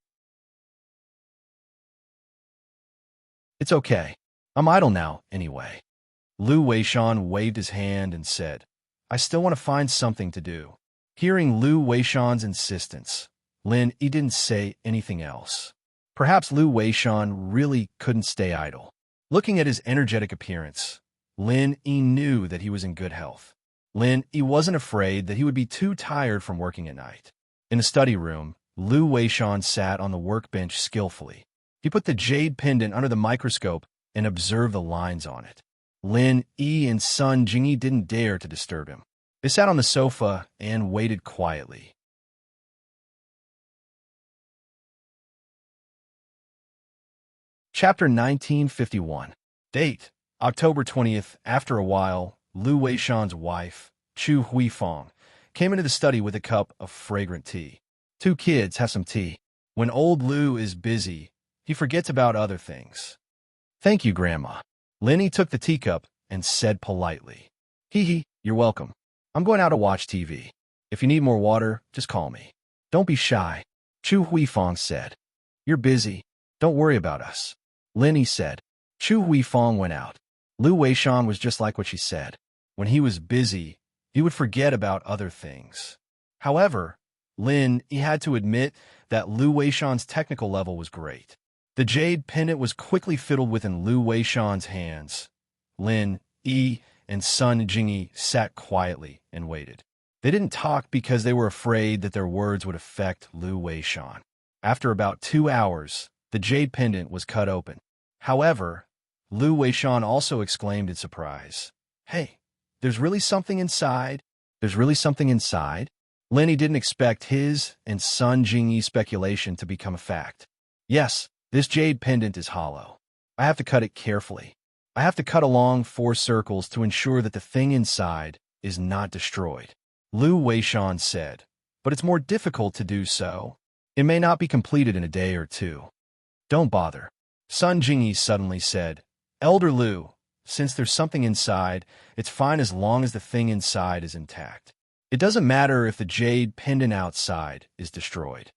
"It's okay. I'm idle now, anyway." Lu Weishan waved his hand and said, "I still want to find something to do." Hearing Lu Weishan's insistence, Lin Yi didn't say anything else. Perhaps Lu Weishan really couldn't stay idle. Looking at his energetic appearance, Lin Yi knew that he was in good health. Lin Yi wasn't afraid that he would be too tired from working at night. In the study room, Lu Weishan sat on the workbench skillfully. He put the jade pendant under the microscope and observed the lines on it. Lin Yi and Sun Jingyi didn't dare to disturb him. They sat on the sofa and waited quietly. Chapter 1951. Date, October 20th. After a while, Lu Weishan's wife, Chu Huifeng, came into the study with a cup of fragrant tea. "Two kids, have some tea. When old Lu is busy, he forgets about other things." "Thank you, Grandma." Lin Yi took the teacup and said politely, "Hee, you're welcome. I'm going out to watch TV. If you need more water, just call me." "Don't be shy," Chu Huifeng said. "You're busy. Don't worry about us." Lin said. Chu Huifeng went out. Lu Weishan was just like what she said. When he was busy, he would forget about other things. However, he had to admit that Lu Weishan's technical level was great. The jade pendant was quickly fiddled within Lu Weishan's hands. Lin, Yi, and Sun Jingyi sat quietly and waited. They didn't talk because they were afraid that their words would affect Lu Weishan. After about 2 hours, the jade pendant was cut open. However, Lu Weishan also exclaimed in surprise, "Hey, there's really something inside? There's really something inside?" Lin didn't expect his and Sun Jingyi's speculation to become a fact. "Yes, this jade pendant is hollow. I have to cut it carefully. I have to cut along 4 circles to ensure that the thing inside is not destroyed," Lu Weishan said. "But it's more difficult to do so. It may not be completed in a day or 2. Don't bother," Sun Jingyi suddenly said. "Elder Lu, since there's something inside, it's fine as long as the thing inside is intact. It doesn't matter if the jade pendant outside is destroyed."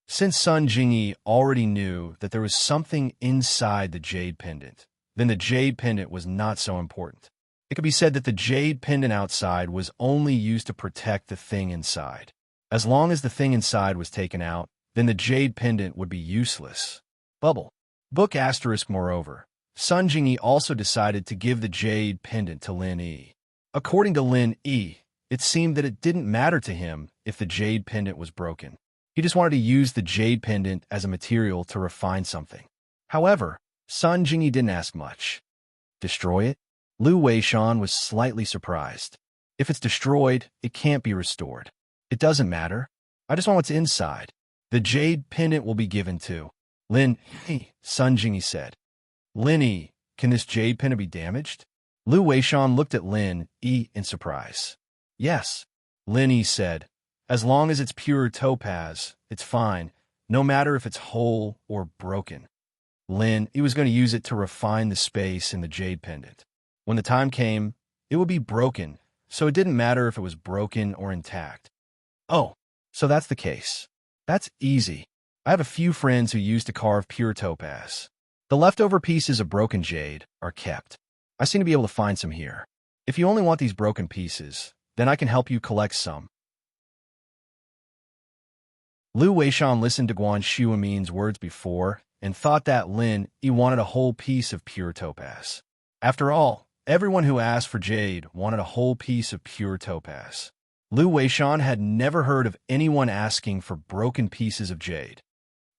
Since Sun Jingyi already knew that there was something inside the jade pendant, then the jade pendant was not so important. It could be said that the jade pendant outside was only used to protect the thing inside. As long as the thing inside was taken out, then the jade pendant would be useless. Bubble. Book asterisk moreover, Sun Jingyi also decided to give the jade pendant to Lin Yi. According to Lin Yi, it seemed that it didn't matter to him if the jade pendant was broken. He just wanted to use the jade pendant as a material to refine something. However, Sun Jingyi didn't ask much. Destroy it? Lu Weishan was slightly surprised. If it's destroyed, it can't be restored. It doesn't matter. I just want what's inside. The jade pendant will be given to Lin Yi, Sun Jingyi said. Lin Yi, can this jade pendant be damaged? Lu Weishan looked at Lin Yi in surprise. Yes, Lin Yi said. As long as it's pure topaz, it's fine, no matter if it's whole or broken. Lin Yi was going to use it to refine the space in the jade pendant. When the time came, it would be broken, so it didn't matter if it was broken or intact. Oh, so that's the case. That's easy. I have a few friends who used to carve pure topaz. The leftover pieces of broken jade are kept. I seem to be able to find some here. If you only want these broken pieces, then I can help you collect some. Lu Weishan listened to Guan Shuamin's words before and thought that Lin Yi wanted a whole piece of pure topaz. After all, everyone who asked for jade wanted a whole piece of pure topaz. Lu Weishan had never heard of anyone asking for broken pieces of jade.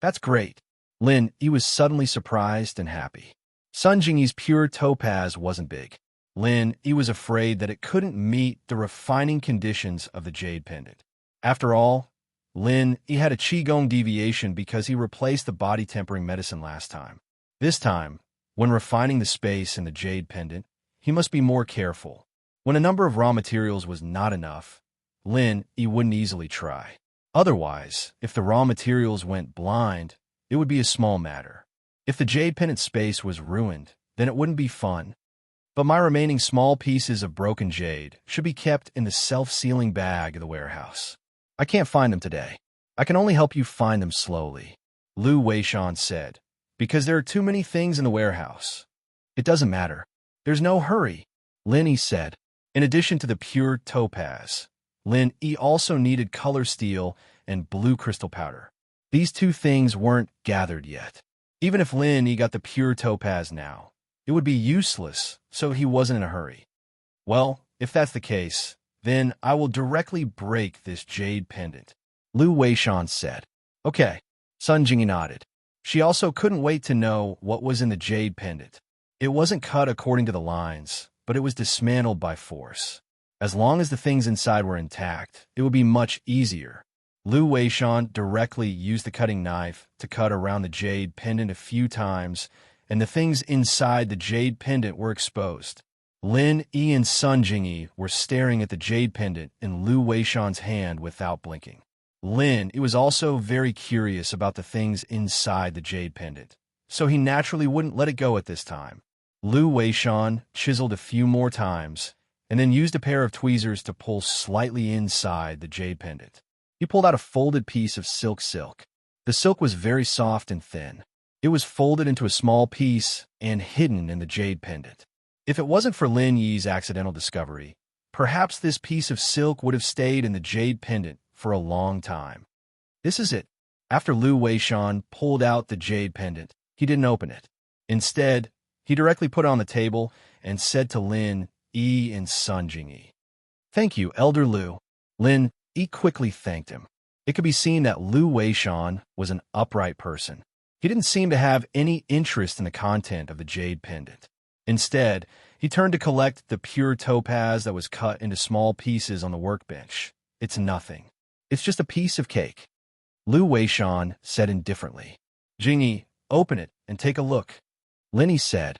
That's great. Lin Yi was suddenly surprised and happy. Sun Jingyi's pure topaz wasn't big. Lin Yi was afraid that it couldn't meet the refining conditions of the jade pendant. After all, Lin Yi had a qigong deviation because he replaced the body tempering medicine last time. This time, when refining the space in the jade pendant, he must be more careful. When a number of raw materials was not enough, Lin Yi wouldn't easily try. Otherwise, if the raw materials went blind, it would be a small matter. If the jade pendant space was ruined, then it wouldn't be fun. But my remaining small pieces of broken jade should be kept in the self-sealing bag of the warehouse. I can't find them today. I can only help you find them slowly, Lu Weishan said, because there are too many things in the warehouse. It doesn't matter. There's no hurry, Lin Yi said. In addition to the pure topaz, Lin Yi also needed color steel and blue crystal powder. These 2 things weren't gathered yet. Even if Lin Yi got the pure topaz now, it would be useless, so he wasn't in a hurry. Well, if that's the case, then I will directly break this jade pendant, Lu Weishan said. Okay, Sun Jingyi nodded. She also couldn't wait to know what was in the jade pendant. It wasn't cut according to the lines, but it was dismantled by force. As long as the things inside were intact, it would be much easier. Lu Weishan directly used the cutting knife to cut around the jade pendant a few times, and the things inside the jade pendant were exposed. Lin Yi and Sun Jingyi were staring at the jade pendant in Lu Weishan's hand without blinking. Lin Yi was also very curious about the things inside the jade pendant, so he naturally wouldn't let it go at this time. Lu Weishan chiseled a few more times, and then used a pair of tweezers to pull slightly inside the jade pendant. He pulled out a folded piece of silk. The silk was very soft and thin. It was folded into a small piece and hidden in the jade pendant. If it wasn't for Lin Yi's accidental discovery, perhaps this piece of silk would have stayed in the jade pendant for a long time. This is it. After Lu Weishan pulled out the jade pendant, he didn't open it. Instead, he directly put it on the table and said to Lin Yi and Sun Jingyi, "Thank you, Elder Lu." Lin Yi quickly thanked him. It could be seen that Lu Weishan was an upright person. He didn't seem to have any interest in the content of the jade pendant. Instead, he turned to collect the pure topaz that was cut into small pieces on the workbench. "It's nothing. It's just a piece of cake." Lu Weishan said indifferently. "Jingyi, open it and take a look," Lin Yi said.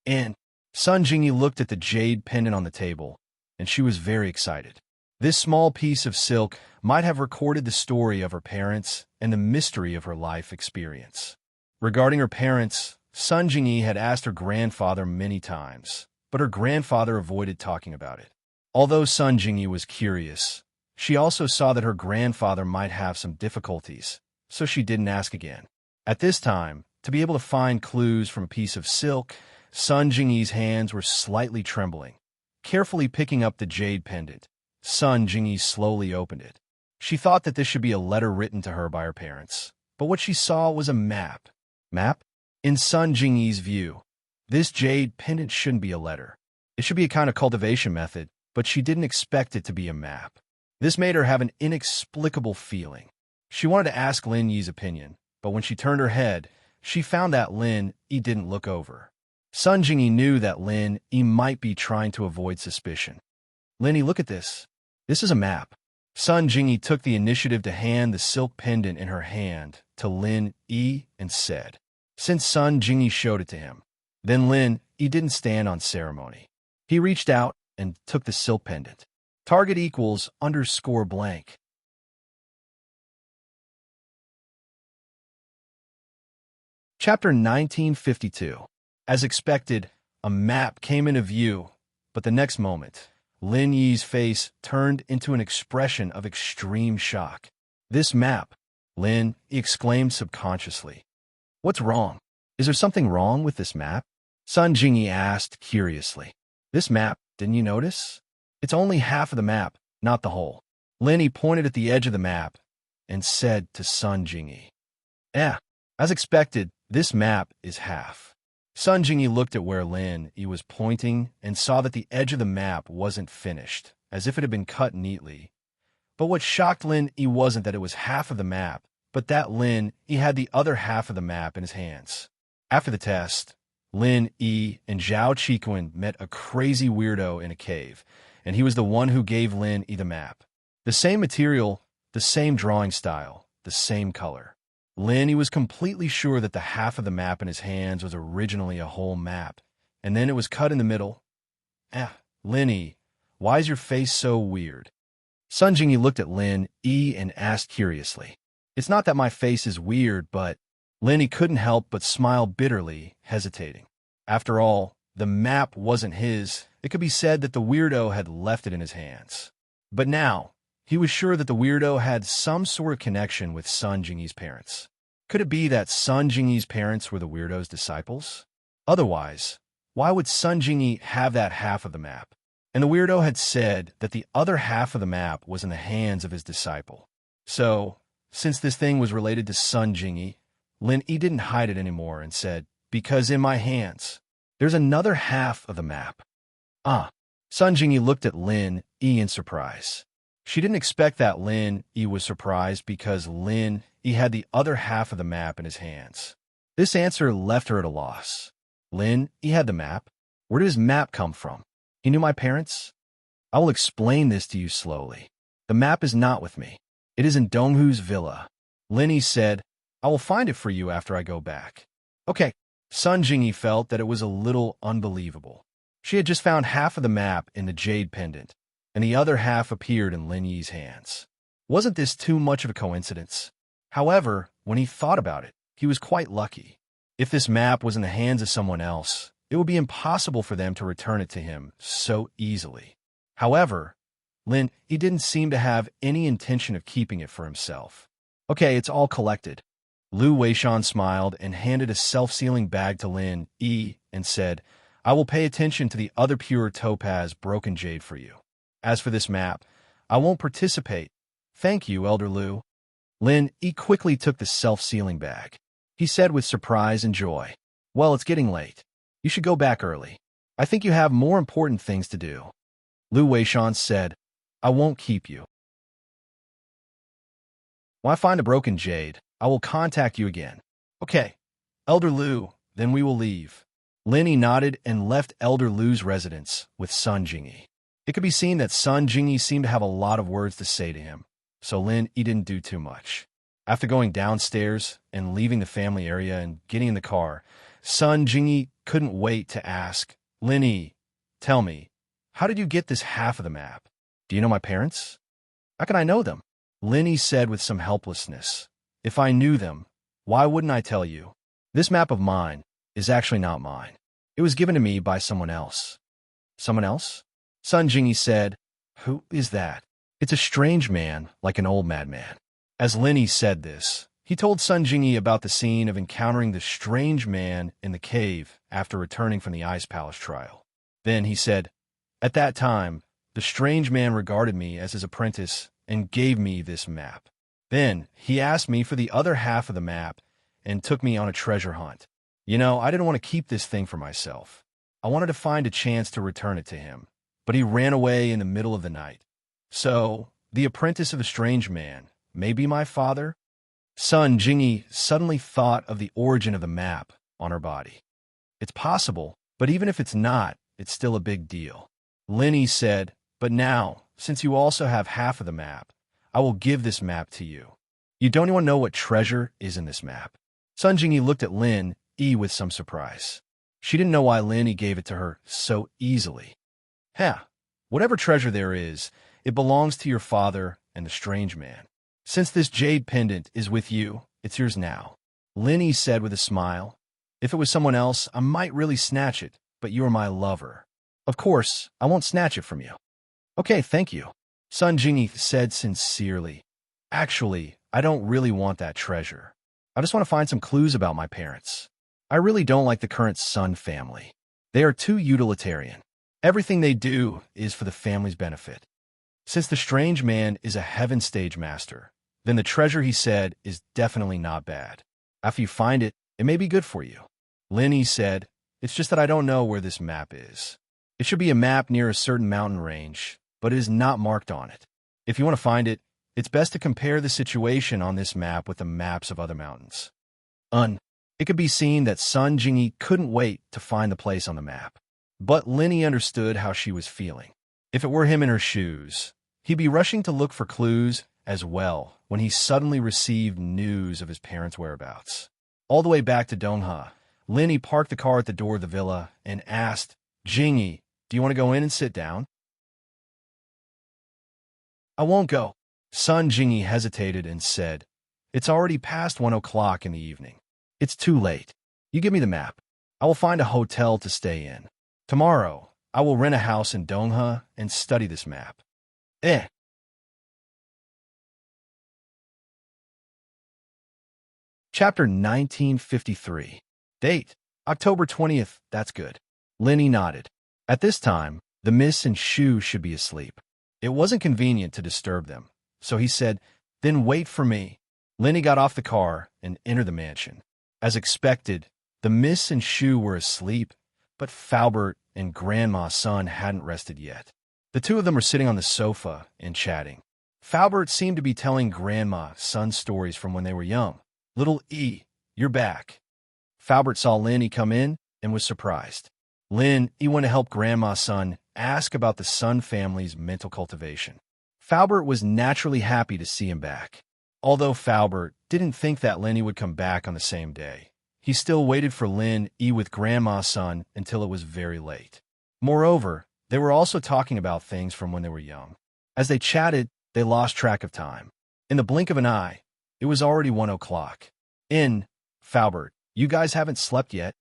And Sun Jingyi looked at the jade pendant on the table, and she was very excited. This small piece of silk might have recorded the story of her parents and the mystery of her life experience. Regarding her parents, Sun Jingyi had asked her grandfather many times, but her grandfather avoided talking about it. Although Sun Jingyi was curious, she also saw that her grandfather might have some difficulties, so she didn't ask again. At this time, to be able to find clues from a piece of silk, Sun Jingyi's hands were slightly trembling. Carefully picking up the jade pendant, Sun Jingyi slowly opened it. She thought that this should be a letter written to her by her parents, but what she saw was a map. Map? In Sun Jingyi's view, this jade pendant shouldn't be a letter. It should be a kind of cultivation method, but she didn't expect it to be a map. This made her have an inexplicable feeling. She wanted to ask Lin Yi's opinion, but when she turned her head, she found that Lin Yi didn't look over. Sun Jingyi knew that Lin Yi might be trying to avoid suspicion. "Lin Yi, look at this. This is a map." Sun Jingyi took the initiative to hand the silk pendant in her hand to Lin Yi and said, since Sun Jingyi showed it to him. Then Lin Yi didn't stand on ceremony. He reached out and took the silk pendant. Target equals _blank. Chapter 1952. As expected, a map came into view, but the next moment, Lin Yi's face turned into an expression of extreme shock. "This map," Lin Yi exclaimed subconsciously. "What's wrong? Is there something wrong with this map?" Sun Jingyi asked curiously. "This map, didn't you notice? It's only half of the map, not the whole." Lin Yi pointed at the edge of the map and said to Sun Jingyi, as expected, this map is half." Sun Jingyi looked at where Lin Yi was pointing and saw that the edge of the map wasn't finished, as if it had been cut neatly. But what shocked Lin Yi wasn't that it was half of the map, but that Lin Yi had the other half of the map in his hands. After the test, Lin Yi and Zhao Qikun met a crazy weirdo in a cave, and he was the one who gave Lin Yi the map. The same material, the same drawing style, the same color. Lin Yi was completely sure that the half of the map in his hands was originally a whole map, and then it was cut in the middle. Lin Yi, why is your face so weird?" Sun Jingyi looked at Lin Yi and asked curiously. "It's not that my face is weird, but..." Lin Yi couldn't help but smile bitterly, hesitating. After all, the map wasn't his. It could be said that the weirdo had left it in his hands. But now, he was sure that the weirdo had some sort of connection with Sun Jingyi's parents. Could it be that Sun Jingyi's parents were the weirdo's disciples? Otherwise, why would Sun Jingyi have that half of the map? And the weirdo had said that the other half of the map was in the hands of his disciple. So, since this thing was related to Sun Jingyi, Lin Yi didn't hide it anymore and said, "Because in my hands, there's another half of the map." Sun Jingyi looked at Lin Yi in surprise. She didn't expect that Lin Yi was surprised because Lin Yi had the other half of the map in his hands. This answer left her at a loss. Lin Yi had the map. Where did his map come from? He knew my parents? I will explain this to you slowly. The map is not with me. It is in Donghu's villa. Lin Yi said, "I will find it for you after I go back." Okay. Sun Jingyi felt that it was a little unbelievable. She had just found half of the map in the jade pendant, and the other half appeared in Lin Yi's hands. Wasn't this too much of a coincidence? However, when he thought about it, he was quite lucky. If this map was in the hands of someone else, it would be impossible for them to return it to him so easily. However, Lin Yi didn't seem to have any intention of keeping it for himself. Okay, it's all collected. Lu Weishan smiled and handed a self-sealing bag to Lin Yi and said, I will pay attention to the other pure topaz broken jade for you. As for this map, I won't participate. Thank you, Elder Lu. Lin Yi quickly took the self-sealing bag. He said with surprise and joy, Well, it's getting late. You should go back early. I think you have more important things to do. Lu Weishan said, I won't keep you. When I find a broken jade, I will contact you again. Okay, Elder Lu, then we will leave. Lin Yi nodded and left Elder Lu's residence with Sun Jingyi. It could be seen that Sun Jingyi seemed to have a lot of words to say to him, so Lin Yi didn't do too much. After going downstairs and leaving the family area and getting in the car, Sun Jingyi couldn't wait to ask, Lin Yi, tell me, how did you get this half of the map? Do you know my parents? How can I know them? Lin Yi said with some helplessness. If I knew them, why wouldn't I tell you? This map of mine is actually not mine. It was given to me by someone else. Someone else? Sun Jingyi said, Who is that? It's a strange man, like an old madman. As Lin Yi said this, he told Sun Jingyi about the scene of encountering the strange man in the cave after returning from the Ice Palace trial. Then he said, At that time, the strange man regarded me as his apprentice and gave me this map. Then he asked me for the other half of the map and took me on a treasure hunt. You know, I didn't want to keep this thing for myself. I wanted to find a chance to return it to him, but he ran away in the middle of the night. So, the apprentice of the strange man may be my father? Sun Jingyi suddenly thought of the origin of the map on her body. It's possible, but even if it's not, it's still a big deal. Lin Yi said, But now, since you also have half of the map, I will give this map to you. You don't even know what treasure is in this map. Sun Jingyi looked at Lin Yi with some surprise. She didn't know why Lin Yi gave it to her so easily. Whatever treasure there is, it belongs to your father and the strange man. Since this jade pendant is with you, it's yours now. Lin Yi said with a smile. If it was someone else, I might really snatch it, but you are my lover. Of course, I won't snatch it from you. Okay, thank you. Sun Jingyi said sincerely. Actually, I don't really want that treasure. I just want to find some clues about my parents. I really don't like the current Sun family. They are too utilitarian. Everything they do is for the family's benefit. Since the strange man is a heaven stage master, then the treasure, he said, is definitely not bad. After you find it, it may be good for you. Lin Yi said, It's just that I don't know where this map is. It should be a map near a certain mountain range, but it is not marked on it. If you want to find it, it's best to compare the situation on this map with the maps of other mountains. It could be seen that Sun Jingyi couldn't wait to find the place on the map. But Lin Yi understood how she was feeling. If it were him in her shoes, he'd be rushing to look for clues as well when he suddenly received news of his parents' whereabouts. All the way back to Dongha, Lin Yi parked the car at the door of the villa and asked, Jingyi, do you want to go in and sit down? I won't go. Sun Jingyi hesitated and said, It's already past 1 o'clock in the evening. It's too late. You give me the map. I will find a hotel to stay in. Tomorrow, I will rent a house in Dongha and study this map. Chapter 1953. Date, October 20th, that's good. Lin Yi nodded. At this time, the Miss and Shu should be asleep. It wasn't convenient to disturb them, so he said, Then wait for me. Lin Yi got off the car and entered the mansion. As expected, the Miss and Shu were asleep, but Faubert and Grandma Sun hadn't rested yet. The two of them were sitting on the sofa and chatting. Faubert seemed to be telling Grandma Sun stories from when they were young. Little E, you're back. Faubert saw Lin Yi come in and was surprised. Lin Yi went to help Grandma Sun ask about the Sun family's mental cultivation. Faubert was naturally happy to see him back. Although Faubert didn't think that Lin Yi would come back on the same day, he still waited for Lin Yi with Grandma Sun until it was very late. Moreover, they were also talking about things from when they were young. As they chatted, they lost track of time. In the blink of an eye, it was already 1 o'clock. Faubert, you guys haven't slept yet?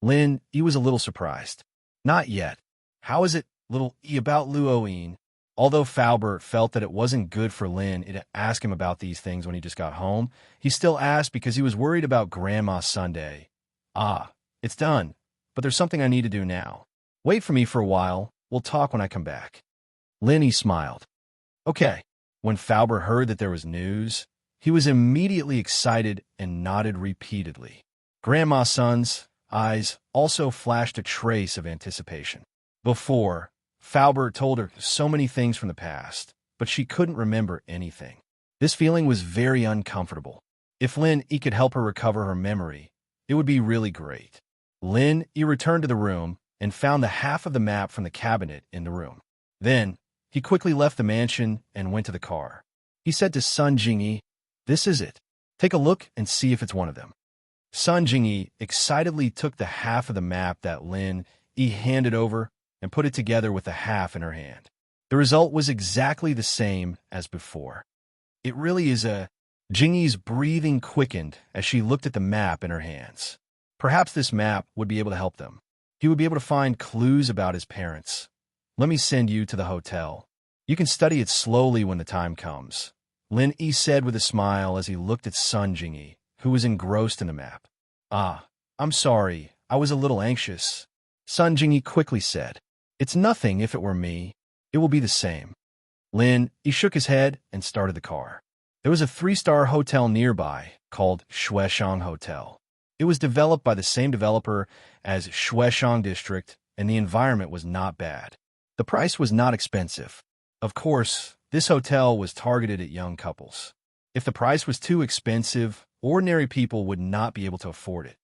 Lin Yi was a little surprised. Not yet. How is it, little E, about Luoyin? Although Faubert felt that it wasn't good for Lynn to ask him about these things when he just got home, he still asked because he was worried about Grandma Sunday. Ah, it's done, but there's something I need to do now. Wait for me for a while. We'll talk when I come back. Linny smiled. Okay. When Faubert heard that there was news, he was immediately excited and nodded repeatedly. Grandma Sun's eyes also flashed a trace of anticipation. Before, Faubert told her so many things from the past, but she couldn't remember anything. This feeling was very uncomfortable. If Lynn could help her recover her memory, it would be really great. Lynn returned to the room and found the half of the map from the cabinet in the room. Then, he quickly left the mansion and went to the car. He said to Sun Jingyi, "This is it. Take a look and see if it's one of them." Sun Jingyi excitedly took the half of the map that Lin handed over and put it together with the half in her hand. The result was exactly the same as before. It really is a... Jingyi's breathing quickened as she looked at the map in her hands. Perhaps this map would be able to help them. He would be able to find clues about his parents. Let me send you to the hotel. You can study it slowly when the time comes, Lin said with a smile as he looked at Sun Jingyi, who was engrossed in the map. Ah, I'm sorry, I was a little anxious. Sun Jingyi quickly said, "It's nothing if it were me. It will be the same." Lin shook his head and started the car. There was a 3-star hotel nearby called Shueshang Hotel. It was developed by the same developer as Shueshang District, and the environment was not bad. The price was not expensive. Of course, this hotel was targeted at young couples. If the price was too expensive, ordinary people would not be able to afford it.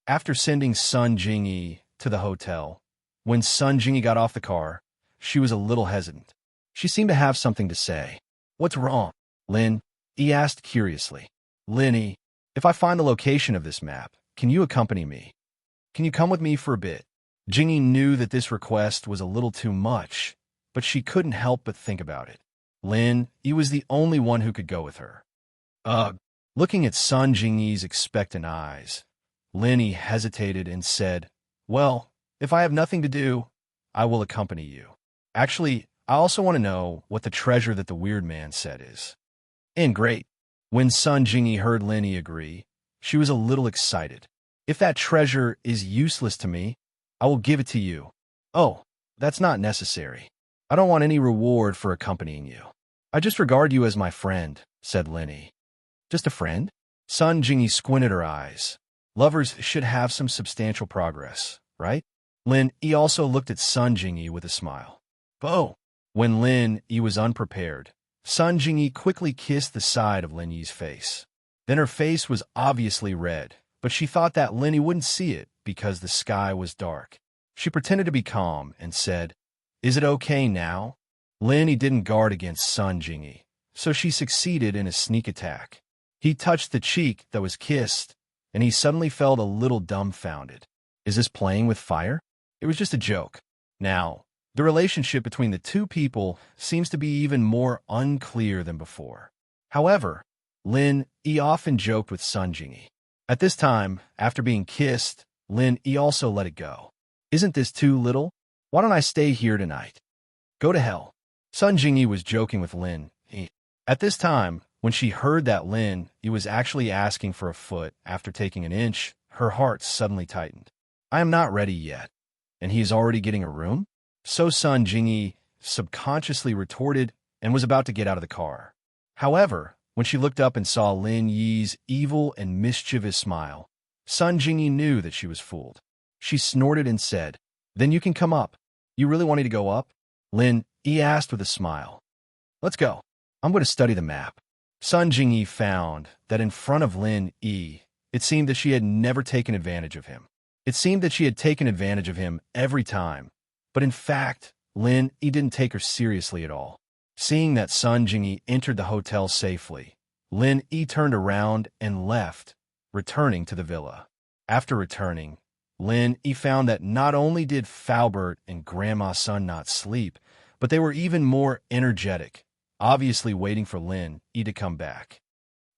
After sending Sun Jingyi to the hotel, when Sun Jingyi got off the car, she was a little hesitant. She seemed to have something to say. "What's wrong, Lin?" he asked curiously. "Linny, if I find the location of this map, can you accompany me? Can you come with me for a bit?" Jingyi knew that this request was a little too much, but she couldn't help but think about it. Lin was the only one who could go with her. Ugh. Looking at Sun Jingyi's expectant eyes, Linny hesitated and said, "Well, if I have nothing to do, I will accompany you. Actually, I also want to know what the treasure that the weird man said is." And great. When Sun Jingyi heard Linny agree, she was a little excited. "If that treasure is useless to me, I will give it to you." "Oh, that's not necessary. I don't want any reward for accompanying you. I just regard you as my friend," said Linny. "Just a friend?" Sun Jingyi squinted her eyes. Lovers should have some substantial progress, right? Lin also looked at Sun Jingyi with a smile. "Oh." When Lin was unprepared, Sun Jingyi quickly kissed the side of Lin Yi's face. Then her face was obviously red, but she thought that Lin wouldn't see it because the sky was dark. She pretended to be calm and said, "Is it okay now?" Lin didn't guard against Sun Jingyi, so she succeeded in a sneak attack. He touched the cheek that was kissed, and he suddenly felt a little dumbfounded. Is this playing with fire? It was just a joke. Now, the relationship between the two people seems to be even more unclear than before. However, Lin often joked with Sun Jingyi. At this time, after being kissed, Lin also let it go. "Isn't this too little? Why don't I stay here tonight?" "Go to hell." Sun Jingyi was joking with Lin. At this time, when she heard that Lin was actually asking for a foot after taking an inch, her heart suddenly tightened. "I am not ready yet. And he is already getting a room?" So Sun Jingyi subconsciously retorted and was about to get out of the car. However, when she looked up and saw Lin Yi's evil and mischievous smile, Sun Jingyi knew that she was fooled. She snorted and said, "Then you can come up. You really want me to go up?" Lin asked with a smile. "Let's go. I'm going to study the map." Sun Jingyi found that in front of Lin it seemed that she had never taken advantage of him. It seemed that she had taken advantage of him every time. But in fact, Lin didn't take her seriously at all. Seeing that Sun Jingyi entered the hotel safely, Lin turned around and left, returning to the villa. After returning, Lin found that not only did Faubert and Grandma Sun not sleep, but they were even more energetic, obviously waiting for Lin to come back.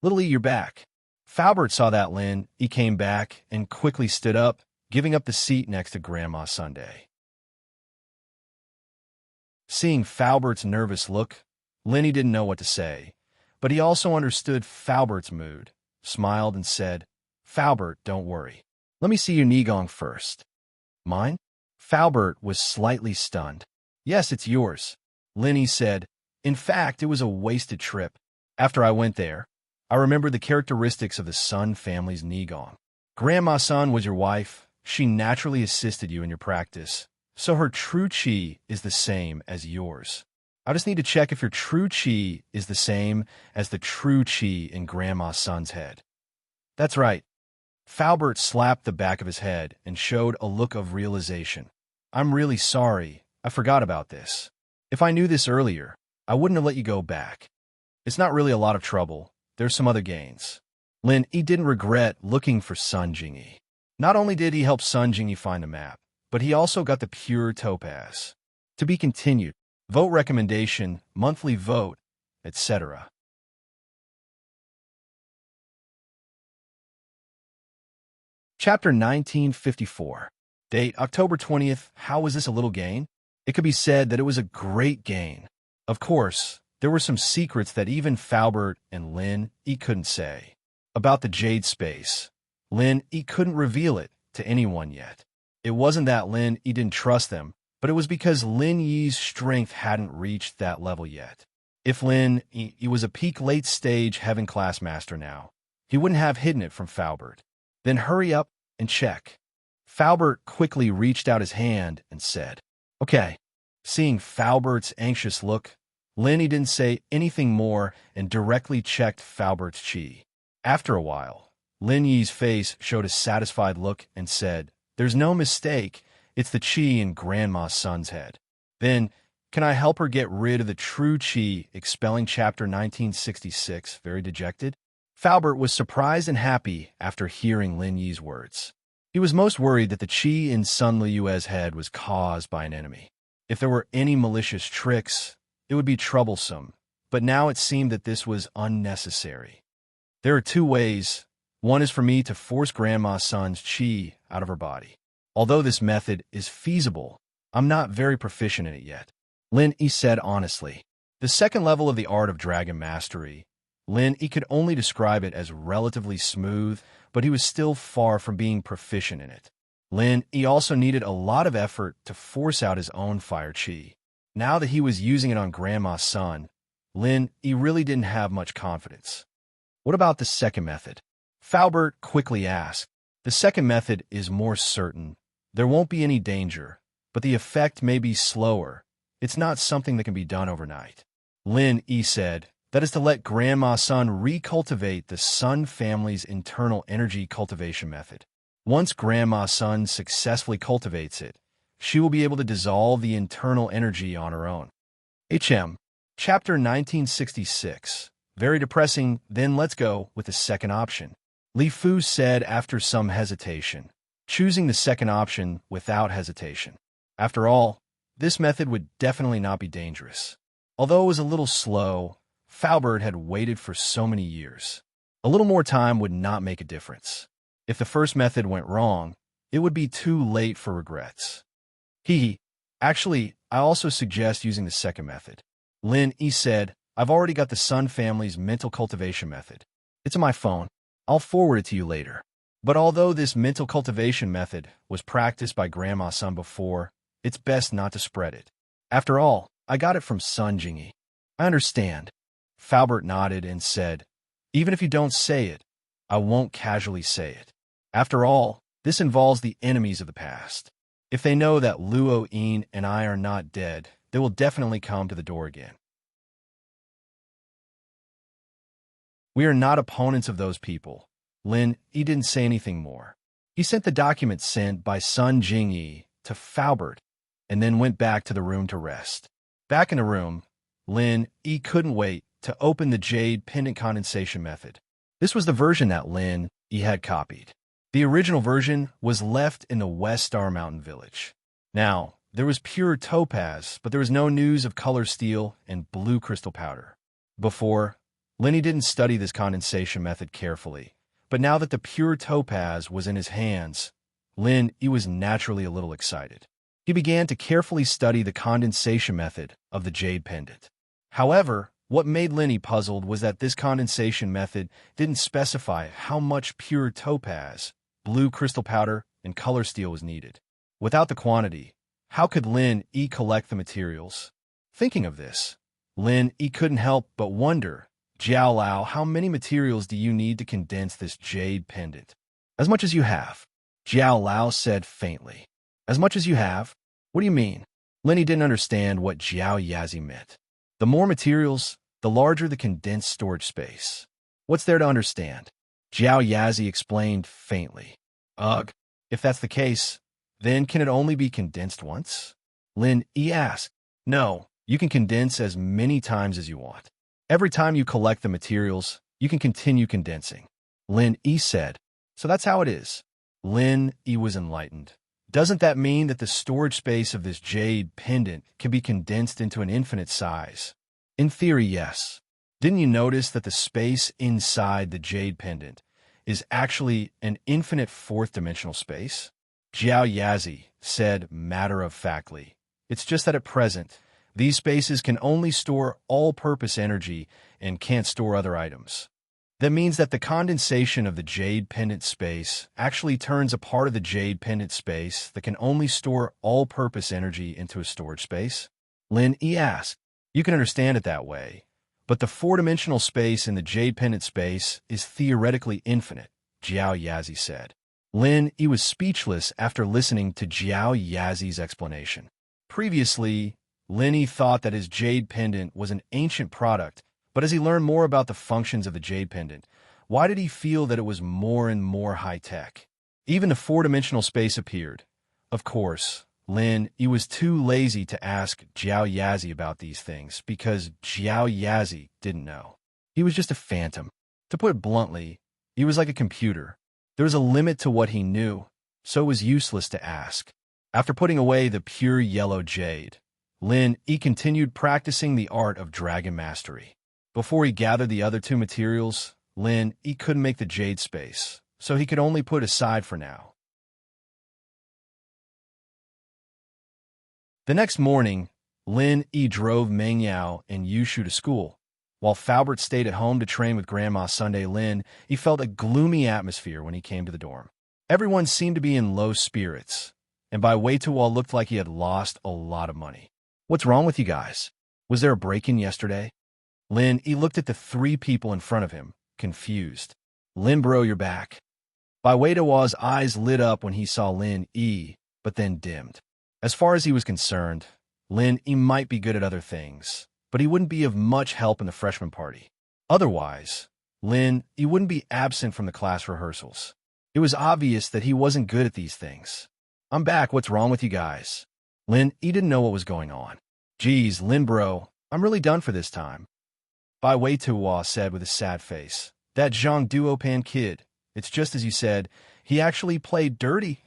"Little you're back." Faubert saw that Lin came back and quickly stood up, giving up the seat next to Grandma Sunday. Seeing Falbert's nervous look, Lenny didn't know what to say, but he also understood Falbert's mood, smiled and said, "Falbert, don't worry. Let me see your Nigong first." "Mine?" Falbert was slightly stunned. "Yes, it's yours," Lenny said. "In fact, it was a wasted trip. After I went there, I remembered the characteristics of the Sun family's Nigong. Grandma Sun was your wife. She naturally assisted you in your practice, so her true chi is the same as yours. I just need to check if your true chi is the same as the true chi in Grandma Sun's head." "That's right." Falbert slapped the back of his head and showed a look of realization. "I'm really sorry. I forgot about this. If I knew this earlier, I wouldn't have let you go back. It's not really a lot of trouble. There's some other gains." Lin Yi didn't regret looking for Sun Jingyi. Not only did he help Sun Jingyi find the map, but he also got the pure topaz. To be continued. Vote recommendation, monthly vote, etc. Chapter 1954. Date October 20th. How was this a little gain? It could be said that it was a great gain. Of course, there were some secrets that even Falbert and Lin Yi couldn't say. About the Jade Space, Lin Yi couldn't reveal it to anyone yet. It wasn't that Lin Yi didn't trust them, but it was because Lin Yi's strength hadn't reached that level yet. If Lin Yi was a peak late-stage Heaven Class Master now, he wouldn't have hidden it from Falbert. Then hurry up and check. Falbert quickly reached out his hand and said, "Okay." Seeing Falbert's anxious look, Lin Yi didn't say anything more and directly checked Falbert's chi. After a while, Lin Yi's face showed a satisfied look and said, "There's no mistake. It's the chi in Grandma Sun's head." "Then, can I help her get rid of the true chi?" Expelling Chapter 1966, very dejected. Falbert was surprised and happy after hearing Lin Yi's words. He was most worried that the chi in Sun Liyue's head was caused by an enemy. If there were any malicious tricks, it would be troublesome, but now it seemed that this was unnecessary. There are two ways. One is for me to force Grandma Sun's chi out of her body. Although this method is feasible, I'm not very proficient in it yet, Lin Yi said honestly. The second level of the art of dragon mastery, Lin Yi could only describe it as relatively smooth, but he was still far from being proficient in it. Lin Yi also needed a lot of effort to force out his own fire chi. Now that he was using it on Grandma Sun, Lin Yi really didn't have much confidence. "What about the second method?" Falbert quickly asked. "The second method is more certain. There won't be any danger, but the effect may be slower. It's not something that can be done overnight." Lin Yi said, "That is to let Grandma Sun recultivate the Sun family's internal energy cultivation method. Once Grandma Sun successfully cultivates it, she will be able to dissolve the internal energy on her own." Chapter 1966. Very depressing. Then let's go with the second option, Li Fu said after some hesitation, choosing the second option without hesitation. After all, this method would definitely not be dangerous. Although it was a little slow, Falbert had waited for so many years. A little more time would not make a difference. If the first method went wrong, it would be too late for regrets. Actually, I also suggest using the second method. Lin Yi said, "I've already got the Sun family's mental cultivation method. It's on my phone. I'll forward it to you later." But although this mental cultivation method was practiced by Grandma Sun before, it's best not to spread it. After all, I got it from Sun Jingyi. "I understand." Falbert nodded and said, "Even if you don't say it, I won't casually say it. After all, this involves the enemies of the past. If they know that Luo Yin and I are not dead, they will definitely come to the door again. We are not opponents of those people." Lin Yi didn't say anything more. He sent the document sent by Sun Jingyi to Falbert and then went back to the room to rest. Back in the room, Lin Yi couldn't wait to open the Jade Pendant Condensation method. This was the version that Lin Yi had copied. The original version was left in the West Star Mountain village. Now, there was pure topaz, but there was no news of color steel and blue crystal powder. Before, Lin Yi didn't study this condensation method carefully, but now that the pure topaz was in his hands, Lin Yi was naturally a little excited. He began to carefully study the condensation method of the jade pendant. However, what made Lenny puzzled was that this condensation method didn't specify how much pure topaz, blue crystal powder, and color steel was needed. Without the quantity, how could Lin E collect the materials? Thinking of this, Lin E couldn't help but wonder, Jiao Lao, how many materials do you need to condense this jade pendant? As much as you have, Jiao Lao said faintly. As much as you have? What do you mean? Lenny didn't understand what Jiao Yazi meant. The more materials, the larger the condensed storage space. What's there to understand? Jiao Yazi explained faintly. Ugh, if that's the case, then can it only be condensed once? Lin E asked. No, you can condense as many times as you want. Every time you collect the materials, you can continue condensing. Lin E said. So that's how it is. Lin E was enlightened. Doesn't that mean that the storage space of this jade pendant can be condensed into an infinite size? In theory, yes. Didn't you notice that the space inside the jade pendant is actually an infinite fourth-dimensional space? Jiao Yazi said matter-of-factly. It's just that at present, these spaces can only store all-purpose energy and can't store other items. That means that the condensation of the jade pendant space actually turns a part of the jade pendant space that can only store all-purpose energy into a storage space? Lin E asked. You can understand it that way, but the four-dimensional space in the jade pendant space is theoretically infinite, Jiao Yazi said. Lin E was speechless after listening to Jiao Yazi's explanation. Previously, Lin E thought that his jade pendant was an ancient product, but as he learned more about the functions of the jade pendant, why did he feel that it was more and more high-tech? Even the four-dimensional space appeared. Of course, Lin E was too lazy to ask Jiao Yazi about these things because Jiao Yazi didn't know. He was just a phantom. To put it bluntly, he was like a computer. There was a limit to what he knew, so it was useless to ask. After putting away the pure yellow jade, Lin E continued practicing the art of dragon mastery. Before he gathered the other two materials, Lin E couldn't make the jade space, so he could only put aside for now. The next morning, Lin E drove Meng Yao and Yushu to school. While Falbert stayed at home to train with Grandma Sunday Lin, he felt a gloomy atmosphere when he came to the dorm. Everyone seemed to be in low spirits, and by Wei-Tuo looked like he had lost a lot of money. What's wrong with you guys? Was there a break-in yesterday? Lin E looked at the three people in front of him, confused. Lin bro, you're back. By Wei-Tuo's eyes lit up when he saw Lin E, but then dimmed. As far as he was concerned, Lin E might be good at other things, but he wouldn't be of much help in the freshman party. Otherwise, Lin E wouldn't be absent from the class rehearsals. It was obvious that he wasn't good at these things. I'm back, what's wrong with you guys? Lin E didn't know what was going on. Geez, Lin bro, I'm really done for this time. Bai Wei-Tuo said with a sad face. That Zhang Duopan kid, it's just as you said, he actually played dirty.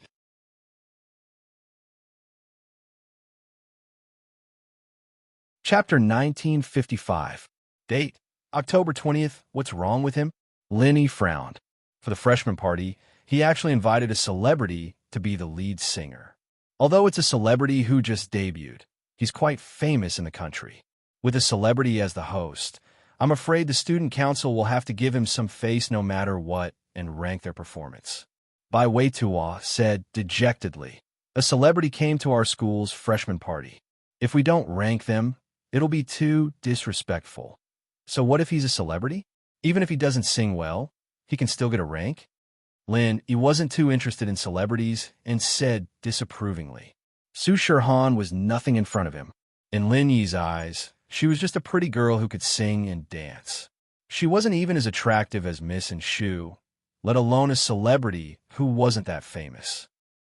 Chapter 1955. Date, October 20th. What's wrong with him? Lin E frowned. For the freshman party, he actually invited a celebrity to be the lead singer. Although it's a celebrity who just debuted, he's quite famous in the country. With a celebrity as the host, I'm afraid the student council will have to give him some face no matter what and rank their performance. Bai Wei-Tuo said dejectedly. A celebrity came to our school's freshman party. If we don't rank them, it'll be too disrespectful. So what if he's a celebrity? Even if he doesn't sing well, he can still get a rank? Lin, he wasn't too interested in celebrities and said disapprovingly. Su Shirhan was nothing in front of him. In Lin Yi's eyes, she was just a pretty girl who could sing and dance. She wasn't even as attractive as Miss and Shu, let alone a celebrity who wasn't that famous.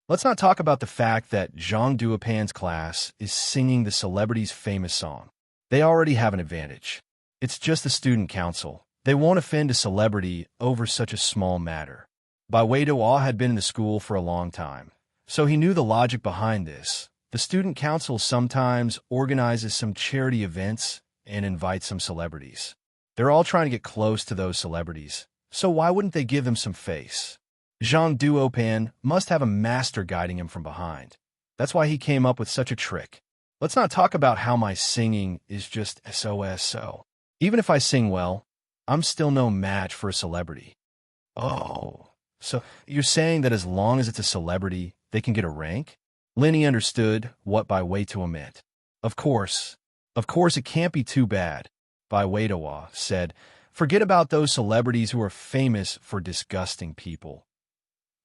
Let's not talk about the fact that Zhang Duopan's class is singing the celebrity's famous song. They already have an advantage. It's just the student council. They won't offend a celebrity over such a small matter. Bai Wei-Tuo had been in the school for a long time, so he knew the logic behind this. The student council sometimes organizes some charity events and invites some celebrities. They're all trying to get close to those celebrities, so why wouldn't they give them some face? Zhang Duopan must have a master guiding him from behind. That's why he came up with such a trick. Let's not talk about how my singing is just so. Even if I sing well, I'm still no match for a celebrity. Oh, so you're saying that as long as it's a celebrity, they can get a rank? Lenny understood what Bai Weituo meant. Of course it can't be too bad, Bai Weituo said. Forget about those celebrities who are famous for disgusting people.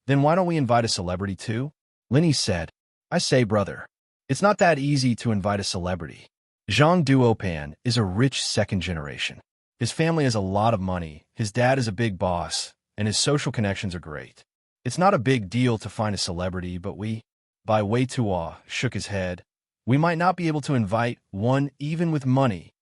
Then why don't we invite a celebrity too? Lenny said. I say, brother, it's not that easy to invite a celebrity. Zhang Duopan is a rich second generation. His family has a lot of money, his dad is a big boss, and his social connections are great. It's not a big deal to find a celebrity, but Bai Weituo shook his head. We might not be able to invite one even with money.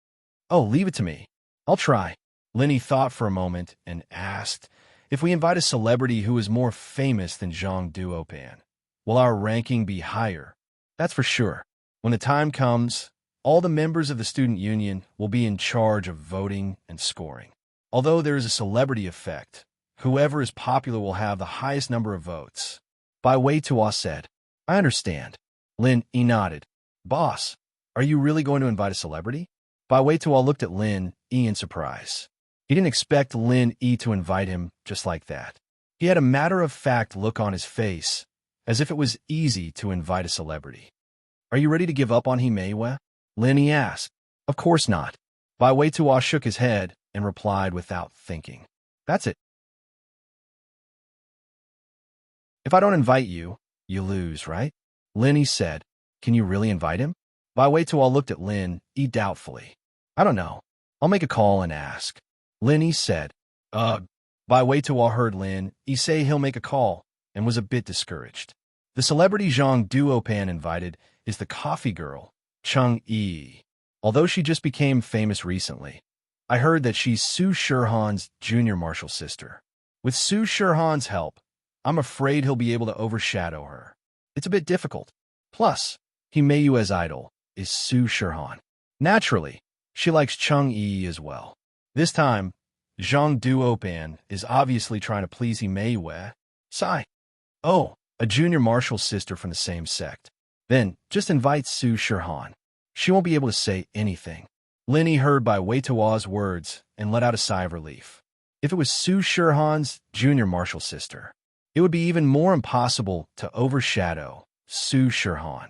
Oh, leave it to me. I'll try. Lenny thought for a moment and asked, if we invite a celebrity who is more famous than Zhang Duopan, will our ranking be higher? That's for sure. When the time comes, all the members of the student union will be in charge of voting and scoring. Although there is a celebrity effect, whoever is popular will have the highest number of votes. Bai Weituo said, I understand. Lin Yi nodded. Boss, are you really going to invite a celebrity? Bai Weituo looked at Lin Yi in surprise. He didn't expect Lin Yi to invite him just like that. He had a matter-of-fact look on his face, as if it was easy to invite a celebrity. Are you ready to give up on Himeiwa? Lin Yi asked. Of course not. Bai Weituo shook his head and replied without thinking. That's it. If I don't invite you, you lose, right? Lin Yi said. Can you really invite him? Bai Weituo looked at Lin Yi doubtfully. I don't know. I'll make a call and ask. Lin Yi said. Bai Weituo heard Lin Yi say he'll make a call and was a bit discouraged. The celebrity Zhang Duopan invited is the coffee girl, Cheng Yi. Although she just became famous recently, I heard that she's Su Shihan's junior martial sister. With Su Shihan's help, I'm afraid he'll be able to overshadow her. It's a bit difficult. Plus, Himeiwa's idol is Su Shihan. Naturally, she likes Cheng Yi as well. This time, Zhang Duopan is obviously trying to please Himeiwa. Sigh. Oh, a junior martial sister from the same sect. Then, just invite Su Shihan. She won't be able to say anything. Lin Yi heard Bai Weituo's words and let out a sigh of relief. If it was Su Shihan's junior martial sister, it would be even more impossible to overshadow Su Shihan.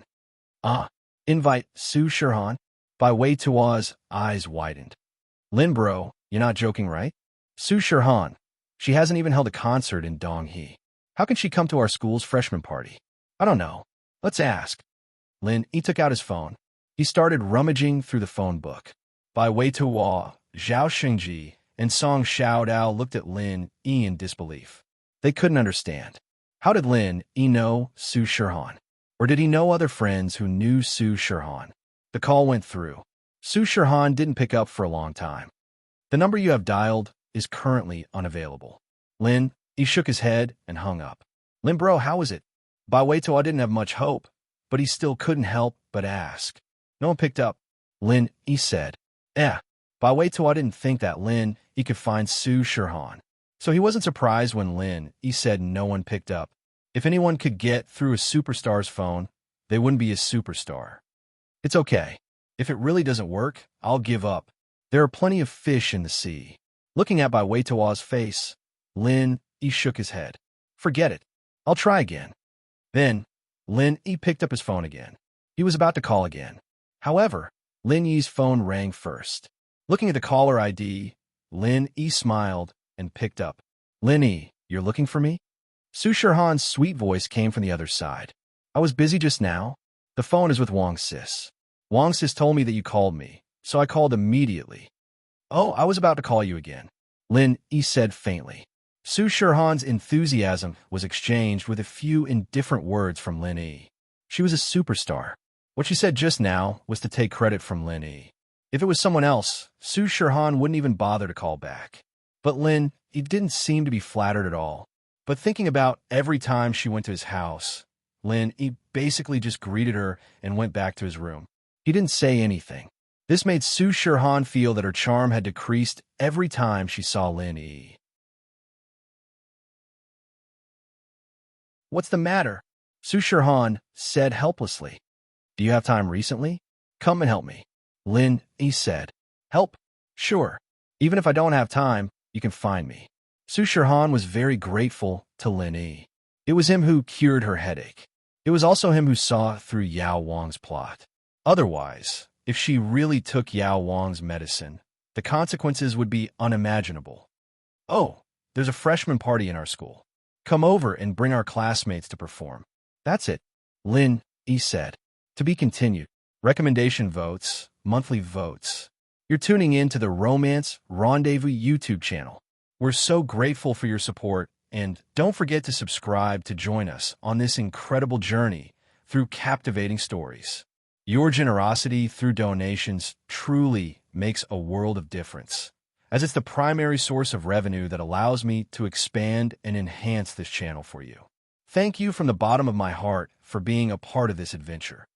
Invite Su Shihan? Bai Weituo's eyes widened. Lin bro, you're not joking, right? Su Shihan. She hasn't even held a concert in Donghe. How can she come to our school's freshman party? I don't know. Let's ask. Lin Yi took out his phone. He started rummaging through the phone book. Bai Weituo, Zhao Xingji, and Song Xiaodao looked at Lin Yi in disbelief. They couldn't understand. How did Lin Yi know Su Shihan? Or did he know other friends who knew Su Shihan? The call went through. Su Shihan didn't pick up for a long time. The number you have dialed is currently unavailable. Lin Yi shook his head and hung up. Lin bro, how is it? Bai Weituo didn't have much hope, but he still couldn't help but ask. No one picked up. Lin Yi said. Bai Weituo didn't think that Lin Yi could find Su Shihan. So he wasn't surprised when Lin Yi said no one picked up. If anyone could get through a superstar's phone, they wouldn't be a superstar. It's okay. If it really doesn't work, I'll give up. There are plenty of fish in the sea. Looking at Bai Weituo's face, Lin Yi shook his head. Forget it. I'll try again. Then, Lin Yi picked up his phone again. He was about to call again. However, Lin Yi's phone rang first. Looking at the caller ID, Lin Yi smiled and picked up. Lin Yi, you're looking for me? Su Shihan's sweet voice came from the other side. I was busy just now. The phone is with Wang Sis. Wang Sis told me that you called me, so I called immediately. Oh, I was about to call you again. Lin Yi said faintly. Su Shihan's enthusiasm was exchanged with a few indifferent words from Lin Yi. She was a superstar. What she said just now was to take credit from Lin Yi. If it was someone else, Su Shihan wouldn't even bother to call back. But Lin Yi didn't seem to be flattered at all. But thinking about every time she went to his house, Lin Yi basically just greeted her and went back to his room. He didn't say anything. This made Su Shihan feel that her charm had decreased every time she saw Lin Yi. What's the matter? Su Shirhan said helplessly. Do you have time recently? Come and help me. Lin Yi said. Help? Sure. Even if I don't have time, you can find me. Su Shirhan was very grateful to Lin Yi. It was him who cured her headache. It was also him who saw through Yao Wang's plot. Otherwise, if she really took Yao Wang's medicine, the consequences would be unimaginable. Oh, there's a freshman party in our school. Come over and bring our classmates to perform. That's it, Lin Yi said. To be continued. Recommendation votes, monthly votes. You're tuning in to the Romance Rendezvous YouTube channel. We're so grateful for your support, and don't forget to subscribe to join us on this incredible journey through captivating stories. Your generosity through donations truly makes a world of difference, as it's the primary source of revenue that allows me to expand and enhance this channel for you. Thank you from the bottom of my heart for being a part of this adventure.